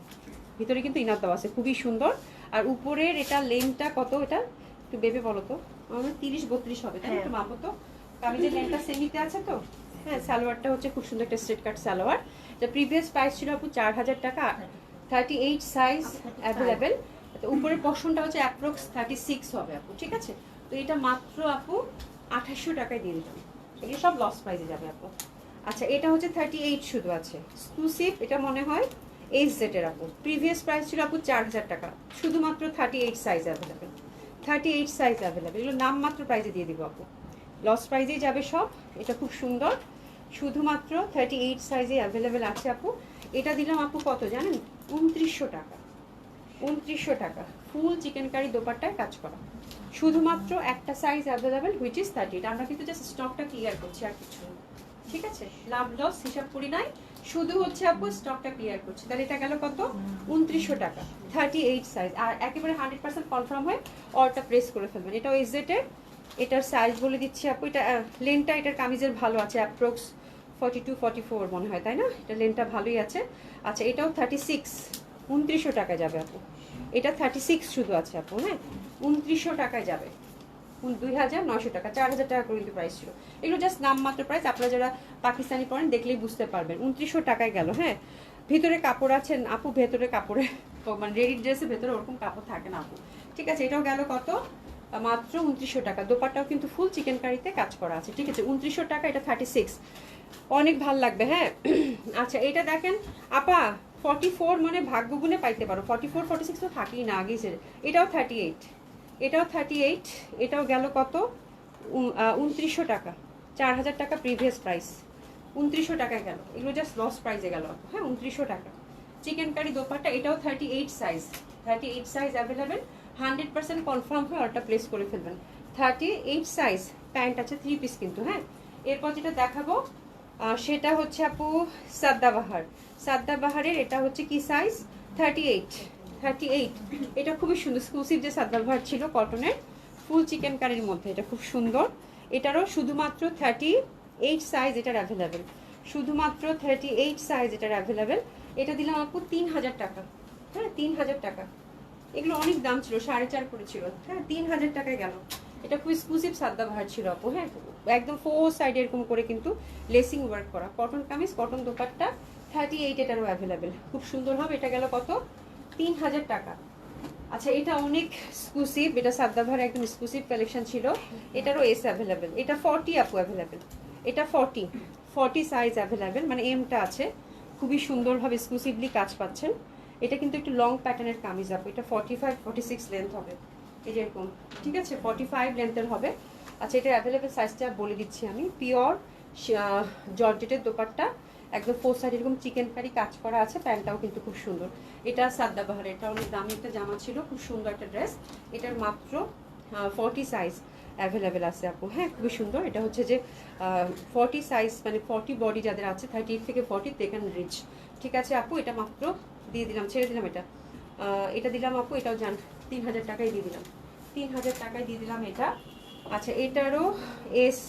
ভিতরে কিন্তু ইনার দেওয়া আছে, খুবই সুন্দর। আর উপরের এটা লেনটা কত? এটা একটু বেবে বলো তো, আমার 30-32 হবে, তাই না? একটু মাপো তো, কামিজের লেনটা সেমিতে আছে তো। হ্যাঁ, সালোয়ারটা হচ্ছে খুব সুন্দর একটা স্ট্রেট কাট সালোয়ার। যা প্রিভিয়াস প্রাইস ছিল আপু 4000 টাকা। 38 সাইজ অ্যাভেলেবেল। উপরের পশনটা হচ্ছে অ্যাপ্রক্স 36 হবে আপু। ঠিক আছে, তো এটা মাত্র আপু 2800 টাকায় দিয়ে দিলাম। এগুলো সব লস প্রাইসে যাবে আপু। আচ্ছা, এটা হচ্ছে 38 শুধু আছে, এক্সক্লুসিভ। এটা মনে হয় এইচ জেটের আপু। প্রিভিয়াস প্রাইস ছিল আপু 4000 টাকা, শুধুমাত্র 38 সাইজ অ্যাভেলেবেল। 38 সাইজ অ্যাভেলেবেল, এগুলো নামমাত্র প্রাইসে দিয়ে দিব আপু, লস প্রাইজেই যাবে সব। এটা খুব সুন্দর, শুধুমাত্র 38 সাইজে অ্যাভেলেবেল আছে আপু। এটা দিলাম আপু কত জানেন? 2900 টাকা। 2900 টাকা, ফুল চিকেন কারি দোপাট্টায় কাজ করা, শুধুমাত্র একটা সাইজ অ্যাভেলেবেল, হুইচ ইজ 30। আমরা কিন্তু জাস্ট স্টকটা ক্লিয়ার করছি, আর কিছু না। ঠিক আছে, লাভ লস হিসাব করি নাই, শুধু হচ্ছে আপু স্টকটা ক্লিয়ার করছি। তাহলে এটা গেল কত? 2900 টাকা, 38 সাইজ। আর একেবারে 100% কনফার্ম হয়ে অর্ডারটা প্রেস করে ফেলবেন। এটা এজেটের, এটার সাইজ বলে দিচ্ছি আপু। এটা লেনটা এটার কামিজের ভালো আছে, অ্যাপ্রক্স 42-44 মনে হয়, তাই না? এটা লেনটা ভালোই আছে। আচ্ছা, এটাও 36, 2900 টাকায় যাবে আপু। এটা 36 শুধু আছে আপু। হ্যাঁ, 2900 টাকায় যাবে, 2900 টাকা, 4000 টাকা করে কিন্তু প্রাইস ছিল। এগুলো জাস্ট নামমাত্র প্রাইস, আপনারা যারা পাকিস্তানি পড়েন দেখলেই বুঝতে পারবেন। 2900 টাকায় গেল। হ্যাঁ, ভিতরে কাপড় আছেন আপু, ভেতরে কাপড়ে মানে রেডি ড্রেসের ভেতরে ওরকম কাপড় থাকে না আপু। ঠিক আছে, এটাও গেল কত? মাত্র 2900 টাকা। দোপাট্টাও কিন্তু ফুল চিকেন কারিতে কাজ করা আছে। ঠিক আছে, 2900 টাকা, এটা 36, অনেক ভাল লাগবে। হ্যাঁ, আচ্ছা, এটা দেখেন আপা, 44 মানে ভাগ্য গুণে পাইতে পারো, 44-46 তো থাকেই না আগেই। এটাও 38, এটাও 38, এটাও গেল কত? 2900 টাকা, 4000 টাকা প্রিভিয়াস প্রাইস, 2900 টাকায় গেল। এগুলো জাস্ট লস প্রাইসে গেল। হ্যাঁ, 2900 টাকা চিকেন কারি দোপাট্টা। এটাও 38 সাইজ, 38 সাইজ অ্যাভেলেবেল। 100% কনফার্ম হয়ে অর্ডারটা প্লেস করে ফেলবেন। 38 সাইজ প্যান্ট আছে, 3 পিস কিন্তু। হ্যাঁ, এরপর যেটা দেখাবো সেটা হচ্ছে আপু সাদ্দাবাহার। সাদ্দাবাহারের এটা হচ্ছে কি সাইজ? 38, 38। এটা খুবই সুন্দর, এক্সক্লুসিভ যে সাদ্দাবাহার ছিল কটনের, ফুল চিকেন কারির মধ্যে, এটা খুব সুন্দর। এটারও শুধুমাত্র 38 সাইজ এটার অ্যাভেলেবেল, শুধুমাত্র 38 সাইজ এটার অ্যাভেলেবেল। এটা দিলাম আপু 3000 টাকা, হ্যাঁ 3000 টাকা। এগুলো অনেক দাম ছিল, 4.5 করে ছিল, হ্যাঁ 3000 টাকায় গেল। এটা খুব এক্সক্লুসিভ সাদাবাহার ছিল আপু, হ্যাঁ একদম 4 সাইড এরকম করে কিন্তু লেসিং ওয়ার্ক করা, কটন কামিজ, কটন দোপাট্টা, 38 এটারও অ্যাভেলেবেল, খুব সুন্দর হবে। এটা গেল কত? 3000 টাকা। আচ্ছা এটা অনেক এক্সক্লুসিভ, এটা সাদাবাহার একদম এক্সক্লুসিভ কালেকশন ছিল, এটারও এস অ্যাভেলেবেল, এটা 40 আপু অ্যাভেলেবেল, এটা 40 সাইজ অ্যাভেলেবেল, মানে এমটা আছে, খুবই সুন্দরভাবে এক্সক্লুসিভলি কাজ পাচ্ছেন। এটা কিন্তু একটু লং প্যাটার্নের কামিজ আপু, এটা 45-46 লেন্থ হবে, এই যে এরকম, ঠিক আছে 45 লেন্থের হবে। আচ্ছা এটা অ্যাভেলেবেল সাইজটা বলে দিচ্ছি আমি, পিওর জর্জেটের দোপাট্টা, একদম 4 সাইড এরকম চিকেন কারি কাজ করা আছে, প্যান্টটাও কিন্তু খুব সুন্দর। এটা সাদাবাহার, এটা অনেক দামি একটা জামা ছিল, খুব সুন্দর একটা ড্রেস, এটার মাত্র 40 সাইজ অ্যাভেলেবেল আছে আপু, হ্যাঁ খুবই সুন্দর। এটা হচ্ছে যে 40 সাইজ, মানে 40 বডি যাদের আছে, 38 থেকে 40 দে ক্যান রিচ, ঠিক আছে আপু। এটা মাত্র দিয়ে দিলাম, ছেড়ে দিলাম, এটা দিলাম আপু, এটাও জান 3000 টাকায় দিয়ে দিলাম, 3000 টাকায় দিয়ে দিলাম এটা। আচ্ছা এটারও এস,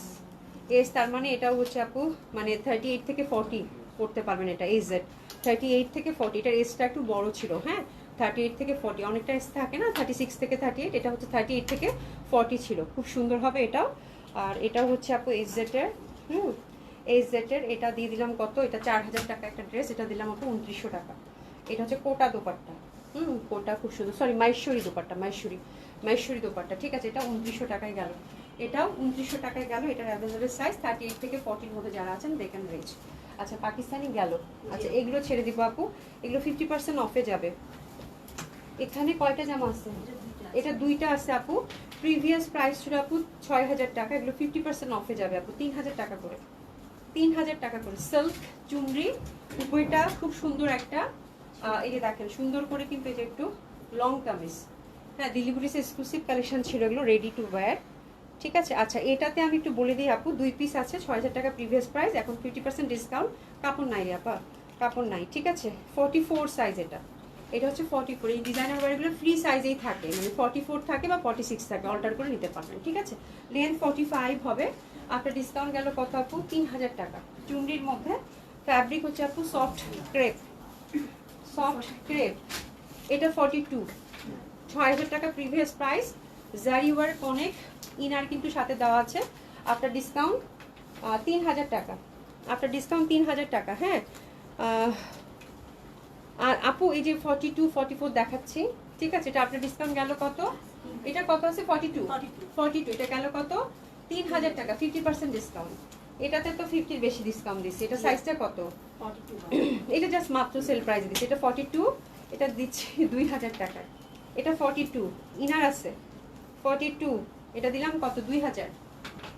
তার মানে এটাও হচ্ছে আপু মানে 38 থেকে 40 করতে পারবেন, এটা এজেড 38 থেকে 40, এটার এসটা একটু বড় ছিল, হ্যাঁ 38 থেকে 40, অনেকটা এস থাকে না 36 থেকে 38, এটা হচ্ছে 38 থেকে 40 ছিল, খুব সুন্দর হবে এটাও। আর এটাও হচ্ছে আপু এজেডের, এজেডের, এটা দিয়ে দিলাম কত? এটা 4000 টাকা একটা ড্রেস, এটা দিলাম আপু 2900 টাকা। এটা হচ্ছে কোটা দোপাট্টা, কোটা খুব সুন্দর, সরি মাইশ্বরী দোপাট্টা, মাইশ্বরী দোপাট্টা, ঠিক আছে এটা 2900 টাকায় গেল, এটাও 2900 টাকায় গেল। এটার অ্যাভেলেবেল সাইজ 38 থেকে 40-র মধ্যে যারা আছেন দে ক্যান রিচ। আচ্ছা পাকিস্তানি গেল, আচ্ছা এগুলো ছেড়ে দিব আপু, এগুলো 50% অফে যাবে। এখানে কয়টা জামা আছে? এটা দুইটা আছে আপু, প্রিভিয়াস প্রাইস ছিল আপু 6000 টাকা, এগুলো 50% অফে যাবে আপু 3000 টাকা করে, 3000 টাকা করে। সিল্ক চুনরি, উপরটা খুব সুন্দর একটা, এই যে দেখেন সুন্দর করে কিন্তু এই যে একটু লং কামিজ, হ্যাঁ দিল্লি বুটিক্স এক্সক্লুসিভ কালেকশন ছিল এগুলো, রেডি টু ওয়্যার, ঠিক আছে। আচ্ছা এটাতে আমি একটু বলে দিই আপু, 2 পিস আছে, 6000 টাকা প্রিভিয়াস প্রাইস, এখন 50% ডিসকাউন্ট, কাপড় নাই রে আপা, কাপড় নাই, ঠিক আছে 44 সাইজ, এটা হচ্ছে 44, এই ডিজাইনার ওয়্যারগুলো ফ্রি সাইজেই থাকে, মানে 44 থাকে বা 46 থাকে, অল্টার করে নিতে পারবেন, ঠিক আছে। লেন্থ 45 হবে। আপনার ডিসকাউন্ট গেল কত আপু? 3000 টাকা। চুনরির মধ্যে ফ্যাব্রিক হচ্ছে আপু সফট ক্রেপ, এটা 42, 6000 টাকা প্রিভিয়াস প্রাইস, জারি ওয়ার্ক অনেক, ইনার কিন্তু সাথে দেওয়া আছে। আপনার ডিসকাউন্ট 3000 টাকা, আপনার ডিসকাউন্ট 3000 টাকা, হ্যাঁ। আর আপু এই যে 42, 44 দেখাচ্ছি, ঠিক আছে, এটা আপনার ডিসকাউন্ট গেল কত? এটা কত আছে? 42, এটা গেল কত? 3000 টাকা, 50% ডিসকাউন্ট। এটাতে তো 50 বেশি ডিসকাউন্ট দিচ্ছি। এটা সাইজটা কত? 42, এটা জাস্ট মাত্র সেল প্রাইস দিচ্ছি, এটা 42, এটা দিচ্ছি 2000 টাকা। এটা 42, ইনার আছে 42, এটা দিলাম কত? 2000,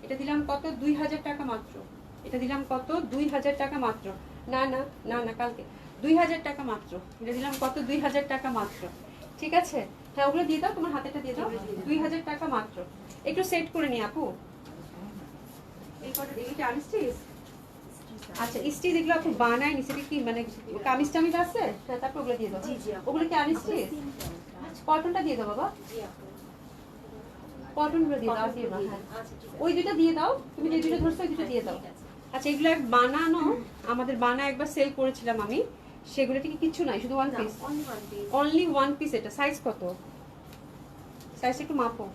এটা দিলাম কত? 2000 টাকা মাত্র, এটা দিলাম কত? 2000 টাকা মাত্র, না না না না কালকে 2000 টাকা মাত্র, এটা দিলাম কত? 2000 টাকা মাত্র, ঠিক আছে। হ্যাঁ ওগুলো দিয়ে দাও, তোমার হাতেটা দিয়ে দাও, 2000 টাকা মাত্র। একটু সেট করে নি আপু, এই কটা এইটা আনস্টিচ, আচ্ছা স্টিচ এগুলো আপু বানায় নি, সেটা কি মানে কামিজ টামিজ আছে? হ্যাঁ তারপর ওগুলো দিয়ে দাও, ওগুলো কি আনস্টিচ? কটনটা দিয়ে দাও বাবা, কটনগুলো দিয়ে দাও, দিয়ে দাও, হ্যাঁ ওই দুটো দিয়ে দাও, তুমি যে দুটো ধরছো ওই দুটো দিয়ে দাও। আচ্ছা এগুলো বানানো, আমাদের বানা একবার সেল করেছিলাম আমি, সেগুলো থেকে কিছু নাই, শুধু one piece, only one piece. এটা সাইজ কত? সাইজ একটু মাপো,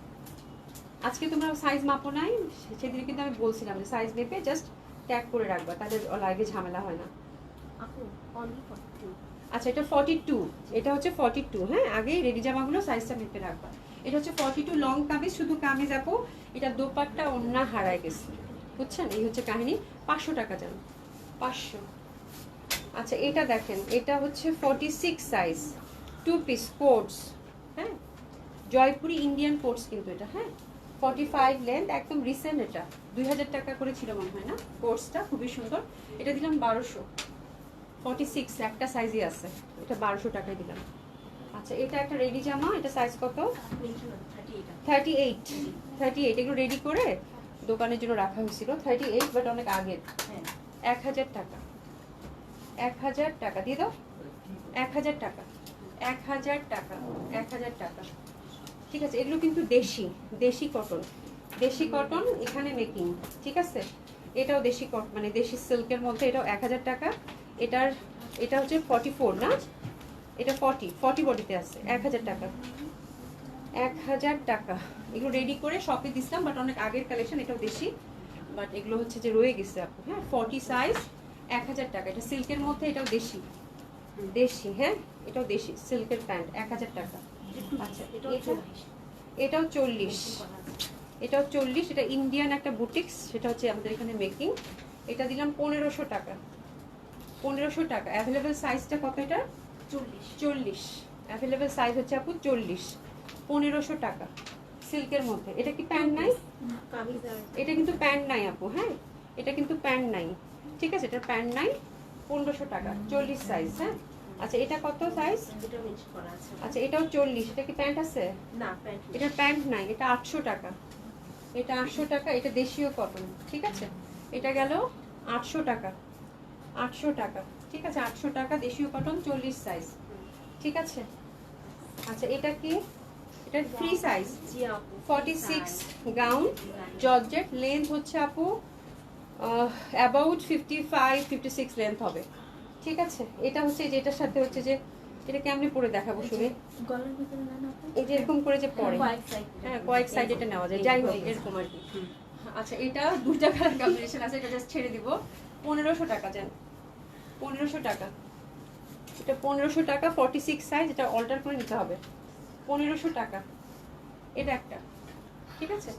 আজকে তোমরা সাইজ মাপো নাই, সেদিন কিন্তু আমি বলছিলাম যে সাইজ মেপে জাস্ট ট্যাগ করে রাখবা, তাহলে লাইভে ঝামেলা হয় না। আচ্ছা এটা 42, এটা হচ্ছে 42, হ্যাঁ আগেই রেডি জামাগুলো সাইজটা মেপে রাখবা। এটা হচ্ছে 42 লং কামিজ, শুধু কামিজ আপু, এটা দোপাট্টা ওন্না হারায় গেছে, বুঝছেন, এই হচ্ছে কাহিনী। 500 টাকা যান, 500। আচ্ছা এটা দেখেন, এটা হচ্ছে 46 সাইজ, 2 পিস কোটস, হ্যাঁ জয়পুরি ইন্ডিয়ান কোটস কিন্তু এটা, হ্যাঁ 45 লেন্থ, একদম রিসেন্ট, এটা 2000 টাকা করে ছিল মনে হয় না, কোটসটা খুবই সুন্দর। এটা দিলাম 1200, 46 একটা সাইজই আছে, এটা 1200 টাকায় দিলাম। আচ্ছা এটা একটা রেডি জামা, এটা সাইজ কত? 38, এগুলো রেডি করে দোকানের জন্য রাখা হয়েছিল, 38 বাট অনেক আগের। 1000 টাকা, 1000 টাকা দিয়ে দাও, 1000 টাকা, 1000 টাকা, 1000 টাকা, ঠিক আছে। এগুলো কিন্তু দেশি কটন, এখানে মেকিং, ঠিক আছে। এটাও দেশি কটন, মানে দেশি সিল্কের মধ্যে, এটাও 1000 টাকা। এটা হচ্ছে 44 না, এটা 40 বডিতে আছে, 1000 টাকা, 1000 টাকা। এগুলো রেডি করে শপে দিছিলাম, বাট অনেক আগের কালেকশন, এটাও দেশি, বাট এগুলো হচ্ছে যে রয়ে গেছে আপু। হ্যাঁ 40 সাইজ, 1000 টাকা। এটা সিল্কের মধ্যে, এটাও দেশি, দেশি। হ্যাঁ এটাও দেশি সিল্কের প্যান্ট, 1000 টাকা। আচ্ছা এটাও 40, এটাও 40। এটা ইন্ডিয়ান একটা বুটিক্স, সেটা হচ্ছে আমাদের এখানে মেকিং। এটা দিলাম 1500 টাকা, 1500 টাকা। অ্যাভেলেবেল সাইজটা কত? এটা 40। অ্যাভেলেবেল সাইজ হচ্ছে আপু 40, 1500 টাকা সিল্কের মধ্যে। এটা কি প্যান্ট নাই? এটা কিন্তু প্যান্ট নাই আপু। হ্যাঁ এটা কিন্তু প্যান্ট নাই, ঠিক আছে, এটা প্যান্ট নাই, 1500 টাকা, 40 সাইজ। হ্যাঁ আচ্ছা এটা কত সাইজ? আচ্ছা এটাও 40। এটা কি প্যান্ট আছে? না প্যান্ট, এটা প্যান্ট নাই, এটা 800 টাকা, এটা 800 টাকা। এটা দেশীয় কটন, ঠিক আছে। এটা গেল 800 টাকা, 800 টাকা, ঠিক আছে, 800 টাকা দেশীয় কটন, 40 সাইজ, ঠিক আছে। আচ্ছা এটা কি? এটা free size, 46 gown georgette. Length হচ্ছে আপু অ্যাবাউট 55-56 লেন্থ হবে, ঠিক আছে। এটা হচ্ছে যেটার সাথে হচ্ছে যে, এটা কেমনে পরে দেখাবো শুনে, গলার ভিতরে না না এই যে এরকম করে যে পরে, কয়েক সাইড, হ্যাঁ কয়েক সাইড এটা নেওয়া যায়, যাই হোক এরকম আর কি। আচ্ছা এটা দুটা কালার কম্বিনেশন আছে, এটা জাস্ট ছেড়ে দিব। 1500 টাকা যান, 1500 টাকা। এটা 1500 টাকা, 46 সাইজ। এটা অল্টার করে নিতে হবে, 1500 টাকা। এটা একটা, ঠিক আছে,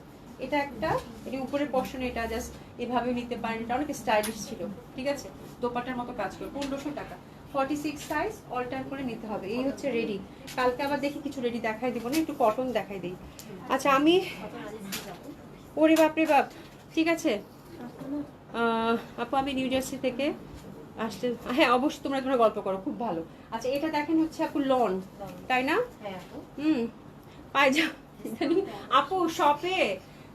এটা একটা। এটা উপরের পশনে, এটা জাস্ট এভাবে নিতে পারেন, এটা অনেক স্টাইলিশ ছিল, ঠিক আছে, দোপাটার মতো কাজ করে। 1500 টাকা, 46 সাইজ, অল্টার করে নিতে হবে। এই হচ্ছে রেডি। কালকে আবার দেখি কিছু রেডি দেখাই দিব না, একটু কটন দেখাই দিই। আচ্ছা আমি, ওরে বাপরে বাপ, ঠিক আছে আপু আমি নিউ জার্সি থেকে আসতে। হ্যাঁ অবশ্যই, তোমরা তোমরা গল্প করো, খুব ভালো। আচ্ছা এটা দেখেন হচ্ছে আপু লন, তাই না? পায়জামা আপু শপে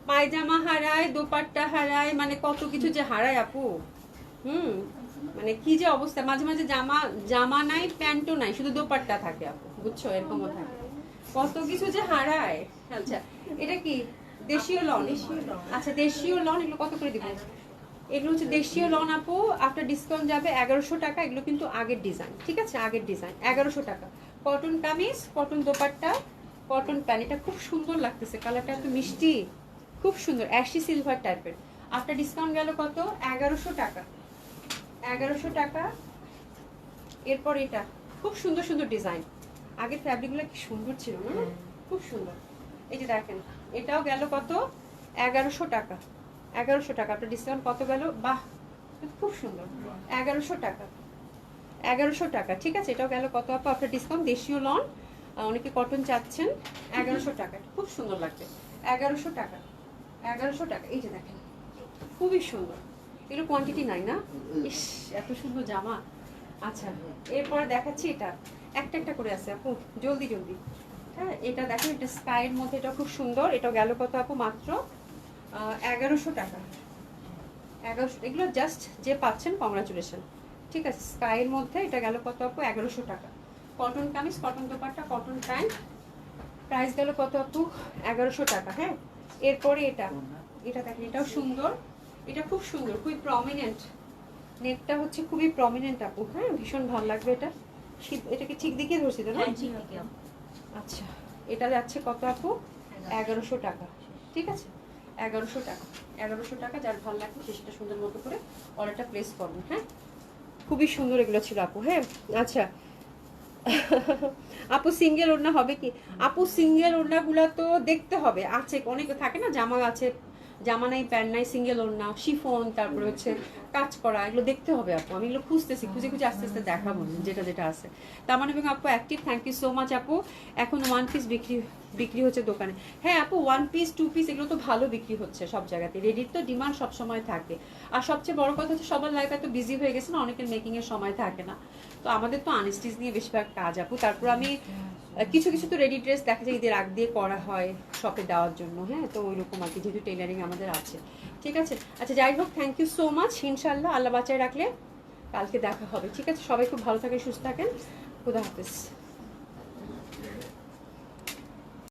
পায়জামা হারায়, দোপাট্টা হারায়, মানে কত কিছু যে হারায় আপু। মানে কি যে অবস্থা, মাঝে মাঝে জামা জামা নাই, প্যান্টও নাই, শুধু দোপাট্টা থাকে আপু, বুঝছো, এরকমও থাকে, কত কিছু যে হারায়। আচ্ছা এটা কি? দেশীয় লন। আচ্ছা দেশীয় লন, এগুলো কত করে দিবেন? এগুলো হচ্ছে দেশীয় লন আপু, আফটার ডিসকাউন্ট যাবে 1100 টাকা। এগুলো কিন্তু আগের ডিজাইন, ঠিক আছে, আগের ডিজাইন, 1100 টাকা। Cotton kameez, cotton dupatta, cotton pant. এটা খুব সুন্দর লাগতেছে, কালারটা এত মিষ্টি, খুব সুন্দর, অ্যাশি সিলভার টাইপের। আফটার ডিসকাউন্ট গেল কত? 1100 টাকা, 1100 টাকা। এরপর এটা খুব সুন্দর সুন্দর ডিজাইন, আগের ফ্যাব্রিকগুলো কি সুন্দর ছিল না, খুব সুন্দর। এই যে দেখেন, এটাও গেল কত? 1100 টাকা, 1100 টাকা। আপনার ডিসকাউন্ট কত গেল? বাহ খুব সুন্দর, 1100 টাকা, 1100 টাকা, ঠিক আছে। এটাও গেল কত আপু? আপনার ডিসকাউন্ট, দেশীয় লন, অনেকে কটন চাচ্ছেন, 1100 টাকা, খুব সুন্দর লাগছে, 1100 টাকা, 1100 টাকা। এই যে দেখেন খুবই সুন্দর, এগুলো কোয়ান্টিটি নাই না, ইস এত সুন্দর জামা। আচ্ছা এরপরে দেখাচ্ছি, এটা একটা একটা করে আছে আপু, জলদি জলদি। হ্যাঁ এটা দেখেন, এটা স্কাইয়ের মধ্যে, এটা খুব সুন্দর। এটা গেল কত আপু? মাত্র 1100 টাকা, 1100। এগুলো জাস্ট যে পাচ্ছেন কংগ্রাচুলেশন, ঠিক আছে। স্কাইয়ের মধ্যে এটা গেল কত আপু? 1100 টাকা। Cotton kameez, cotton dupatta, cotton pant, price গেল কত আপু? 1100 টাকা। হ্যাঁ এরপরে এটা, এটা দেখেন, এটাও সুন্দর, এটা খুব সুন্দর, খুবই প্রমিনেন্ট, নেকটা হচ্ছে খুবই প্রমিনেন্ট আপু। হ্যাঁ ভীষণ ভালো লাগবে এটা। এটা কি ঠিক দিকে ধরছি তো না? আচ্ছা এটা যাচ্ছে কত আপু? 1100 টাকা, ঠিক আছে, 1100 টাকা, 1100 টাকা। যার ভালো লাগবে সেটা সুন্দর মতো করে অর্ডারটা প্লেস করুন। হ্যাঁ খুবই সুন্দর এগুলো ছিল আপু। হ্যাঁ আচ্ছা আপু সিঙ্গেল ওড়না হবে কি? আপু সিঙ্গেল ওড়নাগুলো তো দেখতে হবে, আছে অনেক থাকে না, জামা আছে, জামা নাই, প্যান্ট নাই, সিঙ্গেল ওড়না, শিফন, তারপরে হচ্ছে কাজ করা, এগুলো দেখতে হবে আপু। আমি এগুলো খুঁজতেছি, খুঁজে খুঁজে আস্তে আস্তে দেখাবো যেটা যেটা আছে। তার মানে আপু active, thank you so much আপু। এখন 1 পিস বিক্রি হচ্ছে দোকানে। হ্যাঁ আপু 1 পিস 2 পিস এগুলো তো ভালো বিক্রি হচ্ছে সব জায়গাতে, রেডির তো ডিমান্ড সবসময় থাকে। আর সবচেয়ে বড় কথা হচ্ছে সবার লাইফ এত বিজি হয়ে গেছে না, অনেকের মেকিংয়ের সময় থাকে না। তো আমাদের তো আনস্টিচ নিয়ে বেশিরভাগ কাজ আপু। তারপর আমি কিছু কিছু তো রেডি ড্রেস দেখা যায় ঈদের আগ দিয়ে করা হয় শপে দেওয়ার জন্য। হ্যাঁ তো ওইরকম আর কি, যেহেতু টেলারিং আমাদের আছে, ঠিক আছে। আচ্ছা যাই হোক, থ্যাংক ইউ সো মাচ। ইনশাল্লাহ আল্লাহ বাঁচায় রাখলে কালকে দেখা হবে, ঠিক আছে। সবাই খুব ভালো থাকেন, সুস্থ থাকেন, খুদা হাফেজ।